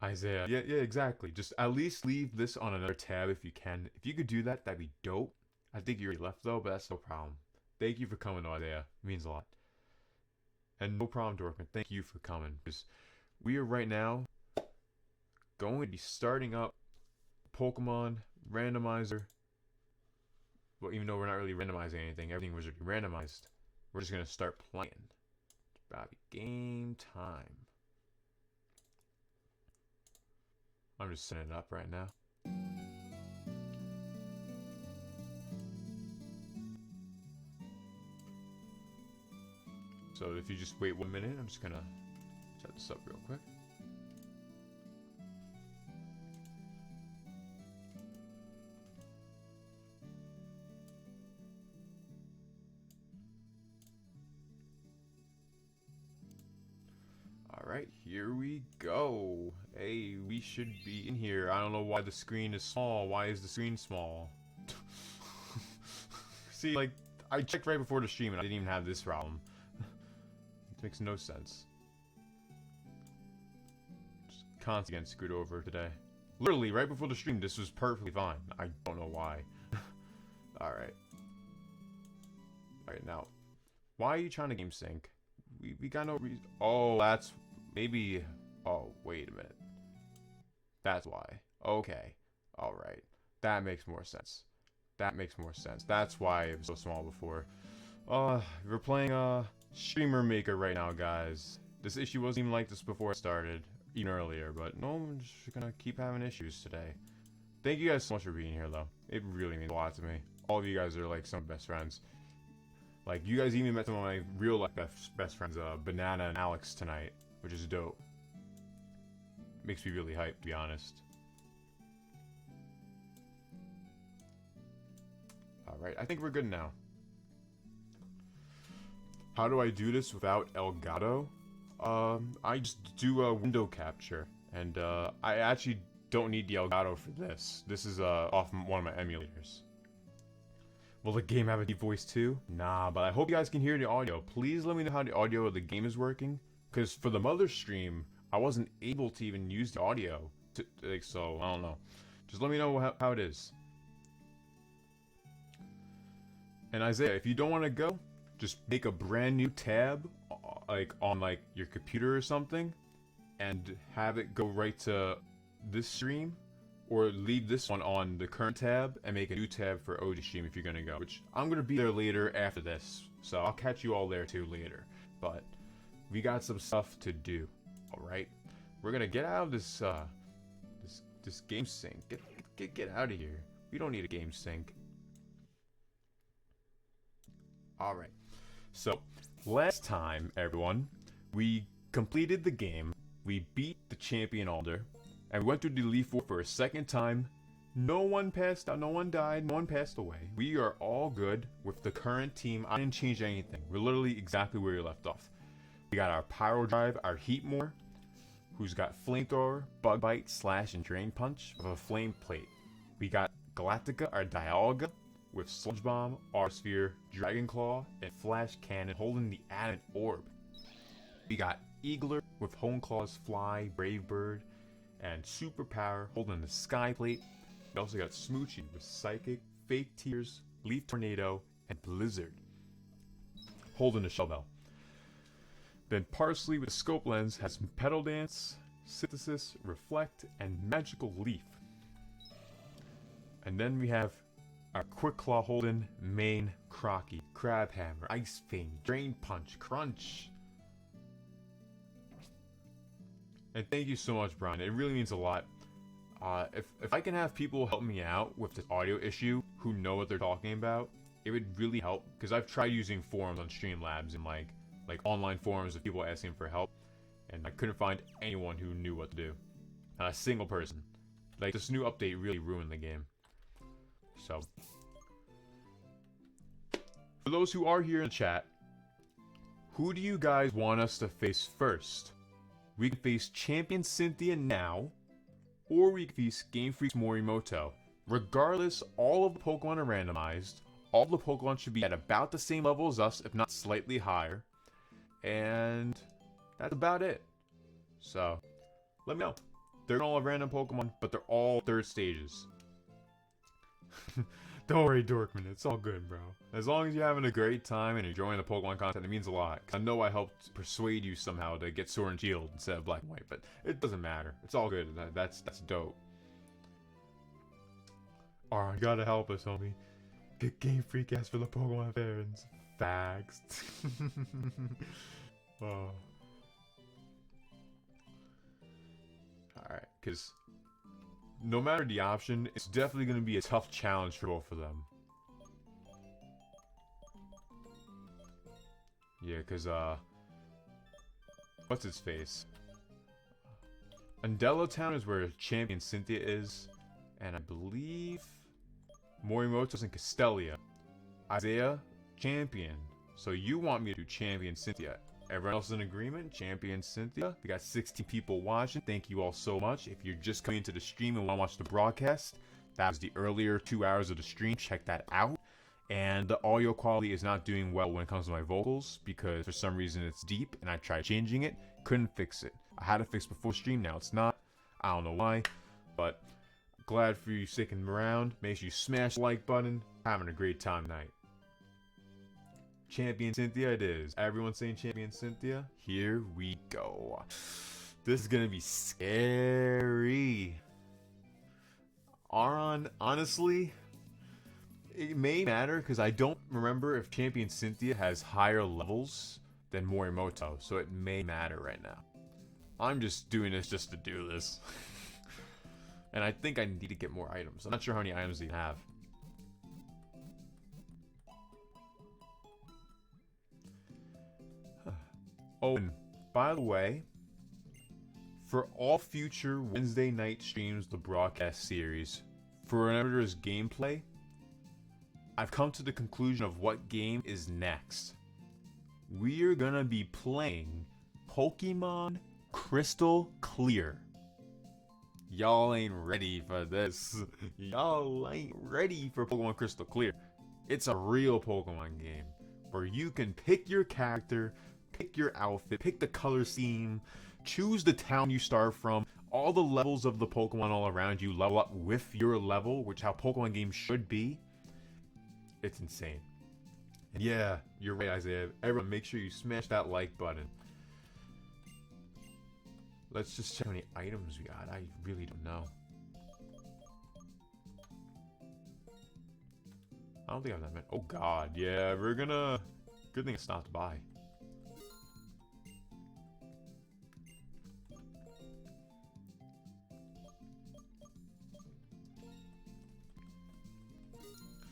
Isaiah, yeah, exactly. Just at least leave this on another tab if you can. If you could do that, that'd be dope. I think you already left though, but that's no problem. Thank you for coming, Isaiah. It means a lot. And no problem, Dorkman. Thank you for coming. Because we are right now going to be starting up Pokemon Randomizer. Well, even though we're not really randomizing anything, everything was already randomized. We're just going to start playing. It's about to be game time. I'm just setting it up right now. So if you just wait 1 minute, I'm just gonna set this up real quick. Alright, here we go. Hey, we should be in here. I don't know why the screen is small. Why is the screen small? See, like, I checked right before the stream and I didn't even have this problem. It makes no sense. Just constantly getting screwed over today. Literally, right before the stream, this was perfectly fine. I don't know why. Alright. Alright, now. Why are you trying to game sync? We got no reason. Oh, that's... Maybe... Oh, wait a minute. That's why. Okay. Alright. That makes more sense. That makes more sense. That's why it was so small before. We're playing, Streamer Maker right now, guys. This issue wasn't even like this before it started. Even earlier, but no, I'm just gonna keep having issues today. Thank you guys so much for being here, though. It really means a lot to me. All of you guys are, like, some best friends. Like, you guys even met some of my real life best friends, Banana and Alex tonight, which is dope. Makes me really hyped, to be honest. Alright, I think we're good now. How do I do this without Elgato? I just do a window capture, and I actually don't need the Elgato for this. This is off one of my emulators. Will the game have a deep voice too? Nah, but I hope you guys can hear the audio. Please let me know how the audio of the game is working, because for the mother stream, I wasn't able to even use the audio. So, I don't know. Just let me know how it is. And Isaiah, if you don't want to go, just make a brand new tab, like on like your computer or something, and have it go right to this stream, or leave this one on the current tab and make a new tab for OG stream if you're gonna go. Which I'm gonna be there later after this, so I'll catch you all there too later. But we got some stuff to do. All right, we're gonna get out of this this game sync. Get out of here. We don't need a game sync. All right. So, last time, everyone, we completed the game, we beat the champion Alder, and we went through the Elite Four for a second time. No one passed out, no one died, no one passed away. We are all good with the current team. I didn't change anything. We're literally exactly where we left off. We got our Pyro Drive, our Heatmore, who's got Flamethrower, Bug Bite, Slash, and Drain Punch with a Flame Plate. We got Galactica, our Dialga, with Sludge Bomb, R-Sphere, Dragon Claw, and Flash Cannon holding the Adamant Orb. We got Eagler with Hone Claws, Fly, Brave Bird, and Superpower holding the Sky Plate. We also got Smoochie with Psychic, Fake Tears, Leaf Tornado, and Blizzard holding the Shell Bell. Then Parsley with Scope Lens has Petal Dance, Synthesis, Reflect, and Magical Leaf. And then we have our Quick Claw Holden, Main, Crocky, Crab Hammer, Ice Fang, Drain Punch, Crunch. And thank you so much, Brian. It really means a lot. If I can have people help me out with this audio issue who know what they're talking about, it would really help. Because I've tried using forums on Streamlabs and like online forums of people asking for help, and I couldn't find anyone who knew what to do. Not a single person. Like, this new update really ruined the game. So, for those who are here in the chat, who do you guys want us to face first? We can face Champion Cynthia now, or we can face Game Freak's Morimoto. Regardless, all of the Pokemon are randomized. All the Pokemon should be at about the same level as us, if not slightly higher. And that's about it. So, let me know. They're all random Pokemon, but they're all 3rd stages. Don't worry, Dorkman. It's all good, bro. As long as you're having a great time and enjoying the Pokemon content, it means a lot. I know I helped persuade you somehow to get Sword and Shield instead of Black and White, but it doesn't matter. It's all good. That's dope. Oh, you gotta help us, homie. Get Game Freak ass for the Pokemon fans. Facts. Oh. Alright, because no matter the option, it's definitely going to be a tough challenge for both of them. Yeah, because, what's his face? Undella Town is where Champion Cynthia is, and I believe Morimoto's in Castelia. Isaiah, Champion. So you want me to do Champion Cynthia. Everyone else is in agreement? Champion Cynthia. We got 16 people watching. Thank you all so much. If you're just coming into the stream and want to watch the broadcast, that was the earlier 2 hours of the stream. Check that out. And the audio quality is not doing well when it comes to my vocals because for some reason it's deep and I tried changing it. Couldn't fix it. I had it fixed before stream. Now it's not. I don't know why. But glad for you sticking around. Make sure you smash the like button. Having a great time tonight. Champion Cynthia it is. Everyone saying Champion Cynthia? Here we go. This is gonna be scary. Aron, honestly, it may matter because I don't remember if Champion Cynthia has higher levels than Morimoto, so it may matter right now. I'm just doing this just to do this. And I think I need to get more items. I'm not sure how many items they have. Oh, and by the way, for all future Wednesday night streams, the broadcast series, for whenever there's gameplay, I've come to the conclusion of what game is next. We're gonna be playing Pokemon Crystal Clear. Y'all ain't ready for this. Y'all ain't ready for Pokemon Crystal Clear. It's a real Pokemon game where you can pick your character, pick your outfit, pick the color scheme, choose the town you start from, all the levels of the Pokemon all around you level up with your level, which how Pokemon games should be. It's insane. And yeah, you're right, Isaiah. Everyone, make sure you smash that like button. Let's just check how many items we got. I really don't know. I don't think I have that many. Oh god, yeah, we're gonna... Good thing I stopped by.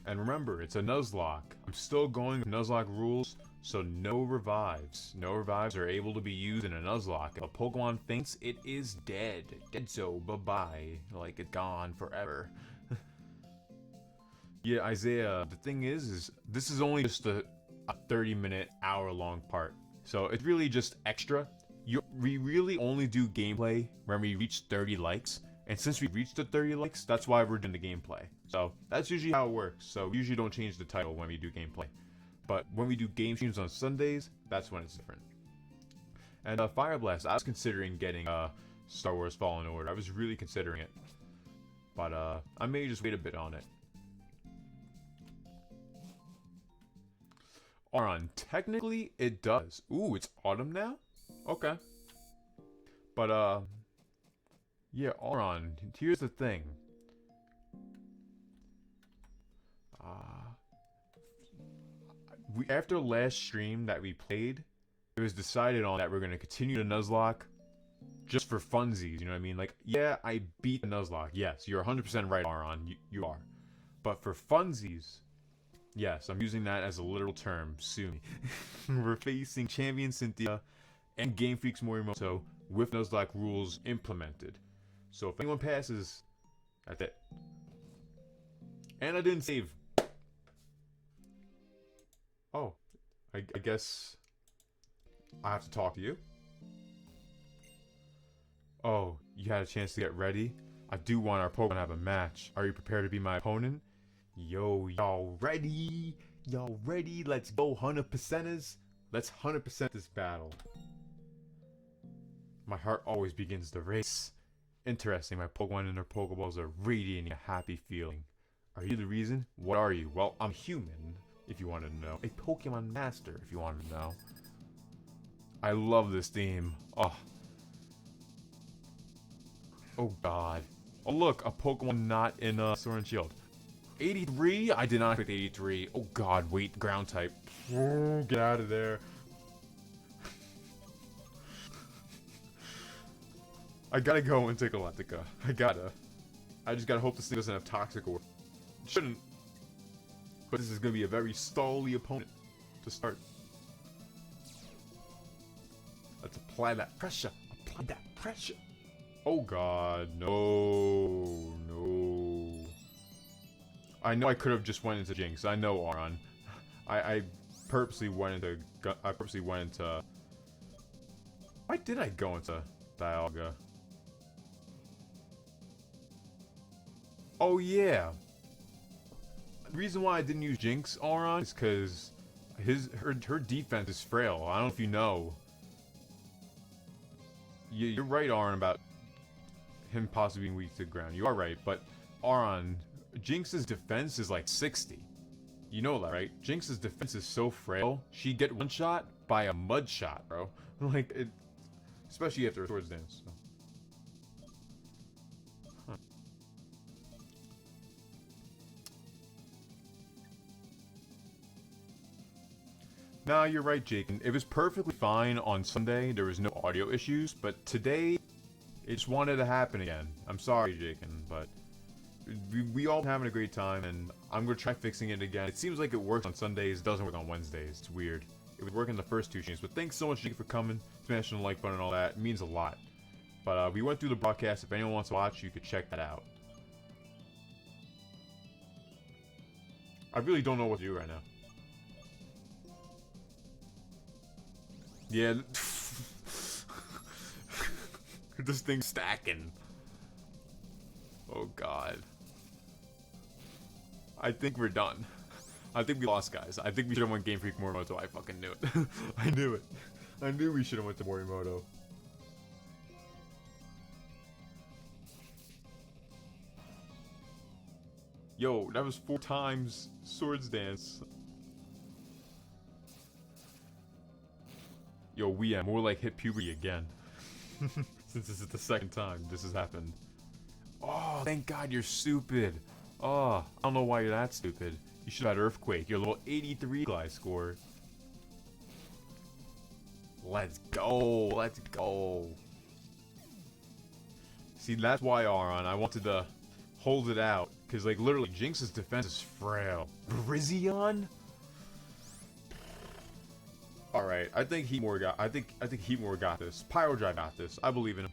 And remember, it's a Nuzlocke. I'm still going with Nuzlocke rules, so no revives. No revives are able to be used in a Nuzlocke. If a Pokemon faints, it is dead. Dead so, bye-bye. Like, it's gone forever. Yeah, Isaiah, the thing is this is only just a 30-minute, hour-long part. So it's really just extra. We really only do gameplay when we reach 30 likes. And since we reached the 30 likes, that's why we're doing the gameplay. So that's usually how it works. So we usually don't change the title when we do gameplay. But when we do game streams on Sundays, that's when it's different. And Fire Blast, I was considering getting Star Wars Fallen Order. I was really considering it. But I may just wait a bit on it. Aron, technically it does. Ooh, it's autumn now? Okay. But yeah, Aron, here's the thing. After last stream that we played, it was decided on that we're going to continue the Nuzlocke just for funsies, you know what I mean? Like, yeah, I beat the Nuzlocke. Yes, you're 100% right, Aron. You are. But for funsies, yes, I'm using that as a literal term, sue me. We're facing Champion Cynthia and Game Freak's Morimoto with Nuzlocke rules implemented. So if anyone passes, that's it. And I didn't save. Oh, I guess I have to talk to you. Oh, you had a chance to get ready? I do want our Pokemon to have a match. Are you prepared to be my opponent? Yo, y'all ready? Y'all ready? Let's go 100%ers. Let's 100% this battle. My heart always begins to race. Interesting, my Pokemon and their Pokeballs are radiating a happy feeling. Are you the reason? What are you? Well, I'm human, if you wanted to know. A Pokemon Master, if you wanted to know. I love this theme. Oh. Oh god. Oh look, a Pokemon not in Sword and Shield. 83? I did not expect 83. Oh god, wait, ground type. Oh, get out of there. I gotta go and take Galactica. I gotta. I just gotta hope this thing doesn't have Toxic or... It shouldn't. But this is gonna be a very stally opponent to start. Let's apply that pressure. Apply that pressure. Oh god, no, no. I know I could have just went into Jinx. I know, Auron. I purposely went into... Why did I go into Dialga? Oh yeah. The reason why I didn't use Jinx, Auron, is because her defense is frail. I don't know if you know. You're right, Auron, about him possibly being weak to the ground. You are right, but Auron, Jinx's defense is like 60. You know that, right? Jinx's defense is so frail. She get one shot by a mud shot, bro. Like it, especially after a Swords Dance. So. Huh. Nah, you're right, Jake. It was perfectly fine on Sunday. There was no audio issues, but today it just wanted to happen again. I'm sorry, Jake, but we all having a great time, and I'm gonna try fixing it again. It seems like it works on Sundays, doesn't work on Wednesdays. It's weird. It would work in the first two streams, but thanks so much, Jake, for coming, smashing the like button and all that. It means a lot. But we went through the broadcast. If anyone wants to watch, you could check that out. I really don't know what to do right now. Yeah. This thing's stacking. Oh god. I think we're done. I think we lost, guys. I think we should have went Game Freak Morimoto. I fucking knew it. I knew it. I knew we should have went to Morimoto. Yo, that was 4 times Swords Dance. Yo, we more like hit puberty again. Since this is the second time this has happened. Oh, thank God you're stupid. Oh, I don't know why you're that stupid. You should have had Earthquake. Your level 83 glide score. Let's go. Let's go. See, that's why, Auron, I wanted to hold it out. Because, like, literally, Jinx's defense is frail. Brizion? Alright, I think Heatmore got Heatmore got this. Pyrodrive got this. I believe in him.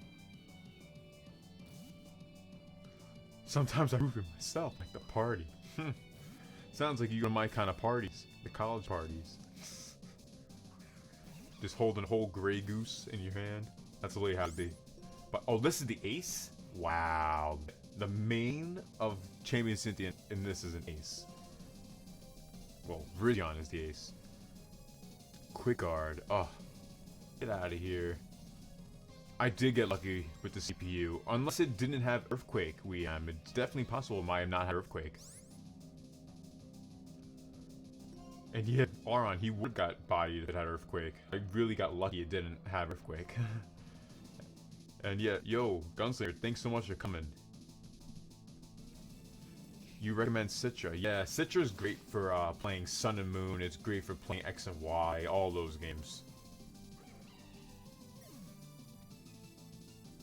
Sometimes I root for myself, like the party. Sounds like you go to my kind of parties. The college parties. Just holding a whole Grey Goose in your hand. That's the way how to be. But oh, this is the ace? Wow. The main of Champion Cynthia in this is an ace. Well, Viridion is the ace. Quick Guard. Oh, get out of here. I did get lucky with the CPU. Unless it didn't have Earthquake, it's definitely possible it might have not had Earthquake. And yet, Auron, he would have got bodied if it had Earthquake. I really got lucky it didn't have Earthquake. And yet, yo, Gunslinger, thanks so much for coming. You recommend Citra? Yeah, Citra is great for playing Sun and Moon. It's great for playing X and Y, all those games.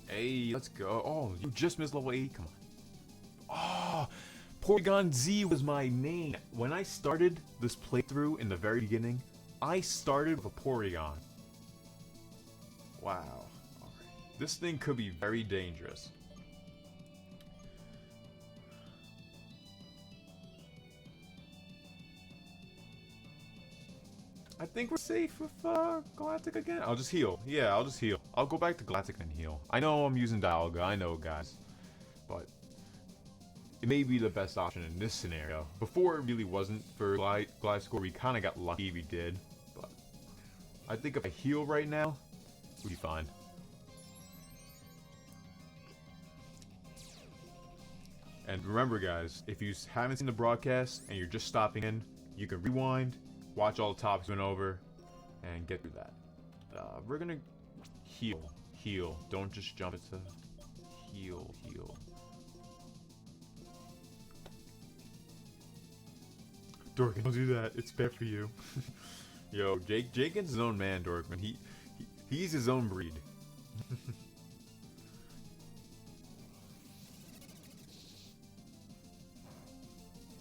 Hey, let's go. Oh, you just missed level 8. Come on. Oh, Porygon Z was my main. When I started this playthrough in the very beginning, I started with a Porygon. Wow. Alright. This thing could be very dangerous. I think we're safe with Galactic again. I'll just heal. Yeah, I'll just heal. I'll go back to Galactic and heal. I know I'm using Dialga. I know, guys. but it may be the best option in this scenario. Before it really wasn't for glide score. We kind of got lucky we did, but I think if I heal right now, we'll be fine. And remember guys, if you haven't seen the broadcast and you're just stopping in, you can rewind, watch all the topics we went over, and get through that. We're gonna heal. Don't just jump into heal. Dorkin, don't do that. It's bad for you. Yo, Jaken's his own man, Dorkman. He's his own breed.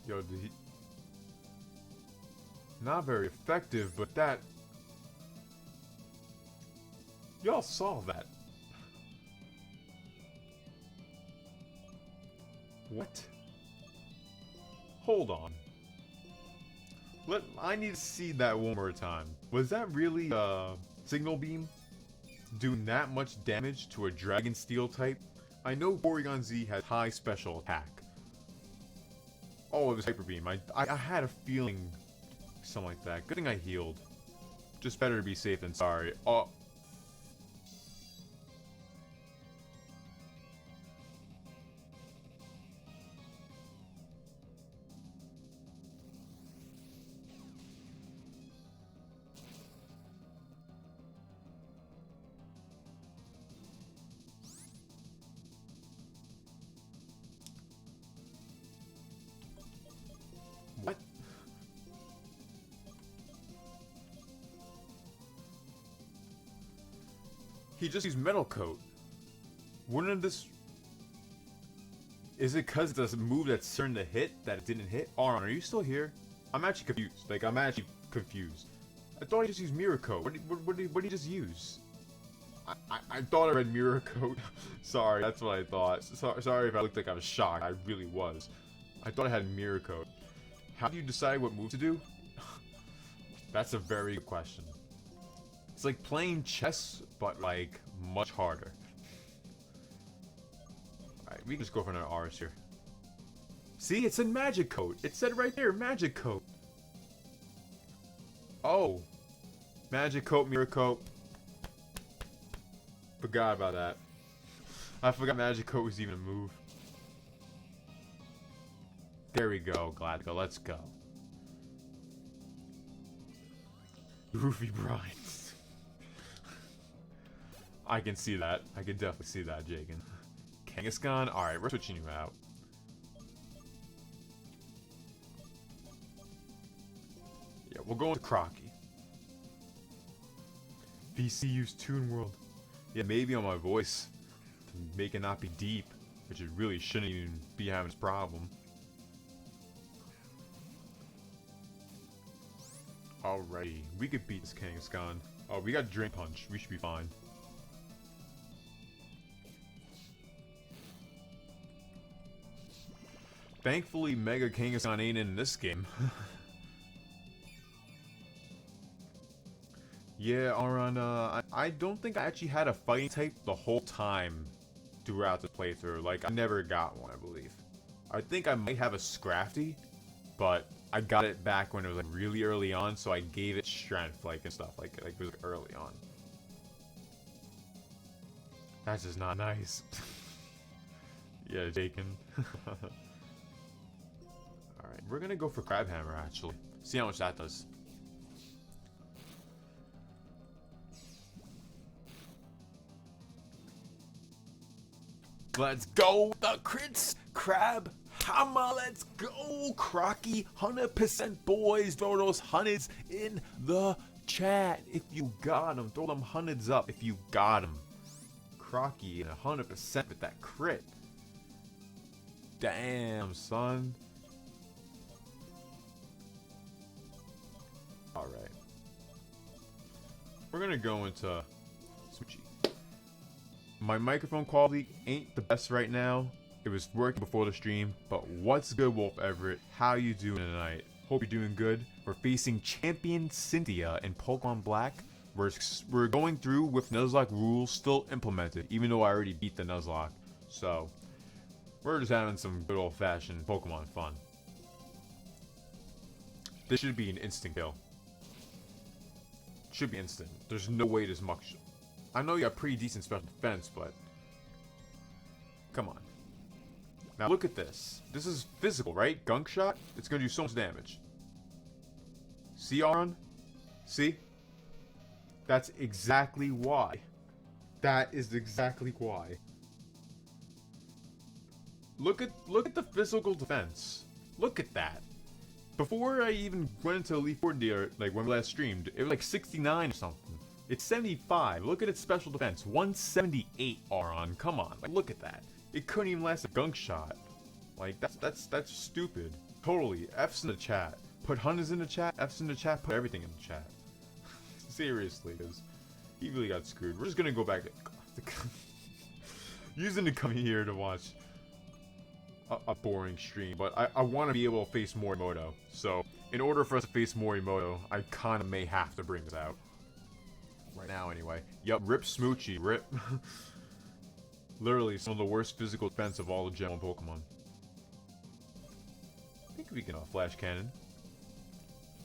Yo, did he... Not very effective, but that... Y'all saw that. What? Hold on. I need to see that one more time. Was that really signal beam doing that much damage to a Dragon Steel type? I know Porygon Z has high special attack. Oh, it was Hyper Beam. I had a feeling something like that. Good thing I healed. Just better to be safe than sorry. Oh. What? He just used Metal Coat. Wouldn't this... Is it because it's a move that's certain to hit that it didn't hit? Aron, are you still here? I'm actually confused. Like, I'm actually confused. I thought he just used Mirror Coat. What did he just use? I thought I read Mirror Coat. Sorry, that's what I thought. Sorry if I looked like I was shocked. I really was. I thought I had Mirror Coat. How do you decide what move to do? That's a very good question. It's like playing chess, but like much harder. Alright, we can just go for another R's here. See, it said Magic Coat. It said right there, Magic Coat. Oh. Magic Coat, Mirror Coat. Forgot about that. I forgot Magic Coat was even a move. There we go, Gladko. Let's go. Roofy Brines. I can see that. I can definitely see that, Jagan. Kangaskhan? Alright, we're switching you out. Yeah, we'll go into Crocky. VCU's Toon World. Yeah, maybe on my voice to make it not be deep, which it really shouldn't even be having this problem. Alrighty, we could beat this Kangaskhan. Oh, we got Drain Punch. We should be fine. Thankfully, Mega Kangaskhan ain't in this game. Yeah, Aron, I don't think I actually had a fighting type the whole time throughout the playthrough. Like, I never got one, I believe. I think I might have a Scrafty, but I got it back when it was like really early on, so I gave it strength, like, and stuff, like it was early on. That's just not nice. Yeah, Jaken. Alright, we're gonna go for Crabhammer, actually. See how much that does. Let's go, the crits, Crab Hammer, let's go, Crocky, 100% boys, throw those hundreds in the chat if you got them, throw them hundreds up if you got them. Crocky, 100% with that crit. Damn, son. Alright. We're gonna go into Switchy. My microphone quality ain't the best right now. It was working before the stream, but what's good, Wolf Everett? How you doing tonight? Hope you're doing good. We're facing Champion Cynthia in Pokemon Black. We're going through with Nuzlocke rules still implemented, even though I already beat the Nuzlocke. So, We're just having some good old-fashioned Pokemon fun. This should be an instant kill. Should be instant. There's no way this much. I know you got pretty decent special defense, but come on. Now look at this. This is physical, right? Gunk shot. It's gonna do so much damage. See, Aron? See? That's exactly why. That is exactly why. Look at the physical defense. Look at that. Before I even went into Elite Four, like when we last streamed, it was like 69 or something. It's 75. Look at its special defense. 178, Aron. Come on. Like, look at that. It couldn't even last a gunk shot. Like, that's stupid. Totally. F's in the chat. Put Hunters in the chat. F's in the chat. Put everything in the chat. Seriously, because he really got screwed. We're just gonna go back to using to come here to watch a boring stream, but I want to be able to face Morimoto. So, in order for us to face Morimoto, I kind of may have to bring this out. Right now, anyway. Yup, rip Smoochie, rip. Literally, some of the worst physical defense of all the Gen 1 Pokemon. I think we can Flash Cannon.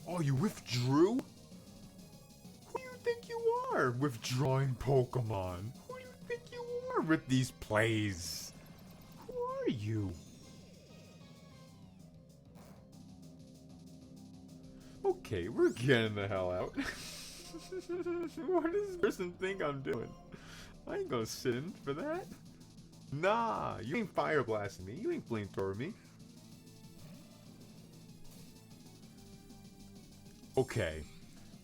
Oh, you withdrew? Who do you think you are, withdrawing Pokemon? Who do you think you are with these plays? Who are you? Okay, we're getting the hell out. What does this person think I'm doing? I ain't gonna sit in for that. Nah, you ain't fire blasting me. You ain't flamethrowing me. Okay,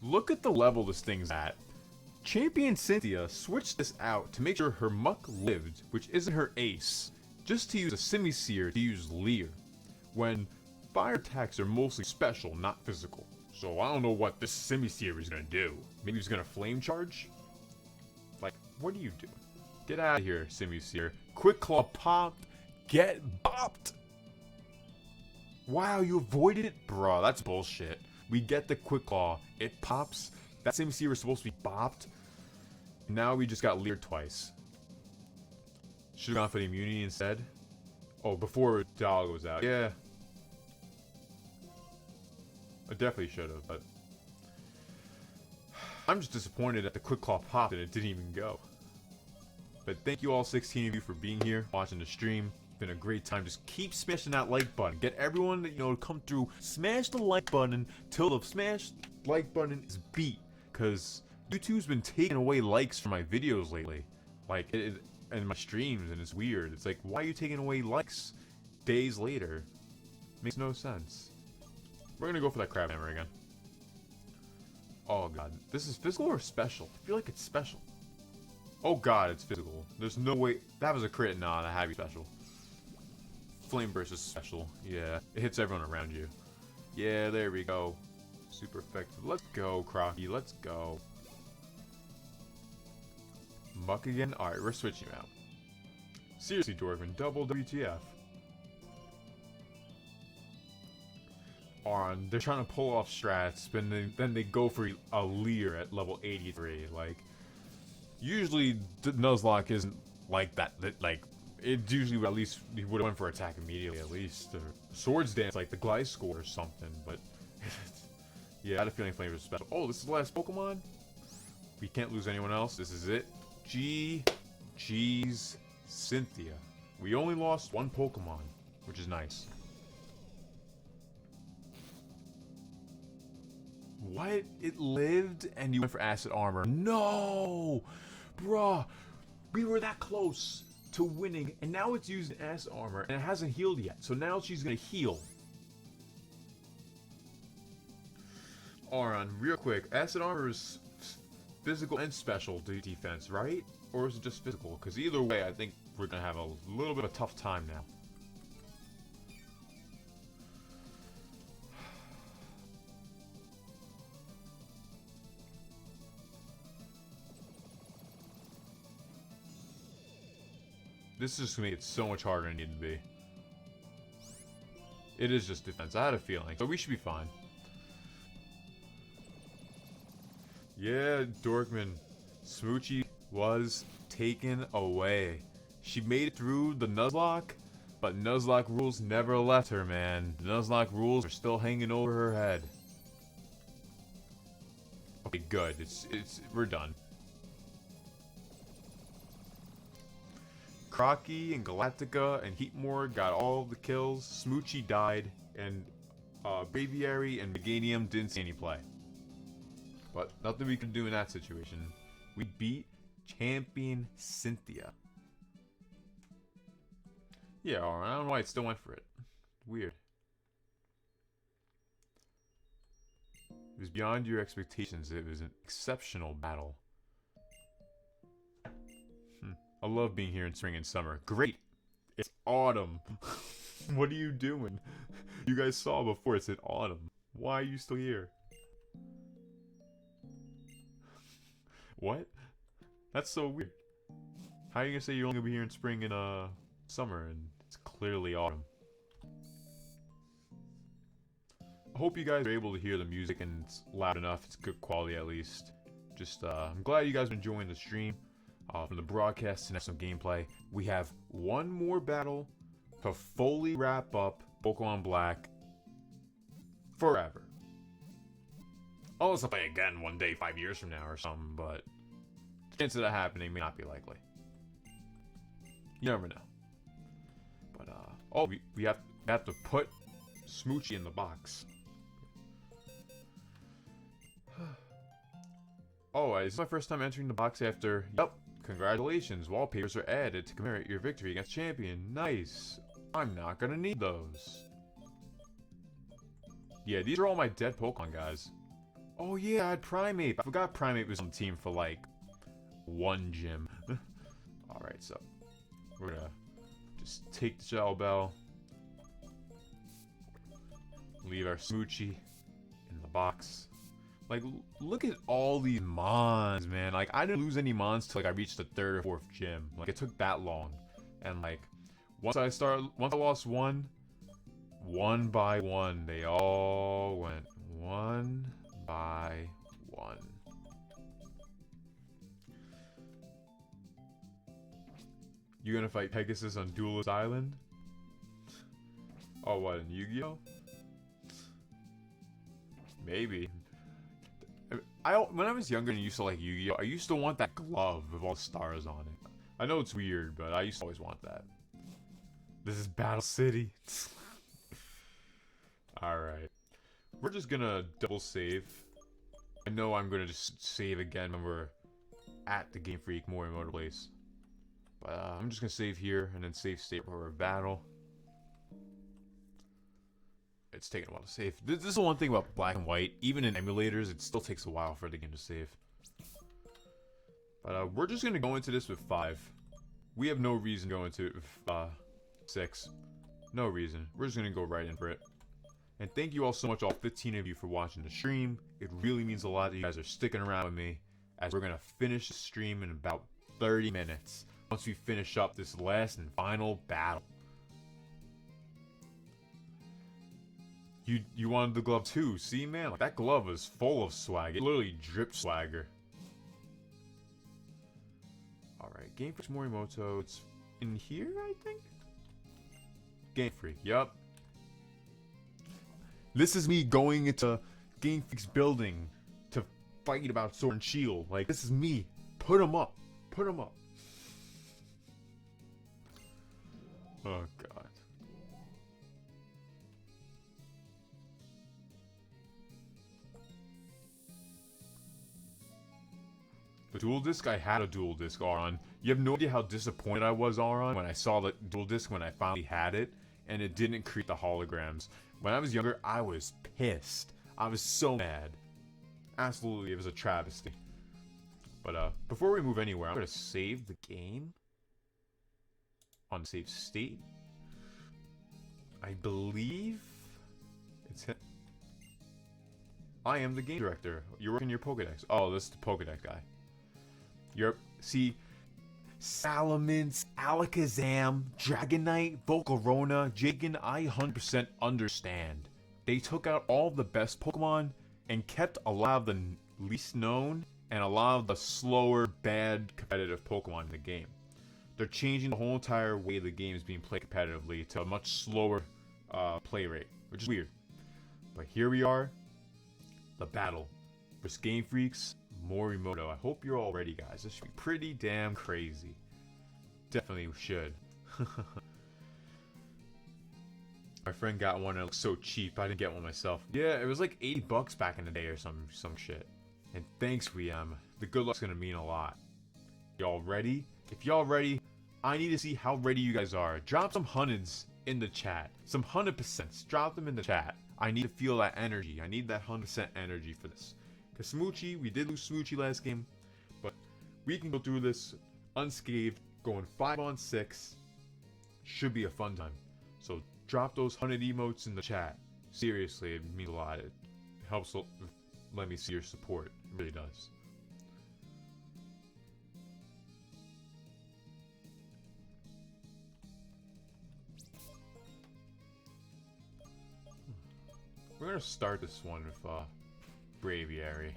look at the level this thing's at. Champion Cynthia switched this out to make sure her Muck lived, which isn't her ace, just to use a Simisear to use Leer, when fire attacks are mostly special, not physical. So I don't know what this Simisear is gonna do. Maybe he's gonna flame charge? Like, what are you doing? Get out of here, Simisear. Quick Claw popped. Get bopped! Wow, you avoided it? Bruh, that's bullshit. We get the Quick Claw. It pops. That Simisear was supposed to be bopped. Now we just got Leered twice. Should've gone for the immunity instead. Oh, before Dog was out. Yeah. I definitely should have, but I'm just disappointed that the Quick Claw popped and it didn't even go. But thank you all 16 of you for being here, watching the stream. It's been a great time. Just keep smashing that like button. Get everyone that you know to come through. Smash the like button till the smash like button is beat. Cause YouTube's been taking away likes from my videos lately. Like and my streams, and it's weird. It's like, why are you taking away likes days later? Makes no sense. We're gonna go for that Crab Hammer again. Oh god. This is physical or special? I feel like it's special. Oh god, it's physical. There's no way. That was a crit. Nah, that had to be special. Flame Burst is special. Yeah. It hits everyone around you. Yeah, there we go. Super effective. Let's go, Crocky. Let's go. Muck again? Alright, we're switching you out. Seriously, Dorkman. Double WTF. On, they're trying to pull off strats, but then they go for a Leer at level 83. Like, usually the Nuzlocke isn't like that. Like, it usually at least you would have went for attack immediately at least. Or Swords Dance like the Gliscor or something. But yeah, I had a feeling Flame was special. Oh, this is the last Pokemon. We can't lose anyone else. This is it. GG's Cynthia. We only lost one Pokemon, which is nice. What? It lived and you went for Acid Armor. No! Bruh. We were that close to winning and now it's using Acid Armor and it hasn't healed yet. So now she's gonna heal. Aron, real quick. Acid Armor is physical and special defense, right? Or is it just physical? Because either way, I think we're gonna have a little bit of a tough time now. This is just gonna make it so much harder than it needed to be. It is just defense. I had a feeling. So we should be fine. Yeah, Dorkman. Smoochie was taken away. She made it through the Nuzlocke, But Nuzlocke rules never left her, man. Nuzlocke rules are still hanging over her head. Okay, good. We're done. Crocky and Galactica and Heatmore got all the kills. Smoochie died, and Braviary and Meganium didn't see any play. But nothing we can do in that situation. We beat Champion Cynthia. Yeah, I don't know why it still went for it. Weird. It was beyond your expectations. It was an exceptional battle. I love being here in spring and summer. Great! It's autumn. What are you doing? You guys saw before it said autumn. Why are you still here? What? That's so weird. How are you gonna say you're only gonna be here in spring and summer and it's clearly autumn? I hope you guys are able to hear the music and it's loud enough. It's good quality at least. Just I'm glad you guys are enjoying the stream. From the broadcast to some gameplay. We have one more battle to fully wrap up Pokemon Black forever. Unless I play again one day 5 years from now or something, but the chance of that happening may not be likely. You never know. But oh, we have to put Smoochie in the box. Oh, is this my first time entering the box after? Yep. Congratulations, wallpapers are added to commemorate your victory against Champion. Nice. I'm not gonna need those. Yeah, these are all my dead Pokemon, guys. Oh yeah, I had Primeape. I forgot Primeape was on the team for like one gym. Alright, so we're gonna just take the Shadow Bell. Leave our Smoochie in the box. Like, look at all these mons, man. Like, I didn't lose any mons till, like, I reached the 3rd or 4th gym. Like, it took that long. And, like, once I lost one by one, they all went. One by one. You gonna fight Pegasus on Duelist Island? Oh, what, in Yu-Gi-Oh? Maybe. When I was younger and used to like Yu-Gi-Oh, I used to want that glove with all the stars on it. I know it's weird, but I used to always want that. This is Battle City. Alright. We're just gonna double save. I know I'm gonna just save again when we're at the Game Freak Morimoto place. But I'm just gonna save here and then save state for our battle. It's taking a while to save. This is the one thing about Black and White. Even in emulators, it still takes a while for the game to save. But we're just going to go into this with 5. We have no reason to go into it with 6. No reason. We're just going to go right in for it. And thank you all so much, all 15 of you, for watching the stream. It really means a lot that you guys are sticking around with me, as we're going to finish the stream in about 30 minutes. Once we finish up this last and final battle. You wanted the glove too, see man? Like, that glove was full of swag. It literally dripped swagger. Alright, Game Freak Morimoto. It's in here, I think? Game Freak, yup. This is me going into Game Freak's building to fight about Sword and Shield. Like, this is me. Put him up. Put him up. Oh, God. The dual disc, I had a dual disc Auron. You have no idea how disappointed I was, Auron, when I saw the dual disc when I finally had it, and it didn't create the holograms. When I was younger, I was pissed. I was so mad. Absolutely, it was a travesty. But before we move anywhere, I'm gonna save the game on save state. I believe it's him. I am the game director. You're working your Pokedex. Oh, this is the Pokedex guy. See, Salamence, Alakazam, Dragonite, Volcarona, Jagan, I 100% understand. They took out all the best Pokemon and kept a lot of the least known and a lot of the slower, bad, competitive Pokemon in the game. they're changing the whole entire way the game is being played competitively to a much slower play rate, which is weird. But here we are, the battle versus Game Freaks, Morimoto. I hope you're all ready, guys. This should be pretty damn crazy. Definitely should. My friend got one and it looked so cheap. I didn't get one myself. Yeah, it was like $80 back in the day or some shit. And thanks, VM. The good luck's gonna mean a lot. Y'all ready? If y'all ready, I need to see how ready you guys are. Drop some hundreds in the chat. Some 100%. Drop them in the chat. I need to feel that energy. I need that 100% energy for this. Because Smoochie, we did lose Smoochie last game. But we can go through this unscathed. Going 5-on-6. Should be a fun time. So drop those 100 emotes in the chat. Seriously, it means a lot. It helps let me see your support. It really does. We're gonna start this one with Braviary.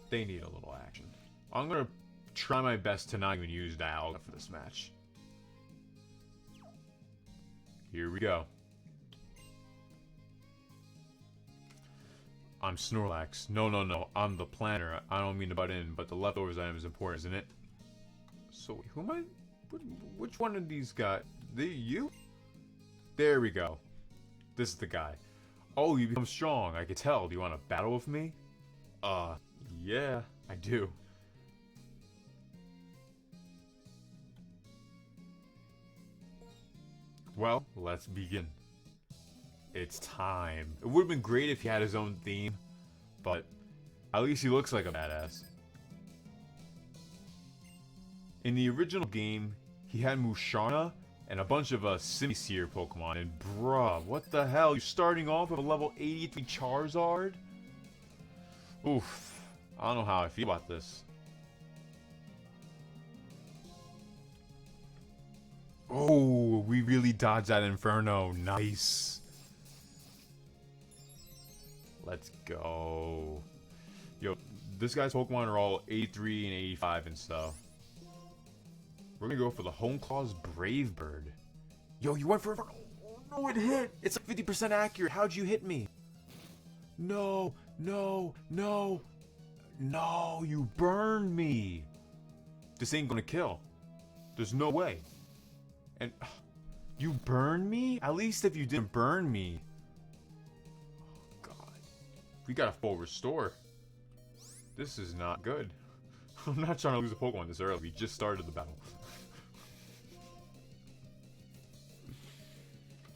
They need a little action. I'm gonna try my best to not even use Dialga for this match. Here we go. I'm Snorlax. No. I'm the planner. I don't mean to butt in, but the leftovers item is important, isn't it? So, who am I? Which one of these got? You? There we go. This is the guy. Oh, you become strong. I could tell. Do you want to battle with me? Yeah, I do. Well, let's begin. It's time. It would have been great if he had his own theme, but at least he looks like a badass. In the original game, he had Musharna and a bunch of Simisear Pokemon, and bruh, what the hell? You're starting off with a level 83 Charizard? Oof. I don't know how I feel about this. Oh, we really dodged that Inferno. Nice. Let's go. Yo, this guy's Pokemon are all 83 and 85 and stuff. We're gonna go for the Home Claw's Brave Bird. Yo, you went for Inferno. Oh, no, it hit. It's like 50% accurate. How'd you hit me? No, you burned me. This ain't gonna kill. There's no way. And you burned me? At least if you didn't burn me. Oh, God. We got a full restore. This is not good. I'm not trying to lose a Pokemon this early. We just started the battle.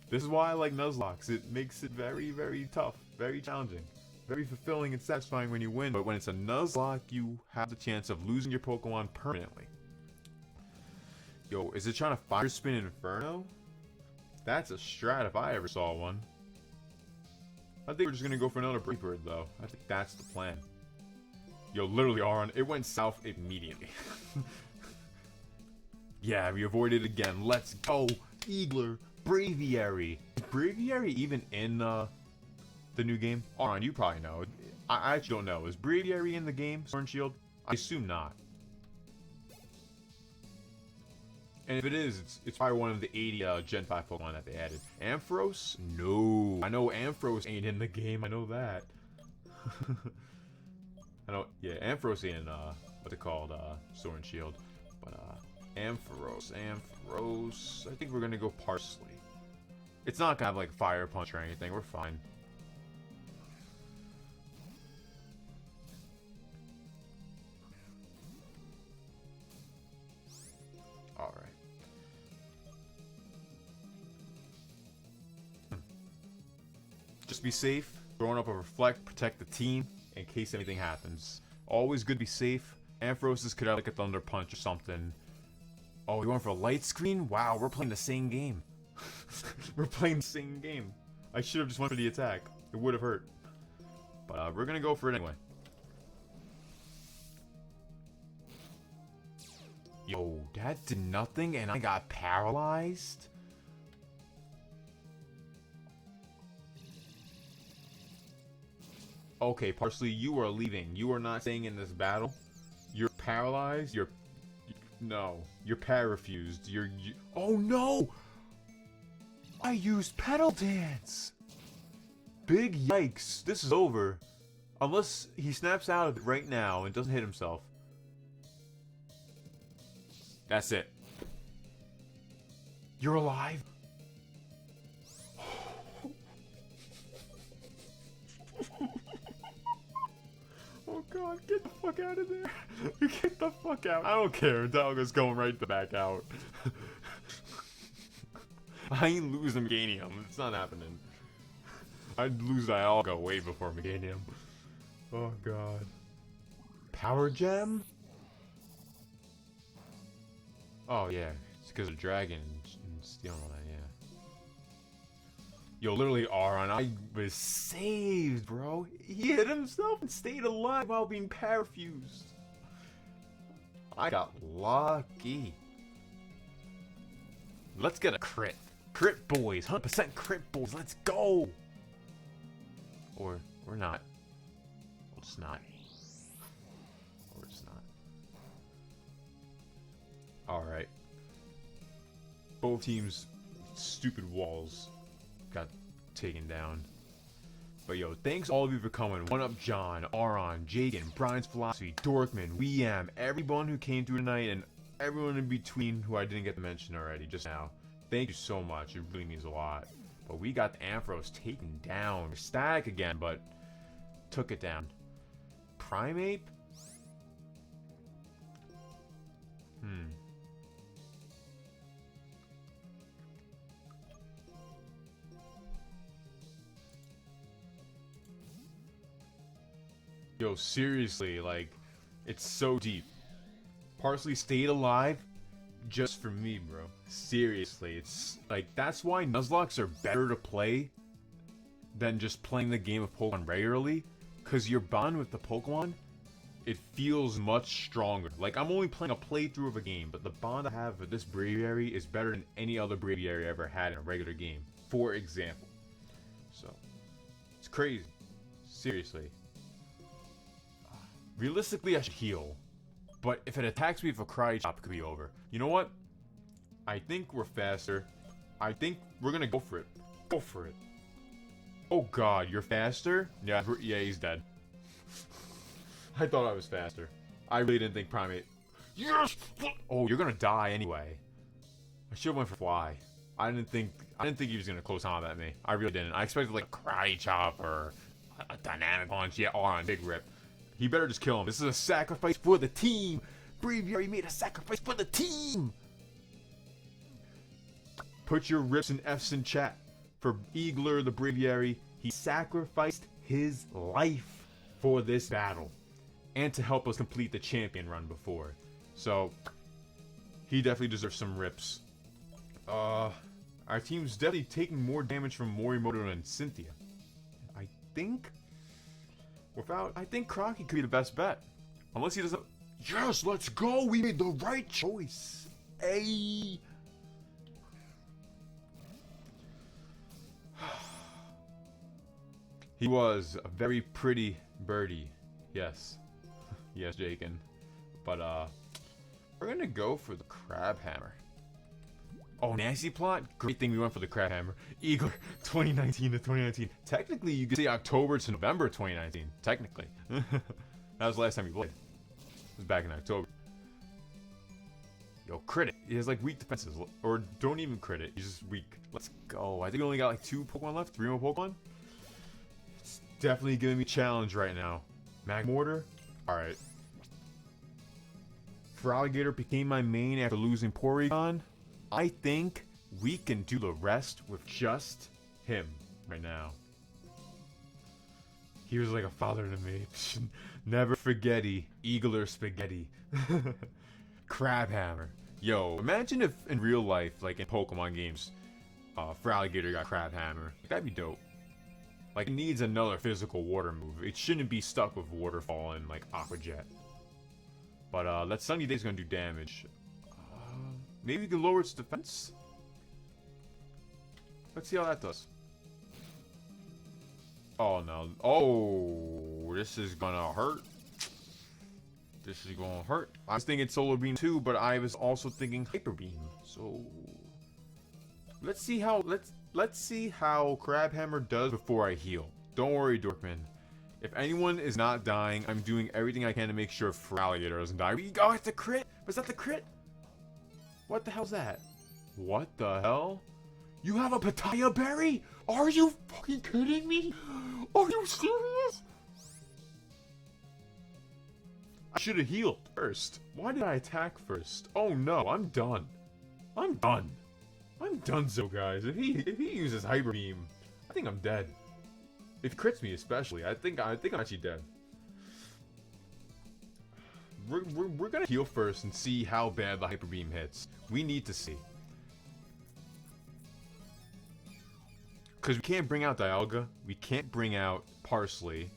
This is why I like Nuzlocke. It makes it very, very tough. Very challenging. Very fulfilling and satisfying when you win. But when it's a Nuzlocke, you have the chance of losing your Pokemon permanently. Yo, is it trying to fire spin Inferno? That's a strat if I ever saw one. I think we're just gonna go for another Brave Bird though. I think that's the plan. Yo, literally Aron, it went south immediately. Yeah, we avoided it again. Let's go! Eagler, Braviary. Is Braviary even in the new game? Aron, you probably know. I actually don't know. Is Braviary in the game, Sword and Shield? I assume not. And if it is, it's probably one of the 80 Gen 5 Pokemon that they added. Ampharos? No. I know Ampharos ain't in the game. I know that. I know, yeah, Ampharos ain't in, what they called, Sword and Shield. But, Ampharos. I think we're gonna go Parsley. It's not gonna have, like, Fire Punch or anything. We're fine. Alright. Just be safe. Throwing up a Reflect, protect the team in case anything happens. Always good to be safe. Ampharos could have like a Thunder Punch or something. Oh, we went for a Light Screen? Wow, we're playing the same game. We're playing the same game. I should have just went for the attack. It would have hurt. But we're gonna go for it anyway. Yo, that did nothing and I got paralyzed? Okay, Parsley, you are leaving. You are not staying in this battle. You're paralyzed. No, you're parafused. Oh no! I used pedal dance! Big yikes. This is over. Unless he snaps out of it right now and doesn't hit himself. That's it. You're alive? Oh god, get the fuck out of there. Get the fuck out. I don't care. Dalga's going right the back out. I ain't losing Meganium. It's not happening. I'd lose Dialga way before Meganium. Oh god. Power Gem? Oh yeah, it's because of Dragon and stealing all that, yeah. Yo, literally Aron, I was saved, bro. He hit himself and stayed alive while being parafused. I got lucky. Let's get a crit. Crit boys, 100% crit boys, let's go! Or not. We'll just not. Or just not. Alright. Both teams' stupid walls got taken down. But yo, thanks all of you for coming. One Up John, Aron, Jaden, Brian's Philosophy, Dorkman, WeAm, everyone who came through tonight, and everyone in between who I didn't get to mention already just now. Thank you so much. It really means a lot. But we got the Ampharos taken down. We're static again, but took it down. Primeape? Yo, seriously, like, it's so deep. Parsley stayed alive just for me, bro. Seriously, it's like, that's why Nuzlocke are better to play than just playing the game of Pokemon regularly, because your bond with the Pokemon, it feels much stronger. Like, I'm only playing a playthrough of a game, but the bond I have with this Braviary is better than any other Braviary I ever had in a regular game, for example. So, it's crazy. Seriously. Realistically, I should heal. But if it attacks me with a Karate Chop, it could be over. You know what? I think we're faster. I think we're gonna go for it. Go for it. Oh god, you're faster? Yeah, he's dead. I thought I was faster. I really didn't think Primeape. Yes! Oh, you're gonna die anyway. I should've went for Fly. I didn't think he was gonna close combat me. I really didn't. I expected like a Karate Chop or a Dynamic Punch. Yeah, on Big Rip. He better just kill him. This is a sacrifice for the team. Braviary made a sacrifice for the team. Put your rips and F's in chat. For Eagler, the Braviary, he sacrificed his life for this battle. And to help us complete the champion run before. So, he definitely deserves some rips. Our team's definitely taking more damage from Morimoto than Cynthia. I think Crocky could be the best bet. Unless he doesn't... Yes, let's go! We made the right choice! Hey! He was a very pretty birdie. Yes. Yes, Jaken. But, we're gonna go for the Crab Hammer. Oh, Nasty Plot? Great thing we went for the Crab Hammer. Eagler, 2019 to 2019. Technically, you could say October to November 2019. Technically. That was the last time he played. It was back in October. Yo, crit it. He has, like, weak defenses. Or don't even crit it. He's just weak. Let's go. I think we only got, like, 2 Pokemon left. 3 more Pokemon. It's definitely giving me a challenge right now. Magmortar? Alright. Feraligatr became my main after losing Porygon. I think we can do the rest with just him right now. He was like a father to me. Never forgetty. Eagler spaghetti. Crab Hammer. Yo, imagine if in real life, like in Pokemon games, Feraligatr got Crab Hammer. That'd be dope. Like, it needs another physical water move. It shouldn't be stuck with Waterfall and, like, Aqua Jet. But, that Sunny Day's gonna do damage. Maybe we can lower its defense? Let's see how that does. Oh, no. Oh, this is gonna hurt. This is gonna hurt. I was thinking Solar Beam too, but I was also thinking Hyper Beam. So let's see how Crab Hammer does before I heal. Don't worry, Dorkman. If anyone is not dying, I'm doing everything I can to make sure Alligator doesn't die. Oh, it's a crit! Was that the crit? What the hell's that? What the hell? You have a Pitaya Berry? Are you fucking kidding me? Are you serious? I should have healed first. Why did I attack first? Oh no, I'm done. I'm done. I'm done, so guys. If he uses Hyper Beam, I think I'm dead. If he crits me, especially, I think I'm actually dead. We're gonna heal first and see how bad the Hyper Beam hits. We need to see. Because we can't bring out Dialga, we can't bring out Parsley.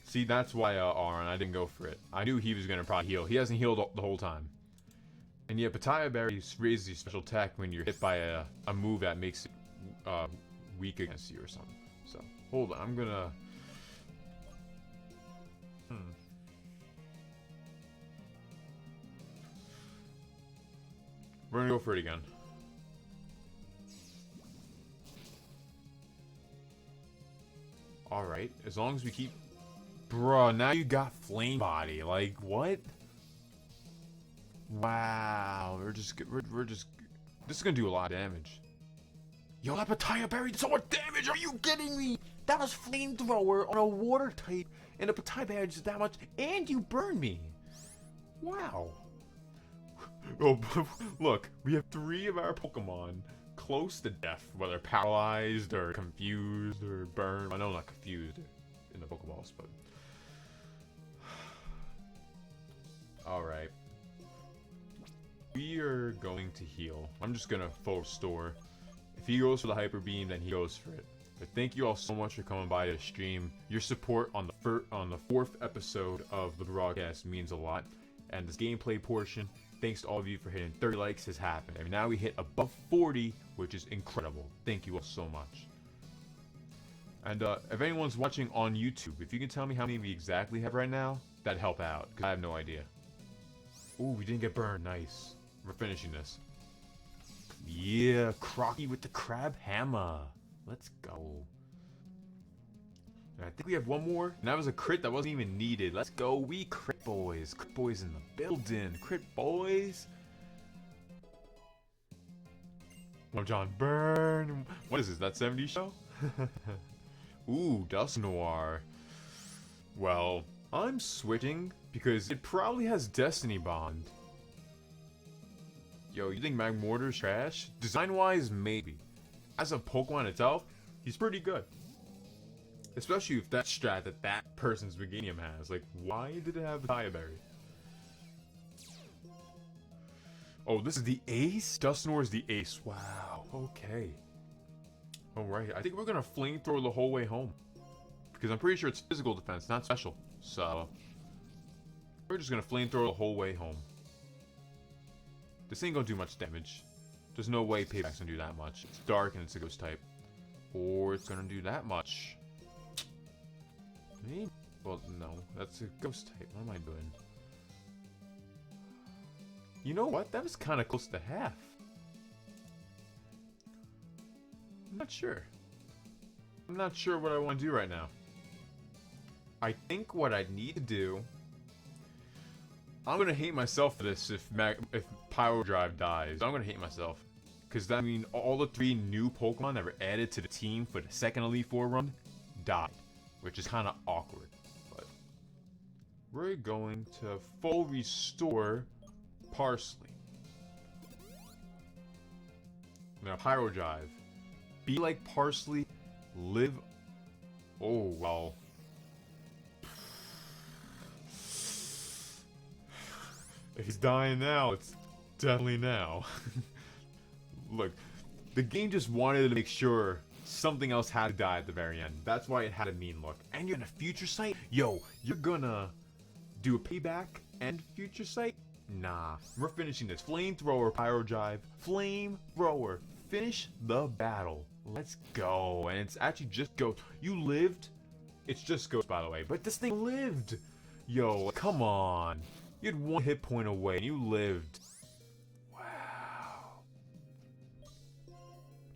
See, that's why Aron, I didn't go for it. I knew he was gonna probably heal. He hasn't healed the whole time. And yeah, Pitaya Berry raises your special attack when you're hit by a move that makes it weak against you or something. So, hold on, I'm gonna... We're gonna go for it again. Alright, as long as we keep... Bruh, now you got Flame Body. Like, what? Wow, we're just... This is gonna do a lot of damage. Yo, that Pitaya Berry did so much damage! Are you kidding me? That was Flamethrower on a water type, and a Pitaya Berry did that much, and you burned me! Wow. Oh, look, we have 3 of our Pokemon close to death, whether paralyzed or confused or burned. I know not confused in the Pokeballs, but... Alright. We are going to heal. I'm just gonna full restore. If he goes for the Hyper Beam, then he goes for it. But thank you all so much for coming by to stream. Your support on the 4th episode of the broadcast means a lot. And this gameplay portion, thanks to all of you for hitting 30 likes, has happened. And now we hit above 40, which is incredible. Thank you all so much. And if anyone's watching on YouTube, if you can tell me how many we exactly have right now, that'd help out, because I have no idea. Ooh, we didn't get burned. Nice. We're finishing this. Yeah, Crocky with the Crab Hammer. Let's go. And I think we have one more. And that was a crit that wasn't even needed. Let's go. We crit boys. Crit boys in the building. Crit boys. Oh, John, burn. What is this? That 70s show? Ooh, Dust Noir. Well, I'm switching because it probably has Destiny Bond. Yo, you think Magmortar's trash? Design-wise, maybe. As a Pokemon itself, he's pretty good. Especially if that strat that person's Beganium has. Like, why did it have Pitaya Berry? Oh, this is the ace? Dusknoir is the ace. Wow, okay. Alright, I think we're gonna Flamethrower the whole way home. Because I'm pretty sure it's physical defense, not special. So, we're just gonna Flamethrower the whole way home. This ain't gonna do much damage. There's no way Payback's gonna do that much. It's dark and it's a ghost type. Or it's gonna do that much. Maybe? Well, no. That's a ghost type. What am I doing? You know what? That was kind of close to half. I'm not sure. I'm not sure what I want to do right now. I think what I need to do... I'm gonna hate myself for this if Pyro Drive dies. I'm gonna hate myself. Because that means all the 3 new Pokemon that were added to the team for the second Elite Four run died. Which is kind of awkward. But we're going to full restore Parsley. Now, Pyro Drive. Be like Parsley. Live... Oh, well... If he's dying now, it's definitely now. Look, the game just wanted to make sure something else had to die at the very end. That's why it had a mean look. And you're in a Future Sight? Yo, you're gonna do a Payback and Future Sight? Nah, we're finishing this. Flamethrower, Pyro Drive, Flamethrower. Finish the battle. Let's go. And it's actually just go. You lived It's just Ghost, by the way. But this thing lived. Yo, come on. You had 1 hit point away and you lived. Wow.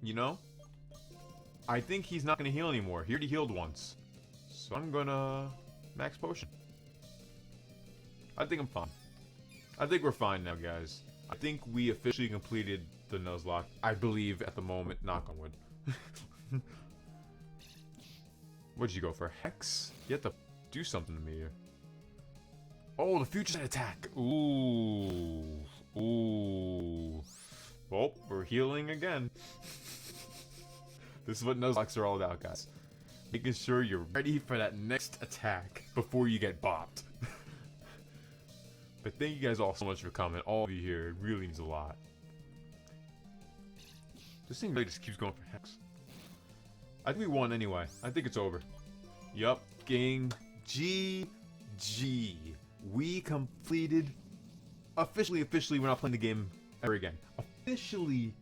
You know? I think he's not going to heal anymore. He already healed once. So I'm going to max potion. I think I'm fine. I think we're fine now, guys. I think we officially completed the Nuzlocke. I believe at the moment. Knock on wood. What'd you go for? Hex? You have to do something to me here. Oh, the future set attack. Ooh. Ooh. Well, we're healing again. This is what Nuzlocks are all about, guys. Making sure you're ready for that next attack before you get bopped. But thank you guys all so much for coming. All of you here. It really means a lot. This thing really just keeps going for Hex. I think we won anyway. I think it's over. Yup. Gang. GG. We completed. Officially, we're not playing the game ever again. Officially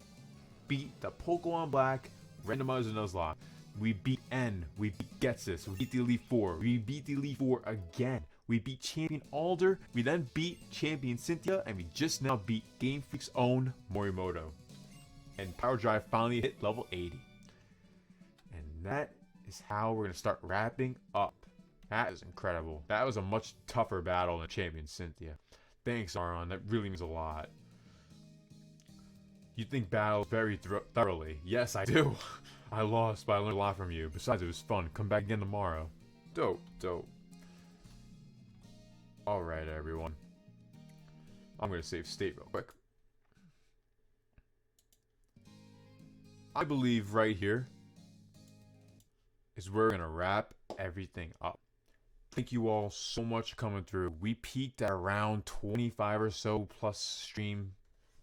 beat the Pokemon Black Randomizer Nuzlocke. We beat N. We beat Getsus. We beat the Elite Four. We beat the Elite Four again. We beat Champion Alder. We then beat Champion Cynthia. And we just now beat Game Freak's own Morimoto. And Power Drive finally hit level 80. And that is how we're going to start wrapping up. That is incredible. That was a much tougher battle than Champion Cynthia. Thanks, Aron. That really means a lot. You think battle very thoroughly. Yes, I do. I lost, but I learned a lot from you. Besides, it was fun. Come back again tomorrow. Dope. Alright, everyone. I'm going to save state real quick. I believe right here is where we're going to wrap everything up. Thank you all so much for coming through. We peaked at around 25 or so plus stream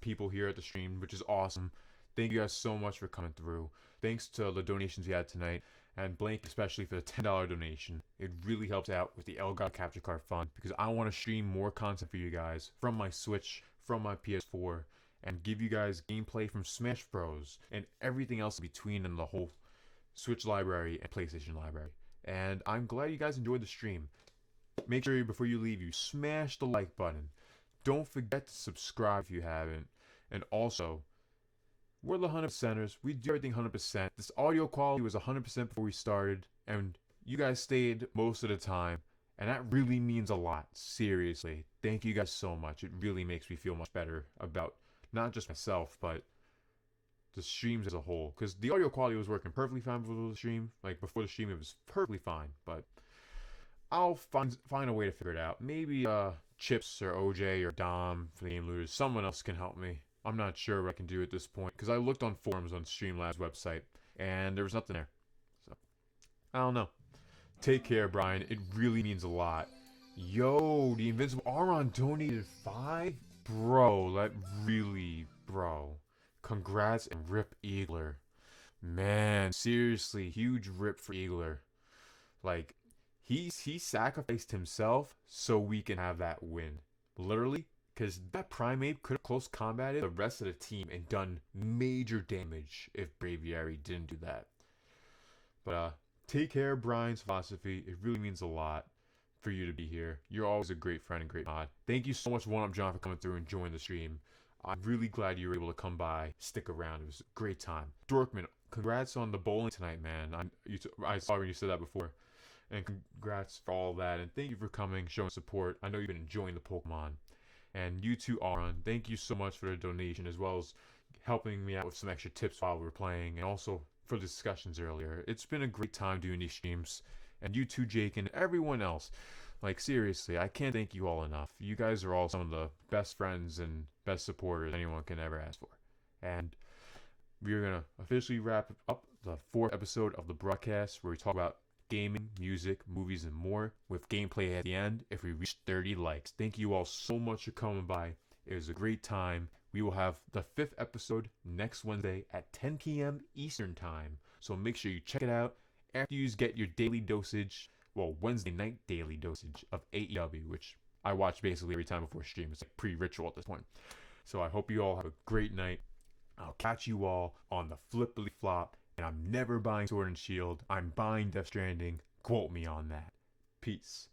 people here at the stream, which is awesome. Thank you guys so much for coming through. Thanks to the donations we had tonight, and Blank especially for the $10 donation. It really helps out with the Elgato Capture Card Fund, because I want to stream more content for you guys from my Switch, from my PS4, and give you guys gameplay from Smash Bros. And everything else in between in the whole Switch library and PlayStation library. And I'm glad you guys enjoyed the stream. Make sure before you leave, you smash the like button. Don't forget to subscribe if you haven't. And also, we're the 100%ers. We do everything 100%. This audio quality was 100% before we started. And you guys stayed most of the time. And that really means a lot. Seriously. Thank you guys so much. It really makes me feel much better about not just myself, but the streams as a whole. Because the audio quality was working perfectly fine before the stream. Like, before the stream, it was perfectly fine. But I'll find a way to figure it out. Maybe Chips or OJ or Dom for the Game Looters. Someone else can help me. I'm not sure what I can do at this point. Because I looked on forums on Streamlabs website. And there was nothing there. So, I don't know. Take care, Brian. It really means a lot. Yo, the Invincible Aron donated 5? Bro, that really, bro. Congrats and rip Eagler. Man, seriously, huge rip for Eagler. Like, he sacrificed himself so we can have that win. Literally, because that Primeape could have close combated the rest of the team and done major damage if Braviary didn't do that. But, take care, Brian's philosophy. It really means a lot for you to be here. You're always a great friend and great mod. Thank you so much, One Up John, for coming through and joining the stream. I'm really glad you were able to come by, stick around. It was a great time. Dorkman, congrats on the bowling tonight, man. I saw when you said that before. And congrats for all that. And thank you for coming, showing support. I know you've been enjoying the Pokemon. And you too, Aron. Thank you so much for the donation, as well as helping me out with some extra tips while we were playing. And also for the discussions earlier. It's been a great time doing these streams. And you too, Jake, and everyone else. Like, seriously, I can't thank you all enough. You guys are all some of the best friends and best supporters anyone can ever ask for. And we're going to officially wrap up the 4th episode of the broadcast, where we talk about gaming, music, movies, and more, with gameplay at the end if we reach 30 likes. Thank you all so much for coming by. It was a great time. We will have the 5th episode next Wednesday at 10 p.m. Eastern Time. So make sure you check it out after you get your daily dosage. Well, Wednesday night daily dosage of AEW, which I watch basically every time before stream. It's like pre-ritual at this point. So I hope you all have a great night. I'll catch you all on the flippity flop. And I'm never buying Sword and Shield. I'm buying Death Stranding. Quote me on that. Peace.